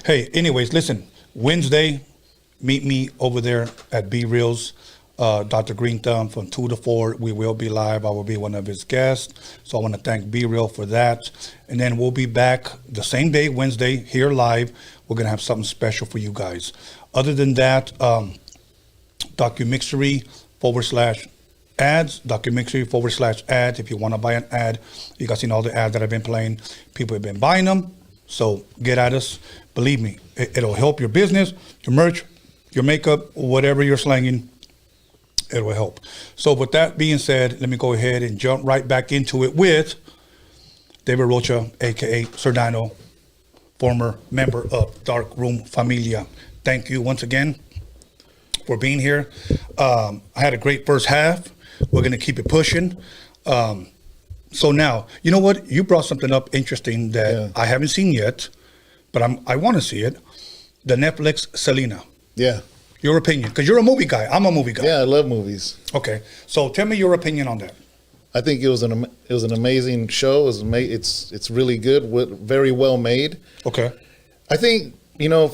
Hey, anyways, listen. Wednesday, meet me over there at B Reels. Dr. Green Thumb from 2 to 4. We will be live. I will be one of his guests. So I want to thank B Real for that. And then we'll be back the same day, Wednesday, here live. We're going to have something special for you guys. Other than that, DOCUMIXERY /ads, DOCUMIXERY /ads. If you want to buy an ad, you guys seen all the ads that I've been playing. People have been buying them. So get at us. Believe me, it'll help your business, your merch, your makeup, whatever you're slanging. It will help. So with that being said, let me go ahead and jump right back into it with David Rocha, a.k.a. Sir Dino, former member of Dark Room Familia. Thank you once again for being here. I had a great first half. We're going to keep it pushing. So now, you know what? You brought something up interesting that I haven't seen yet, but I want to see it. The Netflix Selena. Yeah. Your opinion, because you're a movie guy. I'm a movie guy. Yeah, I love movies. Okay, so tell me your opinion on that. I think it was an amazing show. It's really good, very well made. Okay. I think,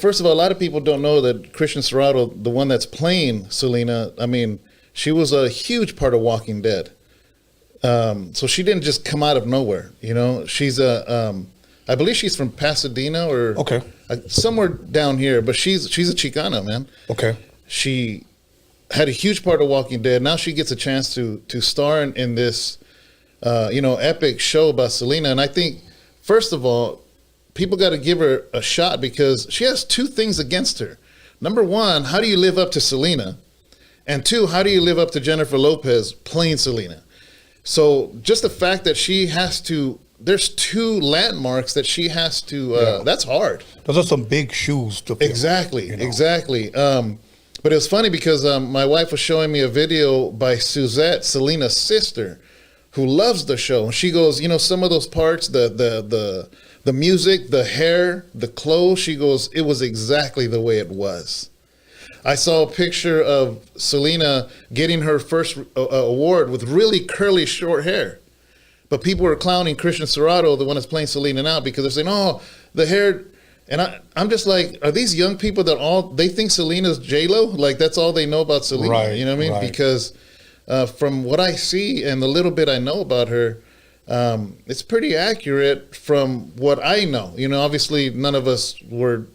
first of all, a lot of people don't know that Christian Serrato, the one that's playing Selena, I mean, she was a huge part of Walking Dead. So she didn't just come out of nowhere. She's I believe she's from Pasadena or somewhere down here, but she's a Chicano, man. Okay. She had a huge part of Walking Dead. Now she gets a chance to star in this, epic show about Selena. And I think, first of all, people got to give her a shot because she has two things against her. Number one, how do you live up to Selena? And two, how do you live up to Jennifer Lopez playing Selena? So just the fact that she has to, there's two landmarks that she has to, that's hard. Those are some big shoes to fill. Exactly, exactly. But it was funny because my wife was showing me a video by Suzette, Selena's sister, who loves the show. And she goes, some of those parts, the music, the hair, the clothes, she goes, it was exactly the way it was. I saw a picture of Selena getting her first award with really curly short hair. But people were clowning Christian Serrato, the one that's playing Selena now, because they're saying, oh, the hair. And I'm just like, are these young people that they think Selena's J-Lo? Like, that's all they know about Selena. Right, you know what I mean? right. Because from what I see and the little bit I know about her, it's pretty accurate from what I know. Obviously, none of us were,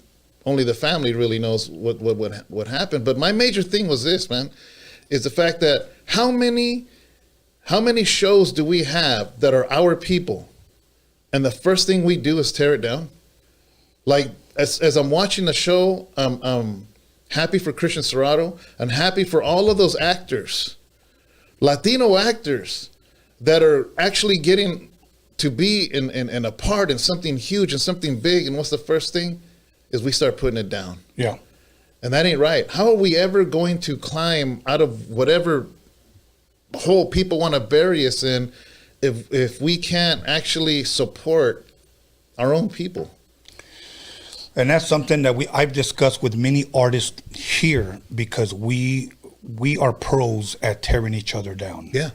only the family really knows what happened. But my major thing was this, man, is the fact that how many shows do we have that are our people, and the first thing we do is tear it down? Like, as I'm watching the show, I'm happy for Christian Serrato. I'm happy for all of those actors, Latino actors, that are actually getting to be in a part in something huge and something big. And what's the first thing? Is we start putting it down. Yeah. And that ain't right. How are we ever going to climb out of whatever hole people want to bury us in if we can't actually support our own people? And that's something that I've discussed with many artists here, because we are pros at tearing each other down. Yeah.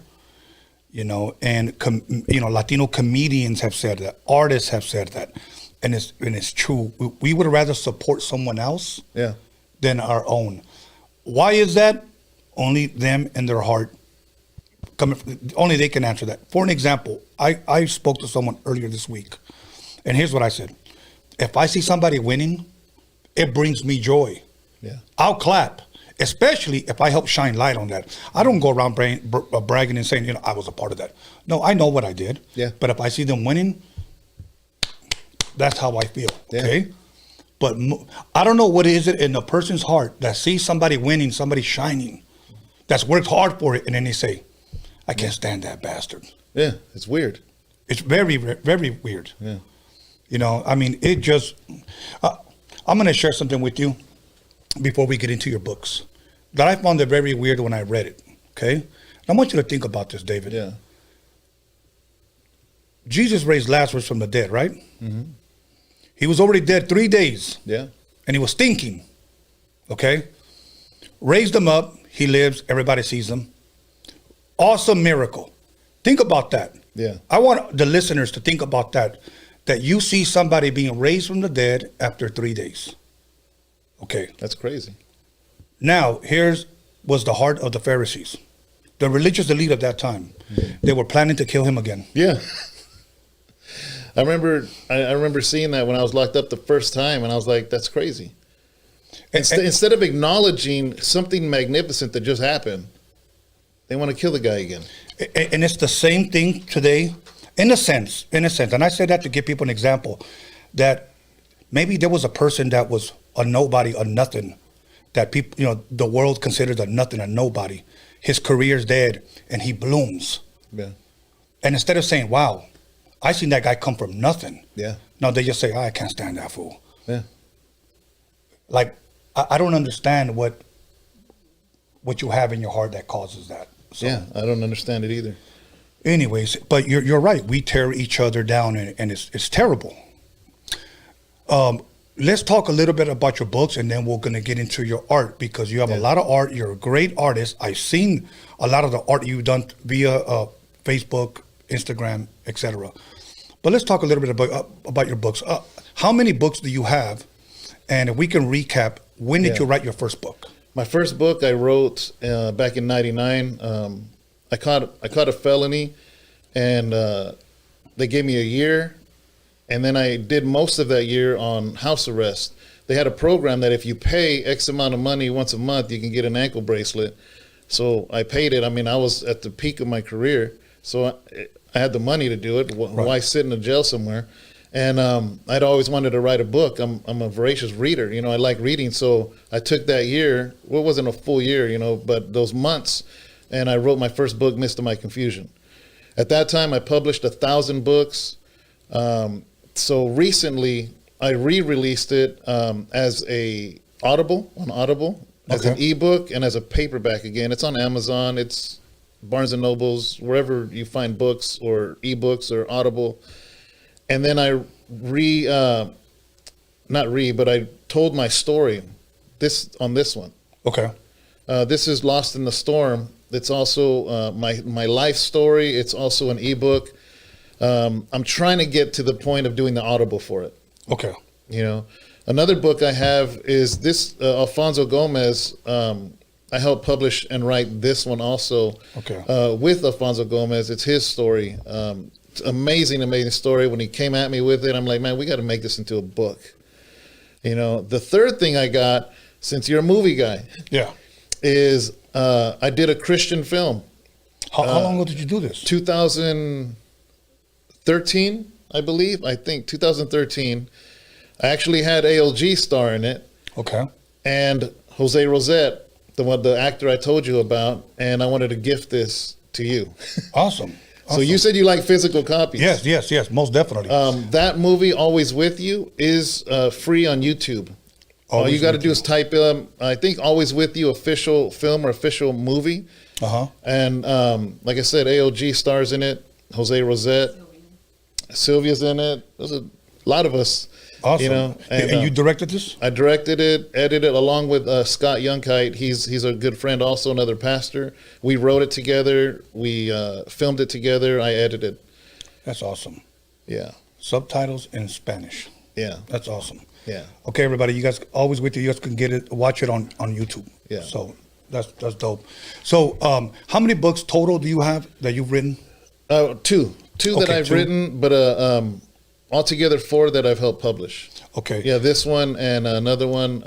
And Latino comedians have said that, artists have said that, and it's true. We would rather support someone else than our own. Why is that? Only them and their heart. Only they can answer that. For an example, I spoke to someone earlier this week, and here's what I said. If I see somebody winning, it brings me joy. Yeah. I'll clap, especially if I help shine light on that. I don't go around bragging and saying, I was a part of that. No, I know what I did. Yeah. But if I see them winning, that's how I feel. Yeah. Okay. But I don't know what is it in a person's heart that sees somebody winning, somebody shining, that's worked hard for it, and then they say, I can't stand that bastard. Yeah, it's weird. It's very, very weird. Yeah. It just, I'm going to share something with you before we get into your books that I found it very weird when I read it. Okay. I want you to think about this, David. Yeah. Jesus raised Lazarus from the dead, right? Mm-hmm. He was already dead 3 days. Yeah. And he was stinking. Okay. Raised him up. He lives. Everybody sees him. Awesome miracle. Think about that. Yeah. I want the listeners to think about that. that you see somebody being raised from the dead after 3 days. Okay. That's crazy. Now, was the heart of the Pharisees, the religious elite of that time. They were planning to kill him again. Yeah. I remember seeing that when I was locked up the first time, and I was like, that's crazy. Instead of acknowledging something magnificent that just happened, they want to kill the guy again. And it's the same thing today, in a sense. And I say that to give people an example, that maybe there was a person that was a nobody, a nothing, that people, the world considers a nothing, a nobody. His career's dead, and he blooms. Yeah. And instead of saying, wow, I seen that guy come from nothing. Yeah. No, they just say, I can't stand that fool. Yeah. Like, I don't understand what you have in your heart that causes that. So, yeah, I don't understand it either. Anyways, but you're right. We tear each other down, and it's terrible. Let's talk a little bit about your books, and then we're going to get into your art, because you have a lot of art. You're a great artist. I've seen a lot of the art you've done via Facebook, Instagram, etc. But let's talk a little bit about your books. How many books do you have? And if we can recap, when did you write your first book? My first book I wrote back in '99. I caught a felony, and they gave me a year, and then I did most of that year on house arrest. They had a program that if you pay X amount of money once a month, you can get an ankle bracelet. So I paid it. I mean, I was at the peak of my career, so I had the money to do it. Why sit in a jail somewhere? And I'd always wanted to write a book. I'm a voracious reader. I like reading. So I took that year. Well, it wasn't a full year, but those months, and I wrote my first book, Midst of My Confusion. At that time, I published 1,000 books. So recently, I re-released it as an Audible, as an ebook, and as a paperback again. It's on Amazon. It's Barnes and Nobles, wherever you find books or ebooks or Audible. And then I I told my story on this one. Okay. This is Lost in the Storm. It's also my life story. It's also an ebook. I'm trying to get to the point of doing the Audible for it. Okay. Another book I have is this Alfonso Gomez. I helped publish and write this one also. Okay. With Alfonso Gomez. It's his story. Amazing story. When he came at me with it, I'm like, man, we got to make this into a book. The third thing I got, since you're a movie guy, is I did a Christian film. How long ago did you do this? 2013, I believe. I think 2013. I actually had A.L.G star in it. Okay. And Jose Rosette, the actor I told you about, and I wanted to gift this to you. Awesome. So you said you like physical copies. Yes, most definitely. That movie, Always With You, is free on YouTube. All you got to do is type in, I think, Always With You official film or official movie. And like I said, A.L.G stars in it. Jose Rosette. Sylvia's in it. There's a lot of us. Awesome. And you directed this? I directed it, edited along with Scott Youngkite. He's a good friend, also another pastor. We wrote it together. We filmed it together. I edited. That's awesome. Yeah. Subtitles in Spanish. Yeah. That's awesome. Yeah. Okay, everybody, you guys, Always With You. You guys can watch it on YouTube. Yeah. So that's dope. So how many books total do you have that you've written? Two that I've written, but altogether 4 that I've helped publish. Okay. Yeah, this one and another one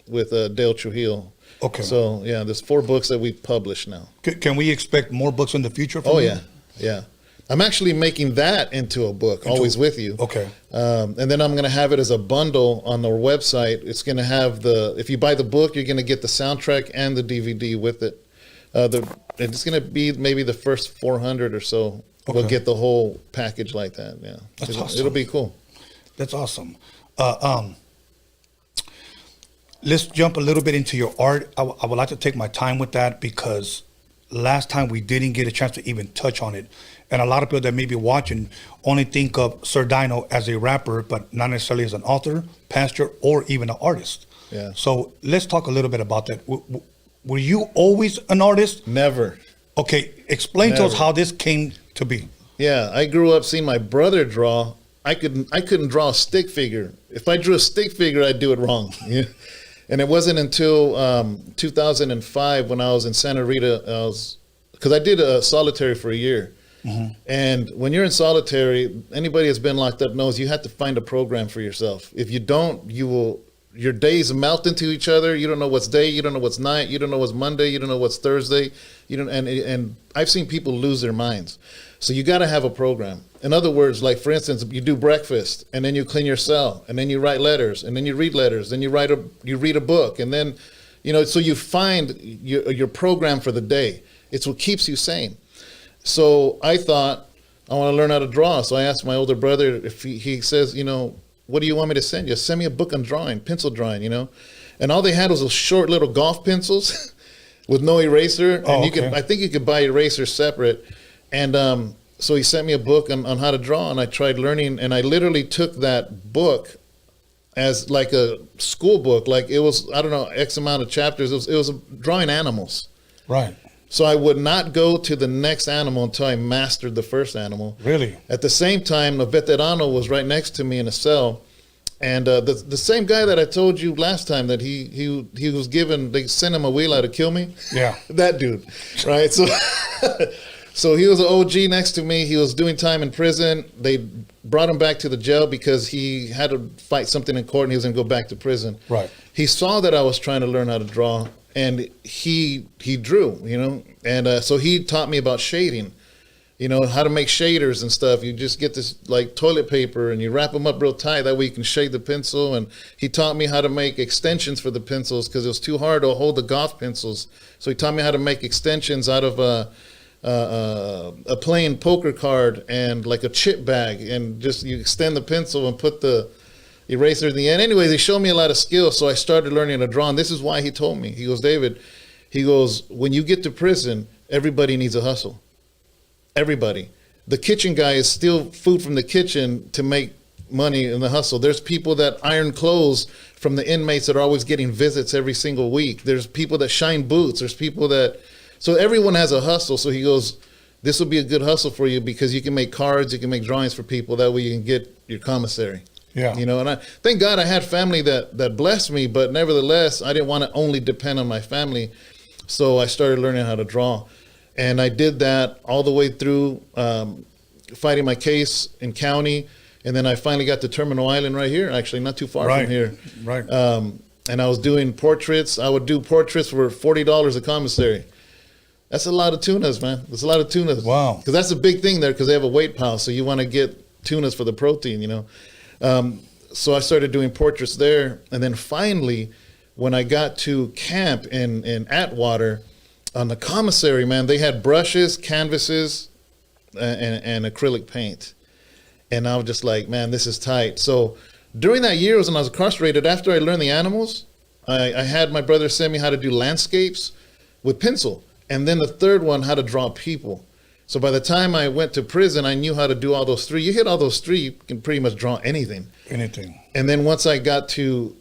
with Dale Trujillo. Okay. So yeah, there's 4 books that we've published now. Can we expect more books in the future from you? Yeah. I'm actually making that into a book, Always With You. Okay. And then I'm going to have it as a bundle on our website. It's going to have if you buy the book, you're going to get the soundtrack and the DVD with it. It's going to be maybe the first 400 or so. Okay. We'll get the whole package like that. Yeah. That's awesome. It'll be cool. That's awesome. Let's jump a little bit into your art. I would like to take my time with that, because last time we didn't get a chance to even touch on it. And a lot of people that may be watching only think of Sir Dino as a rapper, but not necessarily as an author, pastor, or even an artist. Yeah. So let's talk a little bit about that. Were you always an artist? Never. Okay, explain to us how this came to be. Yeah, I grew up seeing my brother draw, I couldn't draw a stick figure. If I drew a stick figure, I'd do it wrong. Yeah. And it wasn't until 2005 when I was in Santa Rita, because I did a solitary for a year. Mm-hmm. And when you're in solitary, anybody that's been locked up knows you have to find a program for yourself. If you don't, your days melt into each other. You don't know what's day, you don't know what's night, you don't know what's Monday, you don't know what's Thursday. And I've seen people lose their minds. So you got to have a program. In other words, like for instance, you do breakfast and then you clean your cell and then you write letters and then you read letters, then you read a book, and then, so you find your program for the day. It's what keeps you sane. So I thought, I want to learn how to draw. So I asked my older brother if he says, what do you want me to send you? Send me a book on drawing, pencil drawing, And all they had was those short little golf pencils with no eraser. Oh, and I think you could buy erasers separate. And so he sent me a book on how to draw, and I tried learning, and I literally took that book as like a school book. Like it was, I don't know, X amount of chapters. It was drawing animals. Right. So I would not go to the next animal until I mastered the first animal. Really? At the same time, a veterano was right next to me in a cell. And the same guy that I told you last time that he was given, they sent him a wheeler to kill me. Yeah. That dude, right? So so he was an OG next to me. He was doing time in prison. They brought him back to the jail because he had to fight something in court and he was going to go back to prison. Right. He saw that I was trying to learn how to draw, and he drew, and so he taught me about shading. How to make shaders and stuff. You just get this like toilet paper and you wrap them up real tight. That way you can shade the pencil. And he taught me how to make extensions for the pencils because it was too hard to hold the golf pencils. So he taught me how to make extensions out of a plain poker card and like a chip bag. And just you extend the pencil and put the eraser in the end. Anyways, he showed me a lot of skills. So I started learning to draw. And this is why he told me. He goes, David, when you get to prison, everybody needs a hustle. Everybody. The kitchen guy is steal food from the kitchen to make money in the hustle. There's people that iron clothes from the inmates that are always getting visits every single week. There's people that shine boots. There's people so everyone has a hustle. So he goes, this will be a good hustle for you because you can make cards, you can make drawings for people. That way you can get your commissary. Yeah. And I thank God I had family that blessed me, but nevertheless, I didn't want to only depend on my family. So I started learning how to draw. And I did that all the way through fighting my case in county. And then I finally got to Terminal Island right here, actually, not too far from here. Right. And I was doing portraits. I would do portraits for $40 a commissary. That's a lot of tunas, man. That's a lot of tunas. Wow. Because that's a big thing there because they have a weight pile. So you want to get tunas for the protein, So I started doing portraits there. And then finally, when I got to camp in Atwater, on the commissary, man, they had brushes, canvases, and acrylic paint. And I was just like, man, this is tight. So during that year, when I was incarcerated, after I learned the animals, I had my brother send me how to do landscapes with pencil. And then the third one, how to draw people. So by the time I went to prison, I knew how to do all those three. You hit all those three, you can pretty much draw anything. Anything. And then once I got to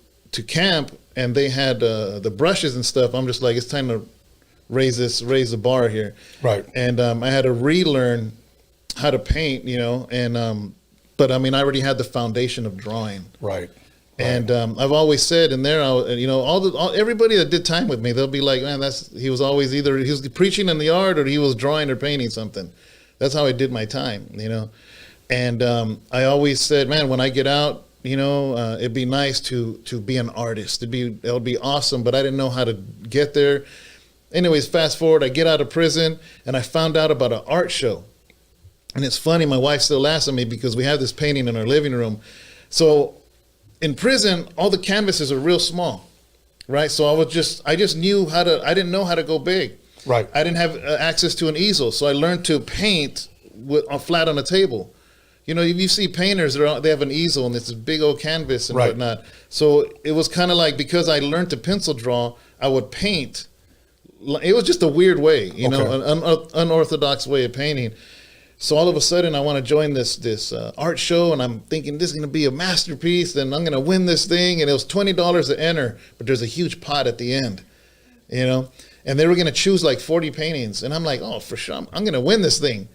camp and they had the brushes and stuff, I'm just like, it's time to raise the bar here. Right. And I had to relearn how to paint, but I mean, I already had the foundation of drawing. Right. And I've always said in there, everybody that did time with me, they'll be like, man, he was always either he was preaching in the yard or he was drawing or painting something. That's how I did my time, And I always said, man, when I get out, it'd be nice to be an artist. It would be awesome, but I didn't know how to get there. Anyways, fast forward, I get out of prison and I found out about an art show. And it's funny, my wife still laughs at me because we have this painting in our living room. So in prison, all the canvases are real small, right? So I just knew I didn't know how to go big. Right. I didn't have access to an easel. So I learned to paint flat on a table. You see painters, they have an easel and it's a big old canvas and whatnot. So it was kind of like, because I learned to pencil draw, I would paint. It was just a weird way, an unorthodox way of painting. So all of a sudden, I want to join this art show, and I'm thinking this is going to be a masterpiece, and I'm going to win this thing. And it was $20 to enter, but there's a huge pot at the end, And they were going to choose like 40 paintings, and I'm like, oh, for sure, I'm going to win this thing.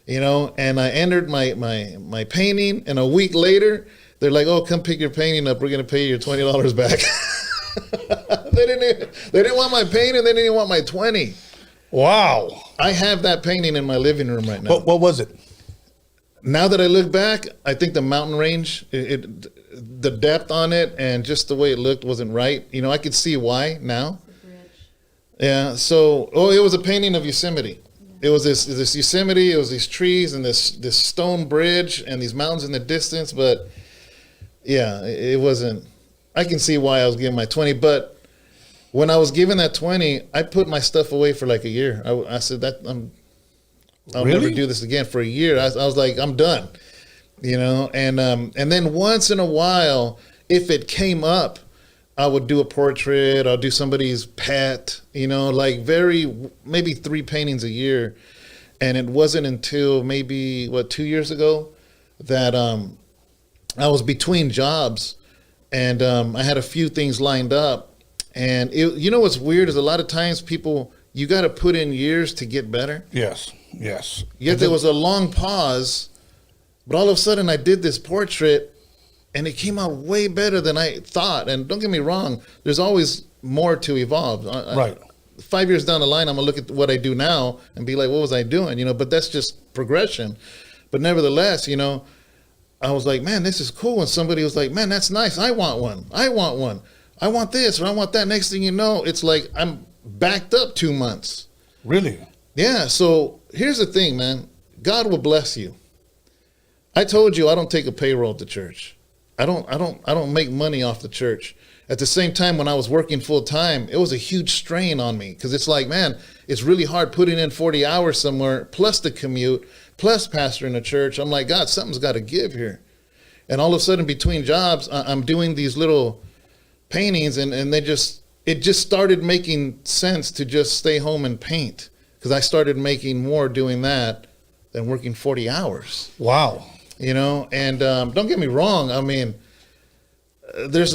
you know, and I entered my painting, and a week later, they're like, "Oh, come pick your painting up. We're gonna pay you your $20 back." They didn't want my painting. They didn't even want my 20. Wow. I have that painting in my living room right now. What was it? Now that I look back, I think the mountain range, the depth on it, and just the way it looked wasn't right. You know, I could see why now. Yeah. So, it was a painting of Yosemite. It was this Yosemite. It was these trees and this stone bridge and these mountains in the distance. But yeah, it wasn't. I can see why I was giving my 20. But when I was giving that 20, I put my stuff away for like a year. I said that I'll Really? never do this again for a year. I was like, I'm done, you know. And then once in a while, if it came up, I would do a portrait. I'll do somebody's pet, you know, like maybe 3 paintings a year. And it wasn't until maybe 2 years ago that I was between jobs, and I had a few things lined up. And you know what's weird is a lot of times you got to put in years to get better. Yes. Yet there was a long pause, but all of a sudden I did this portrait, and it came out way better than I thought. And don't get me wrong, there's always more to evolve. Right. 5 years down the line, I'm gonna look at what I do now and be like, what was I doing? You know, but that's just progression. But nevertheless, you know, I was like, man, this is cool. And somebody was like, man, that's nice. I want one. I want this, or I want that. Next thing you know, it's like I'm backed up 2 months. Really? Yeah. So here's the thing, man. God will bless you. I told you I don't take a payroll at the church. I don't make money off the church. At the same time, when I was working full time, it was a huge strain on me, because it's like, man, it's really hard putting in 40 hours somewhere, plus the commute, plus pastoring a church. I'm like, God, something's got to give here. And all of a sudden, between jobs, I'm doing these little paintings, and it just started making sense to just stay home and paint, because I started making more doing that than working 40 hours. Wow. You know, and don't get me wrong. I mean, there's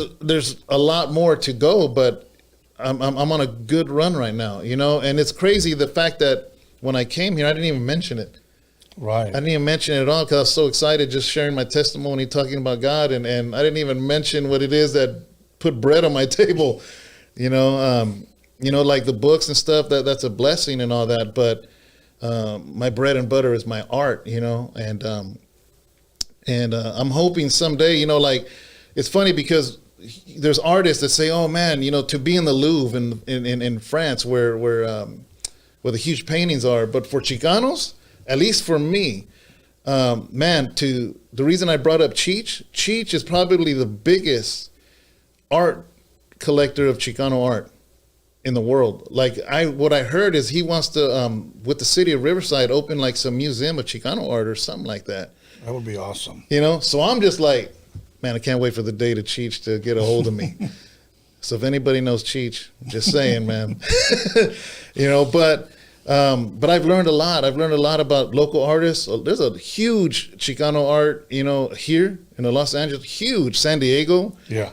a lot more to go, but I'm on a good run right now, you know. And it's crazy the fact that when I came here, I didn't even mention it. Right. I didn't even mention it at all, because I was so excited just sharing my testimony, talking about God, and I didn't even mention what it is that put bread on my table, you know. Like the books and stuff, that's a blessing and all that, but my bread and butter is my art, you know. And I'm hoping someday, you know, like, it's funny because there's artists that say, oh man, you know, to be in the Louvre in France where the huge paintings are, but for Chicanos, at least for me, man, the reason I brought up Cheech is probably the biggest art collector of Chicano art in the world. Like, what I heard is he wants to, with the city of Riverside, open like some museum of Chicano art or something like that. That would be awesome. You know, so I'm just like, man, I can't wait for the day to Cheech to get a hold of me. So if anybody knows Cheech, just saying, man. You know, but I've learned a lot. I've learned a lot about local artists. There's a huge Chicano art, you know, here in Los Angeles, huge. San Diego. Yeah.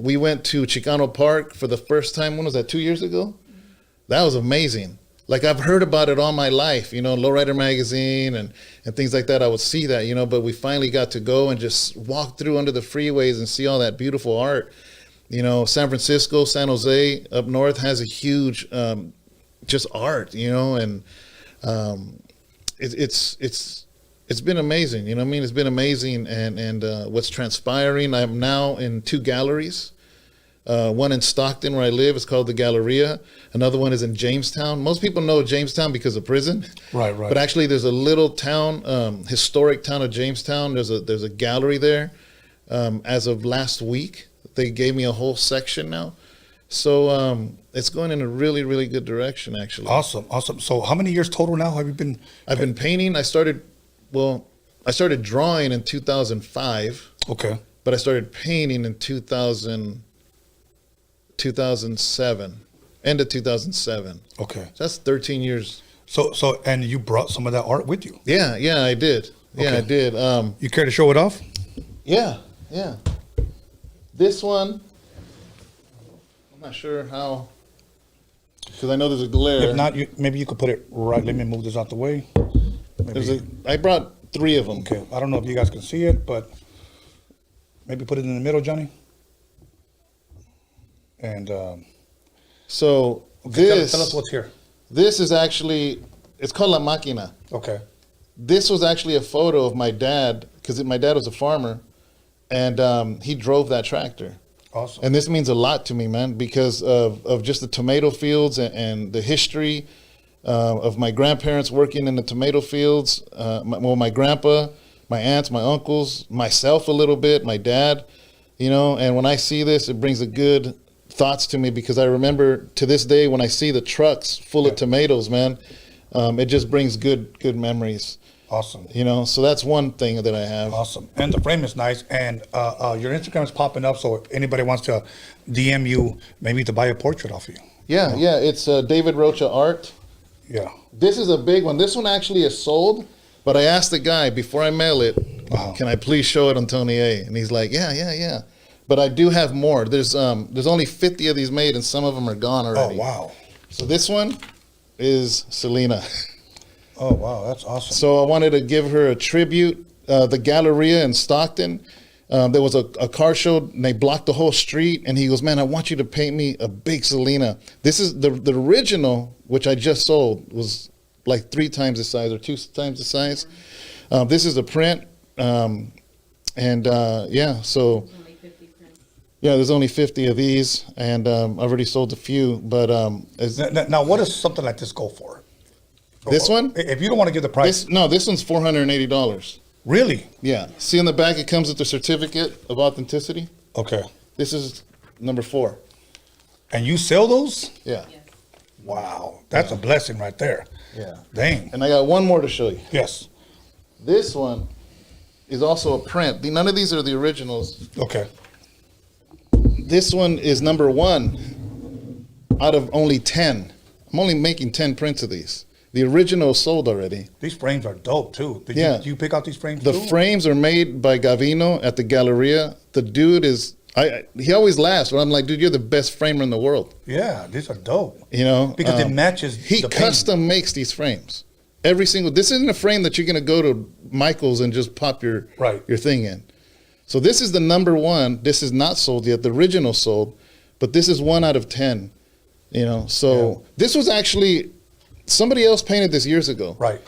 We went to Chicano Park for the first time. When was that? 2 years ago? That was amazing. Like, I've heard about it all my life, you know, Lowrider Magazine and things like that. I would see that, you know, but we finally got to go and just walk through under the freeways and see all that beautiful art. You know, San Francisco, San Jose up north has a huge just art, you know, and it's been amazing. You know what I mean? It's been amazing. And what's transpiring, I'm now in 2 galleries. One in Stockton, where I live, is called the Galleria. Another one is in Jamestown. Most people know Jamestown because of prison. Right. But actually, there's a little town, historic town of Jamestown. There's a gallery there. As of last week, they gave me a whole section now. So it's going in a really, really good direction, actually. Awesome. So how many years total now have you been? I've been painting. I started drawing in 2005. Okay. But I started painting in 2007, end of 2007. Okay. So that's 13 years. So, and you brought some of that art with you? Yeah, I did. Yeah, okay. I did. You care to show it off? Yeah. This one, I'm not sure how, because I know there's a glare. If not, maybe you could put it right. Let me move this out the way. I brought 3 of them. Okay, I don't know if you guys can see it, but maybe put it in the middle, Johnny. And so okay, tell us what's here. This is actually, it's called La Máquina. Okay. This was actually a photo of my dad, because my dad was a farmer, and he drove that tractor. Awesome. And this means a lot to me, man, because of just the tomato fields and the history of my grandparents working in the tomato fields. My grandpa, my aunts, my uncles, myself a little bit, my dad, and when I see this, it brings a good thoughts to me, because I remember to this day when I see the trucks full of tomatoes, man, it just brings good memories. Awesome. So that's one thing that I have. Awesome. And the frame is nice. And your Instagram is popping up, so if anybody wants to DM you, maybe to buy a portrait off you. Yeah, it's David Rocha Art. Yeah. This is a big one. This one actually is sold, but I asked the guy before I mail it, can I please show it on Tony A? And he's like, yeah. But I do have more. There's only 50 of these made, and some of them are gone already. Oh, wow. So this one is Selena. Oh, wow, that's awesome. So I wanted to give her a tribute. The Galleria in Stockton, there was a car show, and they blocked the whole street, and he goes, man, I want you to paint me a big Selena. This is the original, which I just sold, was like 3 times the size or 2 times the size. This is a print, so there's only 50 of these, and I've already sold a few, but now what does something like this go for? This one? If you don't want to give the price. This one's $480. Really? Yeah. See on the back, it comes with the certificate of authenticity. Okay. This is number 4. And you sell those? Yeah. Wow. That's a blessing right there. Yeah. Dang. And I got one more to show you. Yes. This one is also a print. None of these are the originals. Okay. This one is number 1 out of only 10. I'm only making 10 prints of these. The original sold already. These frames are dope too. Did you pick out these frames too? The frames are made by Gavino at the Galleria. The dude is, he always laughs, but I'm like, dude, you're the best framer in the world. Yeah, these are dope. Because it matches He custom makes these frames. Every single, this isn't a frame that you're going to go to Michael's and just pop your thing in. So this is the number 1. This is not sold yet. The original sold, but this is 1 out of 10. This was actually, somebody else painted this years ago. Right.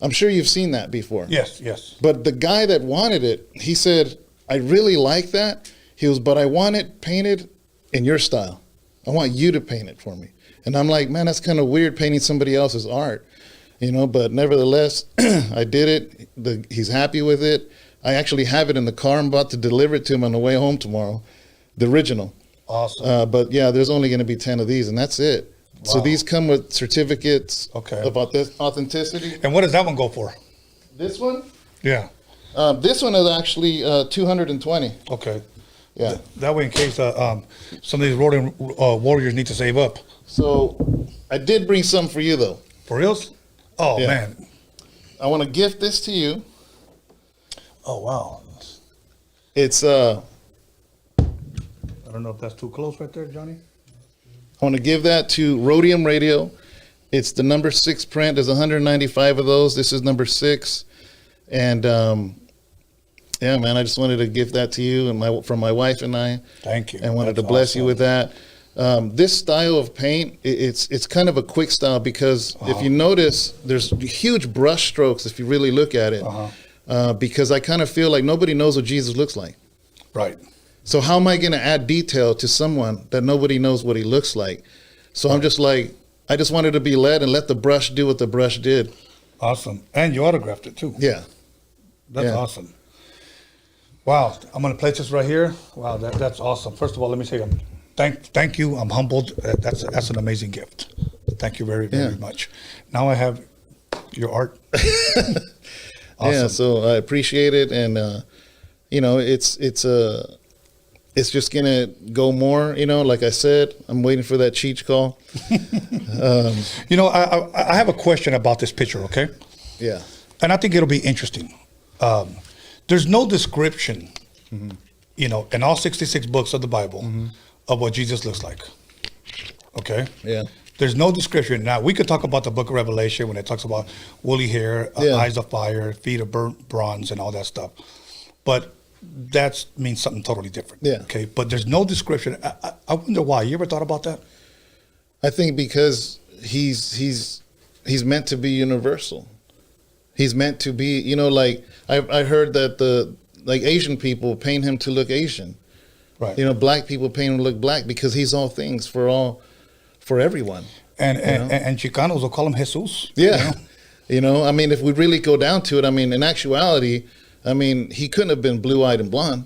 I'm sure you've seen that before. Yes. But the guy that wanted it, he said, I really like that. He goes, but I want it painted in your style. I want you to paint it for me. And I'm like, man, that's kind of weird painting somebody else's art. But nevertheless, I did it. He's happy with it. I actually have it in the car. I'm about to deliver it to him on the way home tomorrow. The original. Awesome. But yeah, there's only going to be 10 of these, and that's it. Wow. So these come with certificates of authenticity. And what does that one go for? This one? Yeah. This one is actually 220. Okay. Yeah. That way, in case some of these Roadium warriors need to save up. So I did bring some for you, though. For reals? Oh, yeah. Man. I want to gift this to you. Oh, wow. It's I don't know if that's too close right there, Johnny. I want to give that to Roadium Radio. It's the number 6 print. There's 195 of those. This is number 6. And yeah, man, I just wanted to give that to you and from my wife and I. Thank you. And wanted to bless you with that. This style of paint, it's kind of a quick style because if you notice, there's huge brush strokes if you really look at it. Because I kind of feel like nobody knows what Jesus looks like. Right. So how am I going to add detail to someone that nobody knows what he looks like? So I'm just like, I just wanted to be led and let the brush do what the brush did. Awesome. And you autographed it too. Yeah. That's awesome. Wow. I'm going to place this right here. Wow, that's awesome. First of all, let me say thank you. I'm humbled. That's an amazing gift. Thank you very, very much. Now I have your art. Awesome. Yeah, so I appreciate it, and it's just gonna go more. Like I said, I'm waiting for that Cheech call. I have a question about this picture. Okay. Yeah. And I think it'll be interesting. There's no description, in all 66 books of the Bible of what Jesus looks like. Okay. Yeah. there's no description. Now, we could talk about the book of Revelation when it talks about woolly hair, eyes of fire, feet of burnt bronze, and all that stuff. But that means something totally different. Yeah. Okay. But there's no description. I wonder why. You ever thought about that? I think because he's meant to be universal. He's meant to be, you know, like I heard that like Asian people paint him to look Asian. Right. You know, black people paint him to look black because he's all things for everyone. And Chicanos will call him Jesus. Yeah. You know, I mean, if we really go down to it, I mean, in actuality, I mean, he couldn't have been blue-eyed and blonde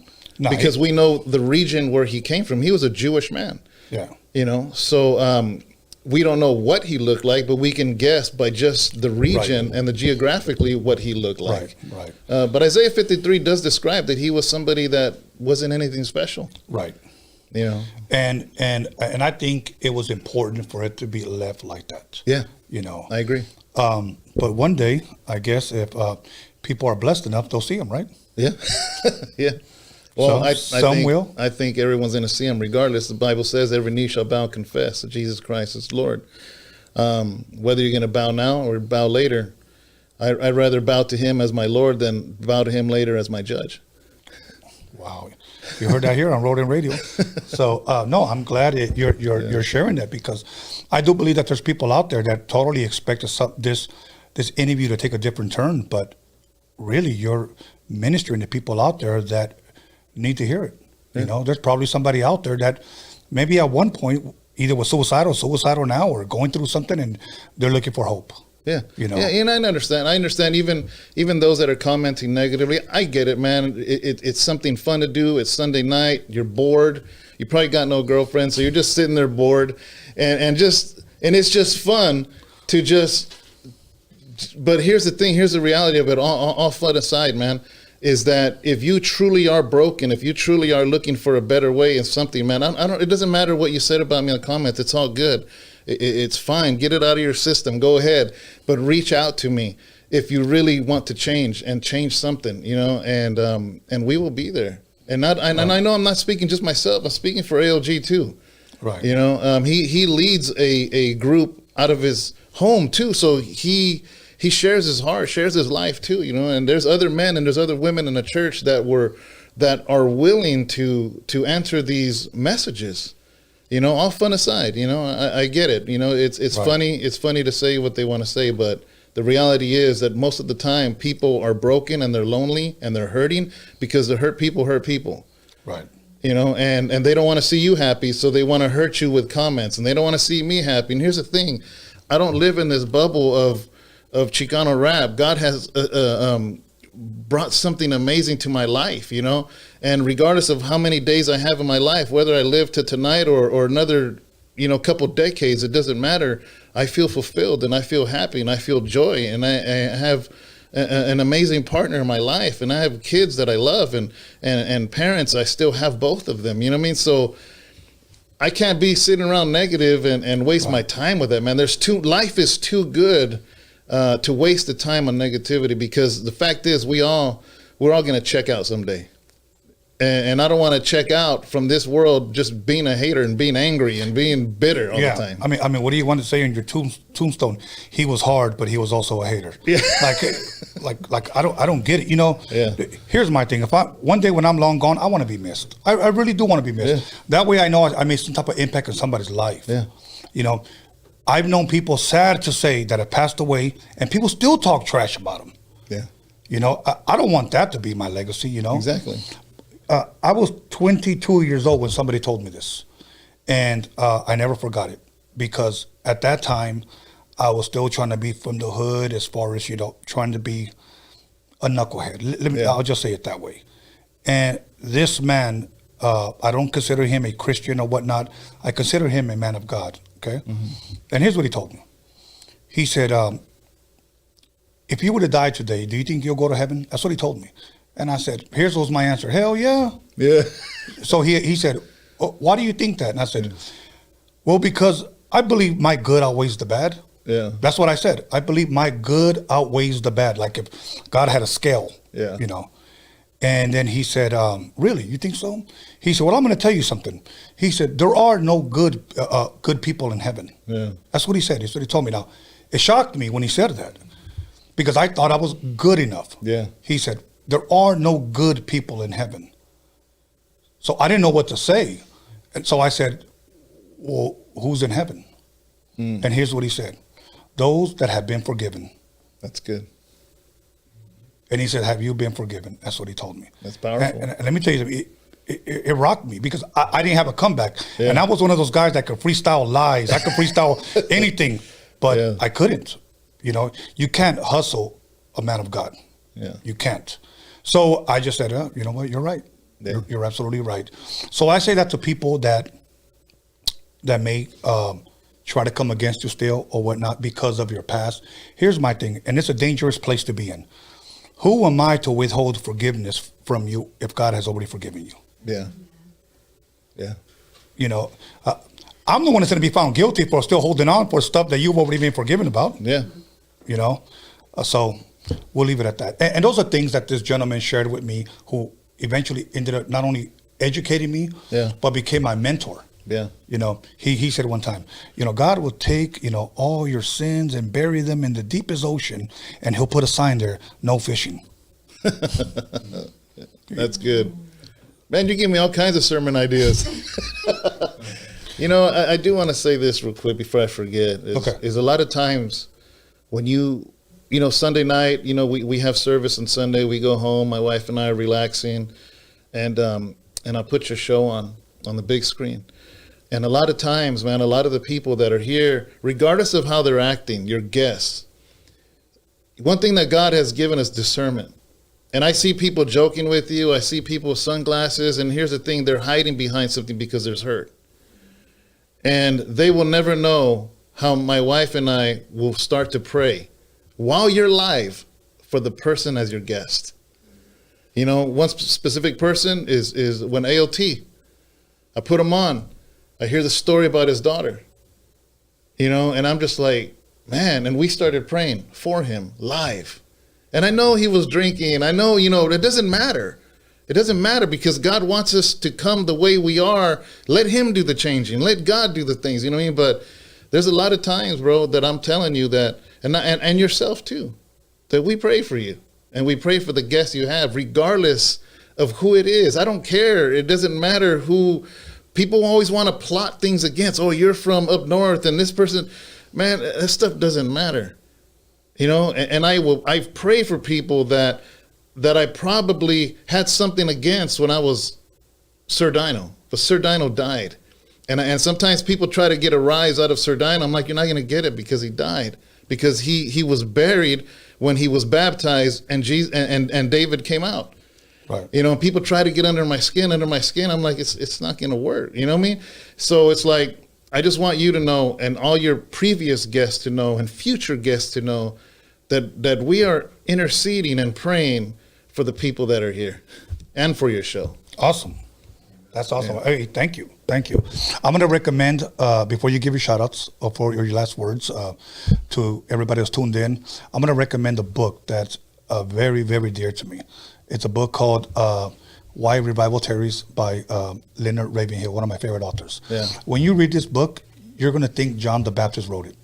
because we know the region where he came from. He was a Jewish man. Yeah. You know, so we don't know what he looked like, but we can guess by just the region and the geographically what he looked like. Right. But Isaiah 53 does describe that he was somebody that wasn't anything special. Right. You know, and I think it was important for it to be left like that. Yeah. You know, I agree. But one day, I guess if people are blessed enough, they'll see him, right? Yeah. Yeah. Well, some will. I think everyone's going to see him regardless. The Bible says every knee shall bow and confess that Jesus Christ is Lord. Whether you're going to bow now or bow later, I'd rather bow to him as my Lord than bow to him later as my judge. Wow. You heard that here on Roadium Radio. So, no, I'm glad you're sharing that, because I do believe that there's people out there that totally expect this interview to take a different turn, but really you're ministering to people out there that need to hear it. Yeah. You know, there's probably somebody out there that maybe at one point either was suicidal now, or going through something, and they're looking for hope. Yeah. You know. Yeah, and I understand even those that are commenting negatively. I get it, man. It's something fun to do. It's Sunday night. You're bored. You probably got no girlfriend, so you're just sitting there bored, and it's just fun to just. But here's the thing. Here's the reality of it. All fun aside, man, is that if you truly are broken, if you truly are looking for a better way in something, man, I don't. It doesn't matter what you said about me in the comments. It's all good. It's fine. Get it out of your system. Go ahead, but reach out to me if you really want to change something, you know. And we will be there. And I know I'm not speaking just myself. I'm speaking for A.L.G too. Right. You know, he leads a group out of his home too. So he shares his heart, shares his life too. You know, and there's other men and there's other women in the church that are willing to answer these messages. You know, all fun aside, you know, I get it. You know, it's right. Funny. It's funny to say what they want to say, but the reality is that most of the time people are broken and they're lonely and they're hurting because the hurt people hurt people. Right. You know, and they don't want to see you happy, so they want to hurt you with comments, and they don't want to see me happy. And here's the thing. I don't live in this bubble of Chicano rap. God has brought something amazing to my life, you know, and regardless of how many days I have in my life, whether I live to tonight or another, you know, couple decades, it doesn't matter. I feel fulfilled and I feel happy and I feel joy, and I have an amazing partner in my life, and I have kids that I love, and parents. I still have both of them, you know what I mean? So I can't be sitting around negative and waste my time with that, man. Life is too good to waste the time on negativity, because the fact is we're all going to check out someday. And I don't want to check out from this world just being a hater and being angry and being bitter all the time. I mean, what do you want to say in your tombstone? He was hard, but he was also a hater. Yeah. Like I don't get it. You know. Yeah. Here's my thing. One day when I'm long gone, I want to be missed. I really do want to be missed. Yeah. That way I know I made some type of impact in somebody's life. Yeah. You know, I've known people, sad to say, that have passed away, and people still talk trash about them. Yeah. You know, I don't want that to be my legacy. You know. Exactly. I was 22 years old when somebody told me this, and I never forgot it, because at that time I was still trying to be from the hood, as far as, you know, trying to be a knucklehead. I'll just say it that way. And this man, I don't consider him a Christian or whatnot. I consider him a man of God. Okay. Mm-hmm. And here's what he told me. He said, if you were to die today, do you think you'll go to heaven? That's what he told me. And I said, here's was my answer. Hell yeah. Yeah. So he said, oh, why do you think that? And I said, well, because I believe my good outweighs the bad. Yeah. That's what I said. I believe my good outweighs the bad. Like if God had a scale, yeah, you know. And then he said, really, you think so? He said, well, I'm going to tell you something. He said, there are no good people in heaven. Yeah. That's what he said. That's what he told me. Now, it shocked me when he said that because I thought I was good enough. Yeah. He said, there are no good people in heaven. So I didn't know what to say. And so I said, well, who's in heaven? And here's what he said. Those that have been forgiven. That's good. And he said, have you been forgiven? That's what he told me. That's powerful. And let me tell you, it rocked me because I didn't have a comeback. Yeah. And I was one of those guys that could freestyle lies. I could freestyle anything, but I couldn't. You know, you can't hustle a man of God. Yeah. You can't. So I just said, you know what, you're right. Yeah. You're absolutely right. So I say that to people that may try to come against you still or whatnot because of your past. Here's my thing, and it's a dangerous place to be in. Who am I to withhold forgiveness from you if God has already forgiven you? Yeah. Yeah. You know, I'm the one that's going to be found guilty for still holding on for stuff that you've already been forgiven about. Yeah. You know, so we'll leave it at that. And those are things that this gentleman shared with me who eventually ended up not only educating me, but became my mentor. Yeah. You know, he said one time, you know, God will take, you know, all your sins and bury them in the deepest ocean, and he'll put a sign there, no fishing. That's good. Man, you give me all kinds of sermon ideas. You know, I do want to say this real quick before I forget. Is a lot of times when you know, Sunday night, you know, we have service on Sunday, we go home, my wife and I are relaxing, and I put your show on the big screen. And a lot of times, man, a lot of the people that are here, regardless of how they're acting, your guests, one thing that God has given us discernment. And I see people joking with you. I see people with sunglasses. And here's the thing, they're hiding behind something because there's hurt. And they will never know how my wife and I will start to pray while you're live for the person as your guest. You know, one specific person is when ALT, I put him on. I hear the story about his daughter, you know, and I'm just like, man, and we started praying for him live. And I know he was drinking, and I know, you know, it doesn't matter. It doesn't matter because God wants us to come the way we are. Let him do the changing. Let God do the things, you know what I mean? But there's a lot of times, bro, that I'm telling you that, and yourself too, that we pray for you. And we pray for the guests you have, regardless of who it is. I don't care. It doesn't matter who. People always want to plot things against. Oh, you're from up north, and this person, man, that stuff doesn't matter, you know. And I pray for people that I probably had something against when I was Sir Dino, but Sir Dino died, and sometimes people try to get a rise out of Sir Dino. I'm like, you're not going to get it because he died, because he was buried when he was baptized, and Jesus and David came out. Right. You know, people try to get under my skin. I'm like, it's not going to work. You know what I mean? So it's like, I just want you to know, and all your previous guests to know, and future guests to know, that we are interceding and praying for the people that are here and for your show. Awesome. That's awesome. Yeah. Hey, thank you. Thank you. I'm going to recommend, before you give your shout outs or for your last words to everybody who's tuned in, I'm going to recommend a book that's very, very dear to me. It's a book called Why Revival Tarries by Leonard Ravenhill, one of my favorite authors. Yeah. When you read this book, you're going to think John the Baptist wrote it.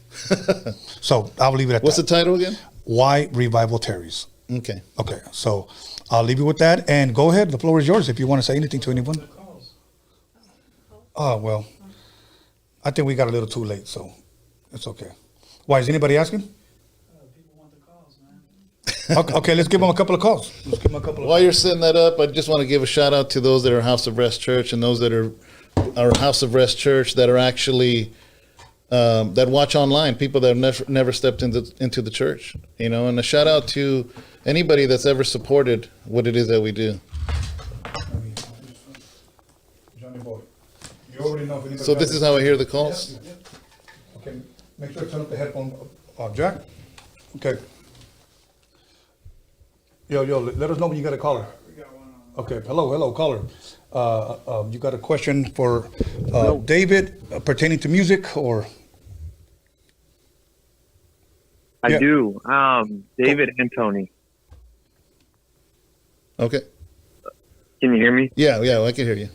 So I'll leave it at What's that. the title again? Why Revival Tarries. Okay. Okay. So I'll leave you with that. And go ahead. The floor is yours if you want to say anything to anyone. Oh, well, I think we got a little too late, so it's okay. Why, is anybody asking? Okay, let's give them a couple of calls. While you're setting that up, I just want to give a shout out to those that are House of Rest Church and those that are House of Rest Church that are actually that watch online. People that have never stepped into the church, you know. And a shout out to anybody that's ever supported what it is that we do. Johnny boy, you already know. So this is how I hear the calls. Yeah. Okay, make sure to turn up the headphone jack. Okay. Yo, let us know when you got a caller. Okay, hello, caller. You got a question for David pertaining to music, or? I do. David and Tony. Okay. Can you hear me? Yeah, I can hear you.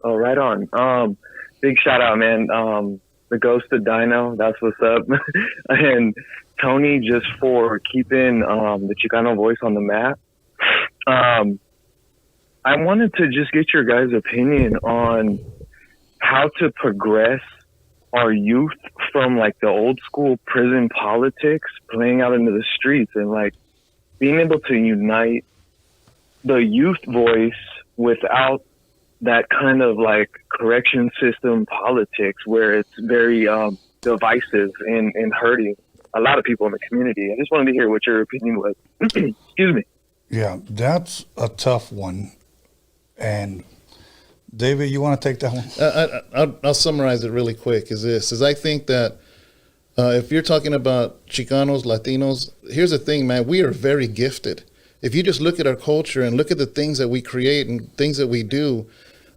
Oh, right on. Big shout out, man. The Ghost of Dino, that's what's up. And Tony, just for keeping the Chicano voice on the map. I wanted to just get your guys' opinion on how to progress our youth from like the old school prison politics playing out into the streets, and like being able to unite the youth voice without that kind of like correction system politics where it's very divisive and hurting a lot of people in the community. I just wanted to hear what your opinion was. Excuse me. Yeah, that's a tough one. And David, you want to take that one? I'll summarize it really quick. Is I think that if you're talking about Chicanos, Latinos, here's the thing, man. We are very gifted. If you just look at our culture and look at the things that we create and things that we do,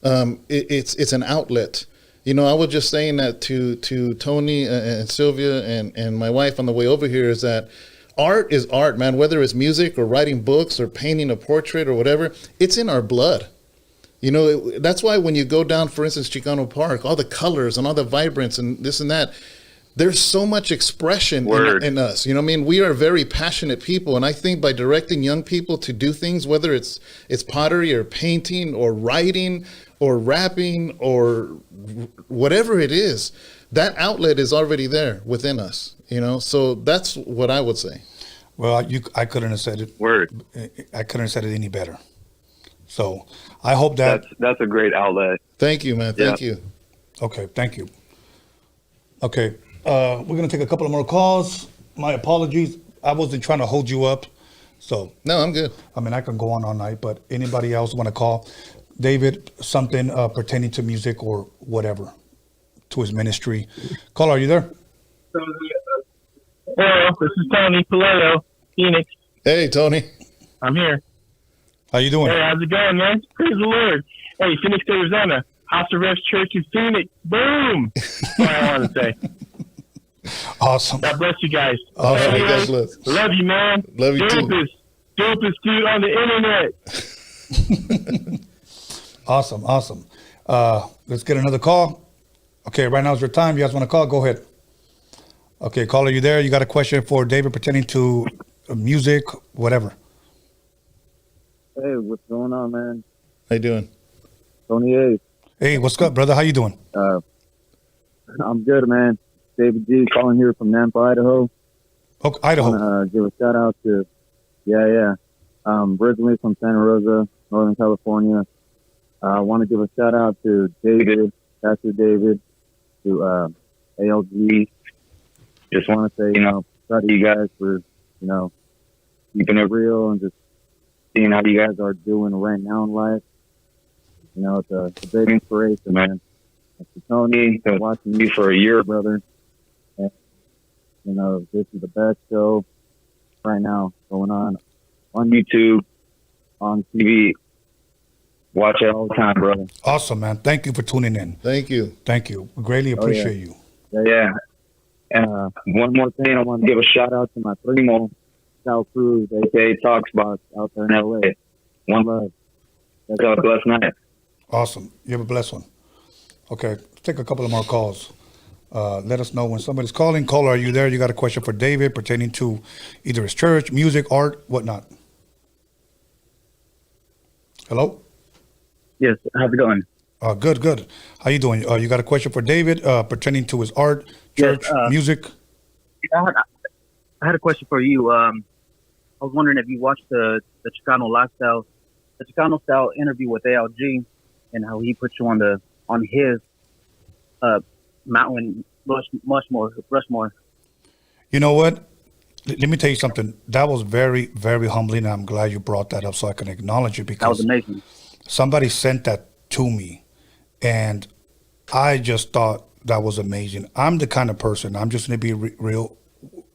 it's an outlet. You know, I was just saying that to Tony and Sylvia and my wife on the way over here, is that art is art, man. Whether it's music or writing books or painting a portrait or whatever, it's in our blood. You know, that's why when you go down, for instance, Chicano Park, all the colors and all the vibrance and this and that, there's so much expression in us. You know what I mean? We are very passionate people. And I think by directing young people to do things, whether it's pottery or painting or writing or rapping or whatever it is, that outlet is already there within us, you know? So that's what I would say. Well, I couldn't have said it. I couldn't have said it any better. So I hope that's a great outlet. Thank you, man. Thank you. Okay, thank you. Okay, we're gonna take a couple of more calls. My apologies. I wasn't trying to hold you up. So no, I'm good. I mean, I can go on all night, but anybody else want to call David something pertaining to music or whatever, to his ministry? Caller, are you there? Hello, this is Tony Palayo, Phoenix. Hey, Tony. I'm here. How you doing? Hey, how's it going, man? Praise the Lord. Hey, Phoenix, Arizona. House of Rest Church in Phoenix. Boom. That's all I want to say. Awesome. God bless you guys. Awesome. Hey, God bless. Love you, man. Love you too. Dopest dude on the internet. Awesome. Let's get another call. Okay, right now is your time. You guys want to call? Go ahead. Okay, caller, you there? You got a question for David pertaining to music, whatever. Hey, what's going on, man? How you doing? Tony A. Hey, what's up, brother? How you doing? I'm good, man. David G. calling here from Nampa, Idaho. Oh, Idaho. I want to give a shout out to, originally from Santa Rosa, Northern California. I want to give a shout out to David, Pastor David, to A.L.G. Just want to say, proud of you guys for, keeping it real and just seeing how you guys are doing right now in life. It's a big inspiration, man. To Tony, been watching you for a year, brother. And, this is the best show right now going on YouTube, on TV. Watch it all the time, brother. Awesome, man. Thank you for tuning in. Thank you. We greatly appreciate you. Yeah. And one more thing, I want to give a shout out to my primo, Sal Cruz, aka Talksbox, out there in LA. One love. Have a blessed night. Awesome. You have a blessed one. Okay, let's take a couple of more calls. Let us know when somebody's calling. Caller, are you there? You got a question for David pertaining to either his church, music, art, whatnot. Hello? Yes, how's it going? Good. How you doing? You got a question for David pertaining to his art, church, music? I had a question for you. I was wondering if you watched the Chicano style interview with A.L.G. and how he put you on his Mountain Rushmore. You know what? Let me tell you something. That was very, very humbling, and I'm glad you brought that up so I can acknowledge it, because that was amazing. Somebody sent that to me, and I just thought that was amazing. I'm the kind of person, I'm just going to be real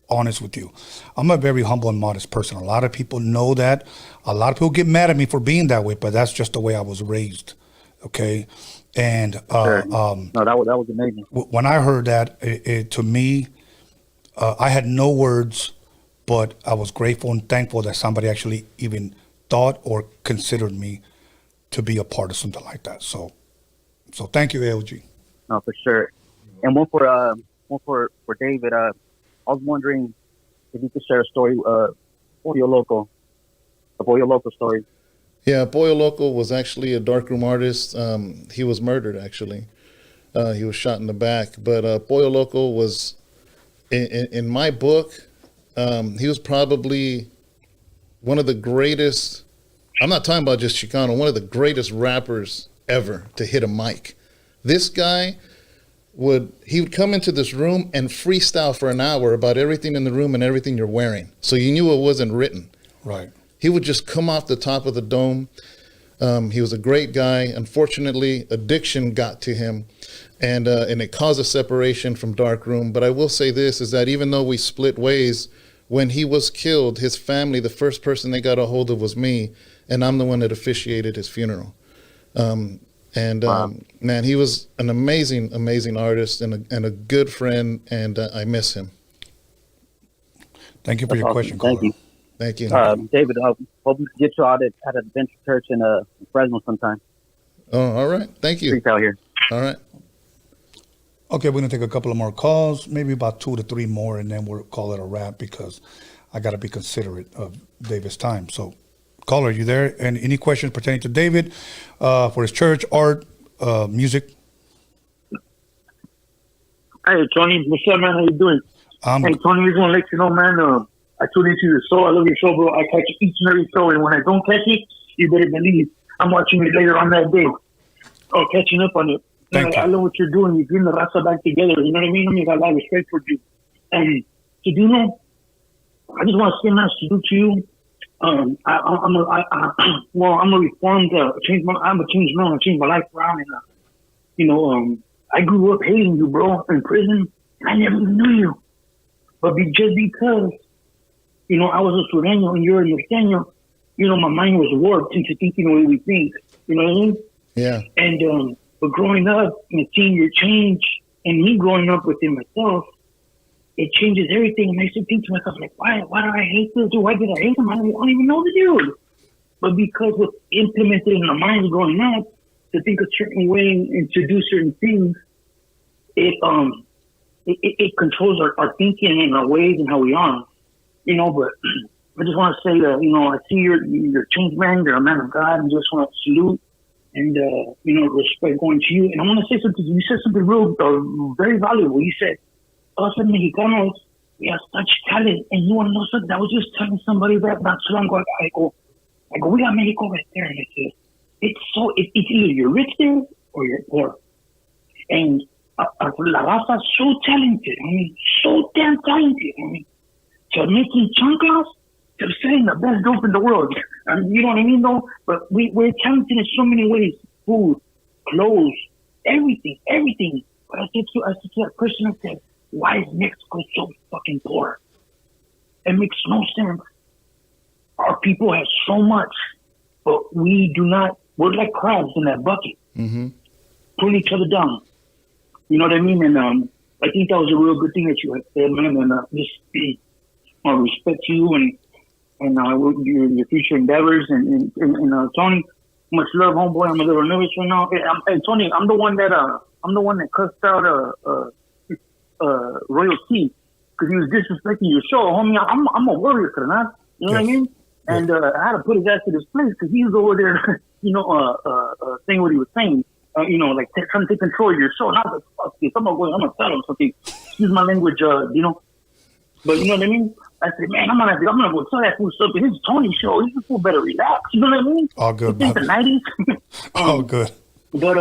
honest with you. I'm a very humble and modest person. A lot of people know that. A lot of people get mad at me for being that way, but that's just the way I was raised. Okay. And sure. No, that was amazing. When I heard that, it to me, I had no words, but I was grateful and thankful that somebody actually even thought or considered me be a part of something like that. So thank you, A.L.G. No, for sure. And one for David. I was wondering if you could share a story, Pollo Loco story. Yeah, Pollo Loco was actually a darkroom artist. He was murdered, actually. He was shot in the back. But Pollo Loco was, in my book, he was probably one of the greatest, I'm not talking about just Chicano, one of the greatest rappers ever to hit a mic. This guy would come into this room and freestyle for an hour about everything in the room and everything you're wearing. So you knew it wasn't written. Right. He would just come off the top of the dome. He was a great guy. Unfortunately, addiction got to him, and it caused a separation from Darkroom. But I will say this, is that even though we split ways, when he was killed, his family, the first person they got a hold of was me, and I'm the one that officiated his funeral. Man, he was an amazing, amazing artist and a good friend, and I miss him. Thank you for your question, Thank you. Thank you. David, I hope we can get you out at Adventure Church in Fresno sometime. Oh, all right. Thank you. Streets out here. All right. Okay, we're going to take a couple of more calls, maybe about 2 to 3 more, and then we'll call it a wrap because I got to be considerate of David's time. So, caller, are you there? And any questions pertaining to David for his church, art, music? Hey, Tony. What's up, man? How you doing? Hey, Tony, I just want to let you know, man, I tune into your show. I love your show, bro. I catch each and every show, and when I don't catch it, you better believe I'm watching it later on that day. Oh, catching up on it. I love what you're doing. You bring the Raza back together. You know what I mean? I got a lot of respect for you. And so, you know, I just want to say nice to do to you. I'm a reformed, I'm a changed man. I changed my life around. And, you know, I grew up hating you, bro, in prison. And I never even knew you. But just because, you know, I was a Sureño and you're a Norteño, you know, my mind was warped into thinking the way we think. You know what I mean? Yeah. And, but growing up and seeing your change and me growing up within myself, it changes everything. And I used to think to myself, like, why do I hate this dude? Why did I hate him? I don't even know the dude. But because what's implemented in our minds growing up to think a certain way and to do certain things, it controls our thinking and our ways and how we are. You know, but I just want to say that, you know, I see you're a changed man, you're a man of God, and just want to salute and, you know, respect going to you. And I want to say something. You said something real, very valuable. You said, us as Mexicanos, we have such talent. And you want to know something? I was just telling somebody that not so long ago. I go, we got Mexico right there. And I said, it's either you're rich there or you're poor. And La Raza is so talented. I mean, so damn talented. I mean, to making chanclas, to selling the best dope in the world. You know what I mean, though? But we're talented in so many ways. Food, clothes, everything. But I said to that person, I said, why is Mexico so fucking poor? It makes no sense. Our people have so much, but we do not. We're like crabs in that bucket, pulling each other down. You know what I mean? And I think that was a real good thing that you had said, man. And just respect to you and your future endeavors. And Tony, much love, homeboy. I'm a little nervous right now. Hey, Tony, I'm the one that cussed out Royal T because he was disrespecting your show, homie. I'm a warrior, carnal. You know what I mean? And I had to put his ass to this place because he was over there, you know, saying what he was saying. You know, like trying to take control of your show. And I was like, fuck this. I'm gonna tell him something. Excuse my language, you know. But you know what I mean? I said, man, I'm gonna go tell that fool something. This is Tony's show. He fool better relax. You know what I mean? All good. It's the 90s. All good. But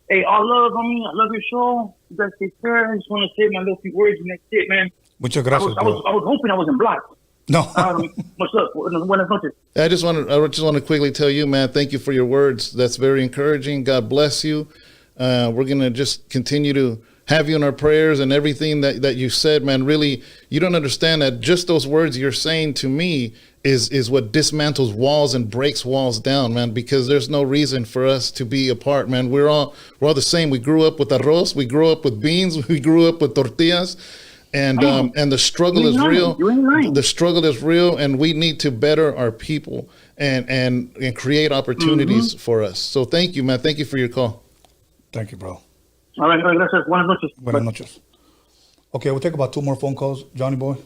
hey, all love, homie. I love your show. You guys take care. I just want to say my little few words and that's it, man. Muchas gracias, I was hoping I wasn't blocked. No. What's up? Buenas noches. I just want to quickly tell you, man, thank you for your words. That's very encouraging. God bless you. We're going to just continue to have you in our prayers and everything that you said, man. Really, you don't understand that just those words you're saying to me is what dismantles walls and breaks walls down, man, because there's no reason for us to be apart, man. We're all the same. We grew up with arroz. We grew up with beans. We grew up with tortillas. And the struggle is real. The struggle is real, and we need to better our people. and create opportunities for us. So thank you, man. Thank you for your call. Thank you, bro. All right, gracias. Buenas noches. Buenas noches. Okay, we'll take about 2 more phone calls, Johnny boy.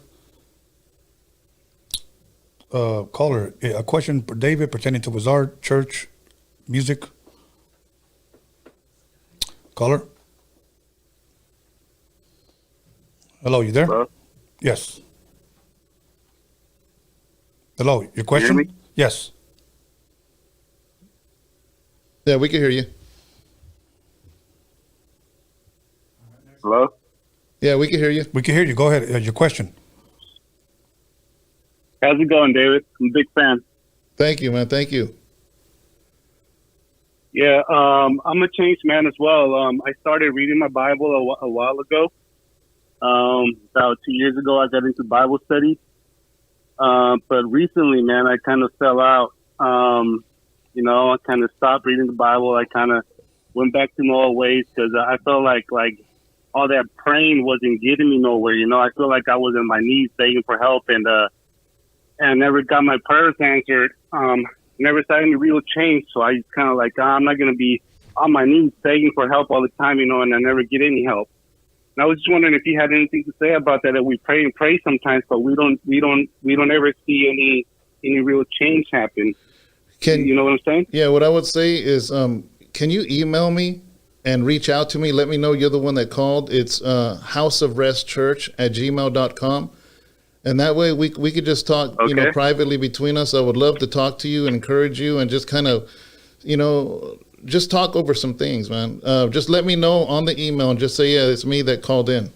Caller, a question for David pertaining to his art, church, music. Caller. Hello, you there? Hello? Yes. Hello, your question? Can you hear me? Yes. Yeah, we can hear you. Hello? Yeah, we can hear you. We can hear you. Go ahead. Your question. How's it going, David? I'm a big fan. Thank you, man. Thank you. Yeah, I'm a changed man as well. I started reading my Bible a while ago. About 2 years ago, I got into Bible study. But recently, man, I kind of fell out. I kind of stopped reading the Bible. I kind of went back to my old ways because I felt like all that praying wasn't getting me nowhere. I feel like I was on my knees begging for help and never got my prayers answered. Never saw any real change. So I kind of I'm not going to be on my knees begging for help all the time, and I never get any help. And I was just wondering if you had anything to say about that we pray and pray sometimes, but we don't ever see any real change happen. You know what I'm saying? Yeah, what I would say is, can you email me and reach out to me? Let me know you're the one that called. It's houseofrestchurch@gmail.com. And that way we could just talk, privately between us. I would love to talk to you and encourage you and just kind of, just talk over some things, man. Just let me know on the email and just say, yeah, it's me that called in.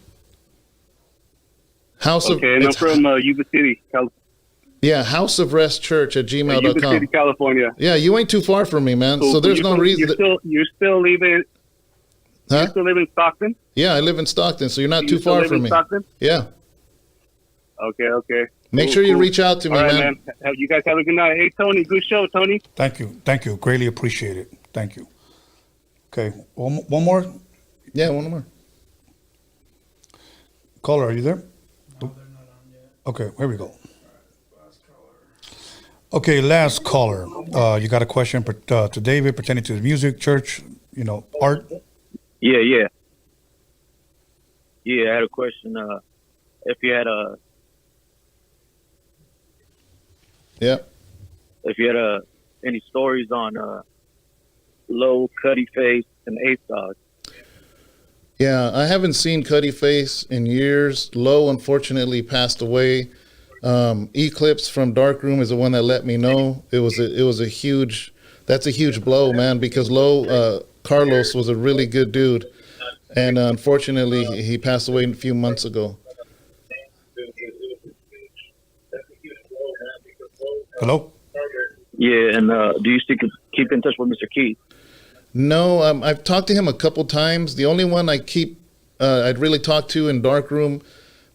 And I'm from Yuba City, California. Yeah, houseofrestchurch@gmail.com. Yuba City, California. Yeah, you ain't too far from me, man. So there's no reason. You're still living. Huh? You still live in Stockton? Yeah, I live in Stockton, so you're not too far from me. Stockton? Yeah. Okay. Make sure you reach out to me, all right, man. You guys have a good night. Hey, Tony, good show, Tony. Thank you. Greatly appreciate it. Thank you. Okay, one more? Yeah, one more. Caller, are you there? No, they're not on yet. Okay, here we go. Okay, last caller. You got a question to David pertaining to the music, church, art? Yeah. Yeah, I had a question. If you had any stories on Low, Cuddy Face, and A.L.G. Yeah, I haven't seen Cuddy Face in years. Low, unfortunately, passed away. Eclipse from Darkroom is the one that let me know. That's a huge blow, man, because Low, Carlos was a really good dude. And unfortunately, he passed away a few months ago. Hello? Yeah, and do you still keep in touch with Mr. Keith? No, I've talked to him a couple times. The only one I'd really talked to in Darkroom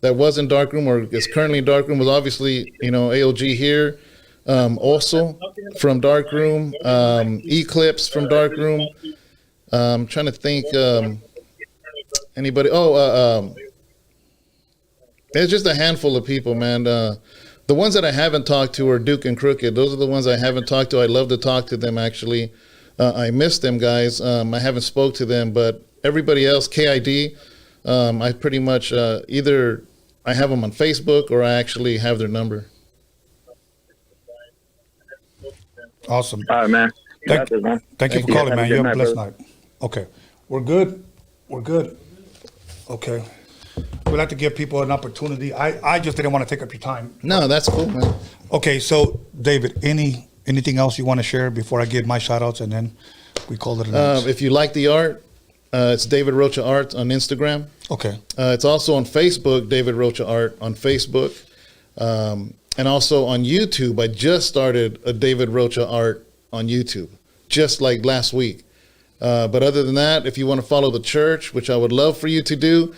that was in Darkroom or is currently in Darkroom was obviously, A.L.G. here. Also from Darkroom, Eclipse from Darkroom. I'm trying to think, anybody. It's just a handful of people, man. The ones that I haven't talked to are Duke and Crooked. Those are the ones I haven't talked to. I'd love to talk to them, actually. I miss them guys. I haven't spoke to them, but everybody else, KID, I pretty much either I have them on Facebook or I actually have their number. Awesome. All right, man. Thank you for calling, man. You have a blessed night. Okay. We're good. Okay. We like to give people an opportunity. I just didn't want to take up your time. No, that's cool, man. Okay, so David, anything else you want to share before I give my shout outs and then we call it a night? If you like the art, it's David Rocha Art on Instagram. Okay. It's also on Facebook, David Rocha Art on Facebook. And also on YouTube, I just started a David Rocha Art on YouTube, just like last week. But other than that, if you want to follow the church, which I would love for you to do,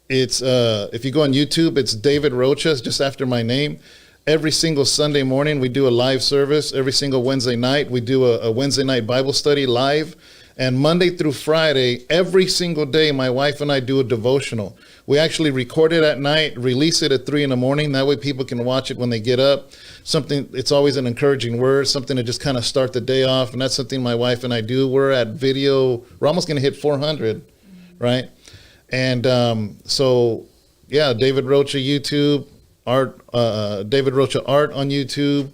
it's if you go on YouTube, it's David Rocha, it's just after my name. Every single Sunday morning, we do a live service. Every single Wednesday night, we do a Wednesday night Bible study live. And Monday through Friday, every single day, my wife and I do a devotional. We actually record it at night, release it at 3 a.m. That way people can watch it when they get up. It's always an encouraging word, something to just kind of start the day off. And that's something my wife and I do. We're at video, we're almost going to hit 400, right? And so, yeah, David Rocha YouTube, David Rocha Art on YouTube,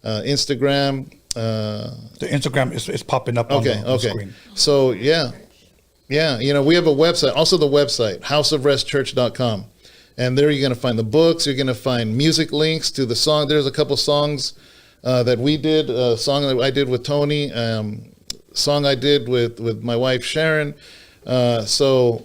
Instagram. The Instagram is popping up on the screen. So, yeah, we have a website, also the website, houseofrestchurch.com. And there you're going to find the books. You're going to find music links to the song. There's a couple songs that we did, a song that I did with Tony, song I did with my wife, Sharon. So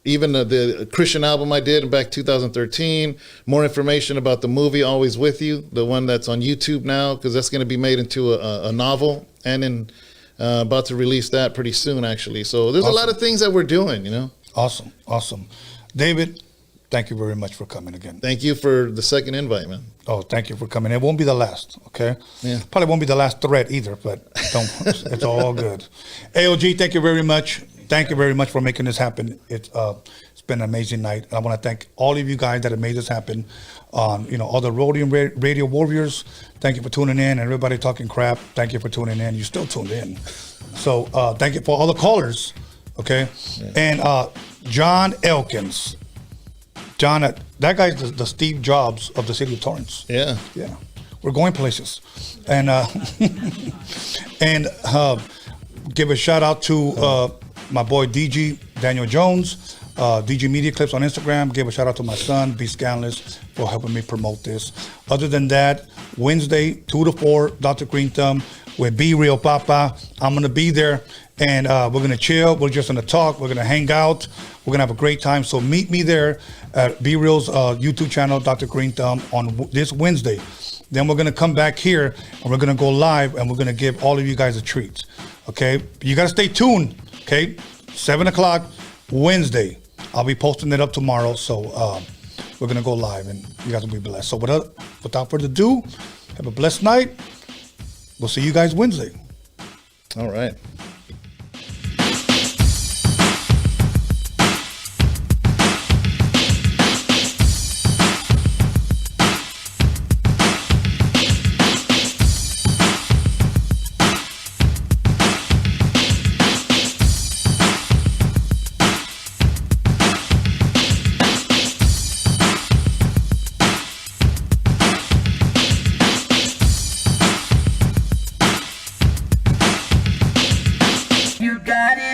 even the Christian album I did back 2013, more information about the movie Always With You, the one that's on YouTube now, because that's going to be made into a novel and about to release that pretty soon, actually. So there's a lot of things that we're doing, Awesome. David, thank you very much for coming again. Thank you for the second invite, man. Oh, thank you for coming. It won't be the last, okay? Yeah. Probably won't be the last threat either, but it's all good. A.L.G, thank you very much. Thank you very much for making this happen. It's been an amazing night. And I want to thank all of you guys that have made this happen. All the Roadium Radio Warriors, thank you for tuning in. Everybody talking crap, thank you for tuning in. You still tuned in. So thank you for all the callers, okay? Yeah. And John ELKINS. John, that guy's the Steve Jobs of the city of Torrance. Yeah. Yeah. We're going places. And give a shout out to my boy DG, Daniel Jones, DG Media Clips on Instagram. Give a shout out to my son, B. Scanless, for helping me promote this. Other than that, Wednesday, 2 to 4, Dr. Green Thumb with Be Real Papa. I'm going to be there, and we're going to chill. We're just going to talk. We're going to hang out. We're going to have a great time. So meet me there at Be Real's YouTube channel, Dr. Green Thumb, on this Wednesday. Then we're going to come back here, and we're going to go live, and we're going to give all of you guys a treat. Okay? You got to stay tuned. Okay? 7 o'clock Wednesday. I'll be posting it up tomorrow. So we're going to go live, and you guys will be blessed. So without further ado, have a blessed night. We'll see you guys Wednesday. All right. You got it.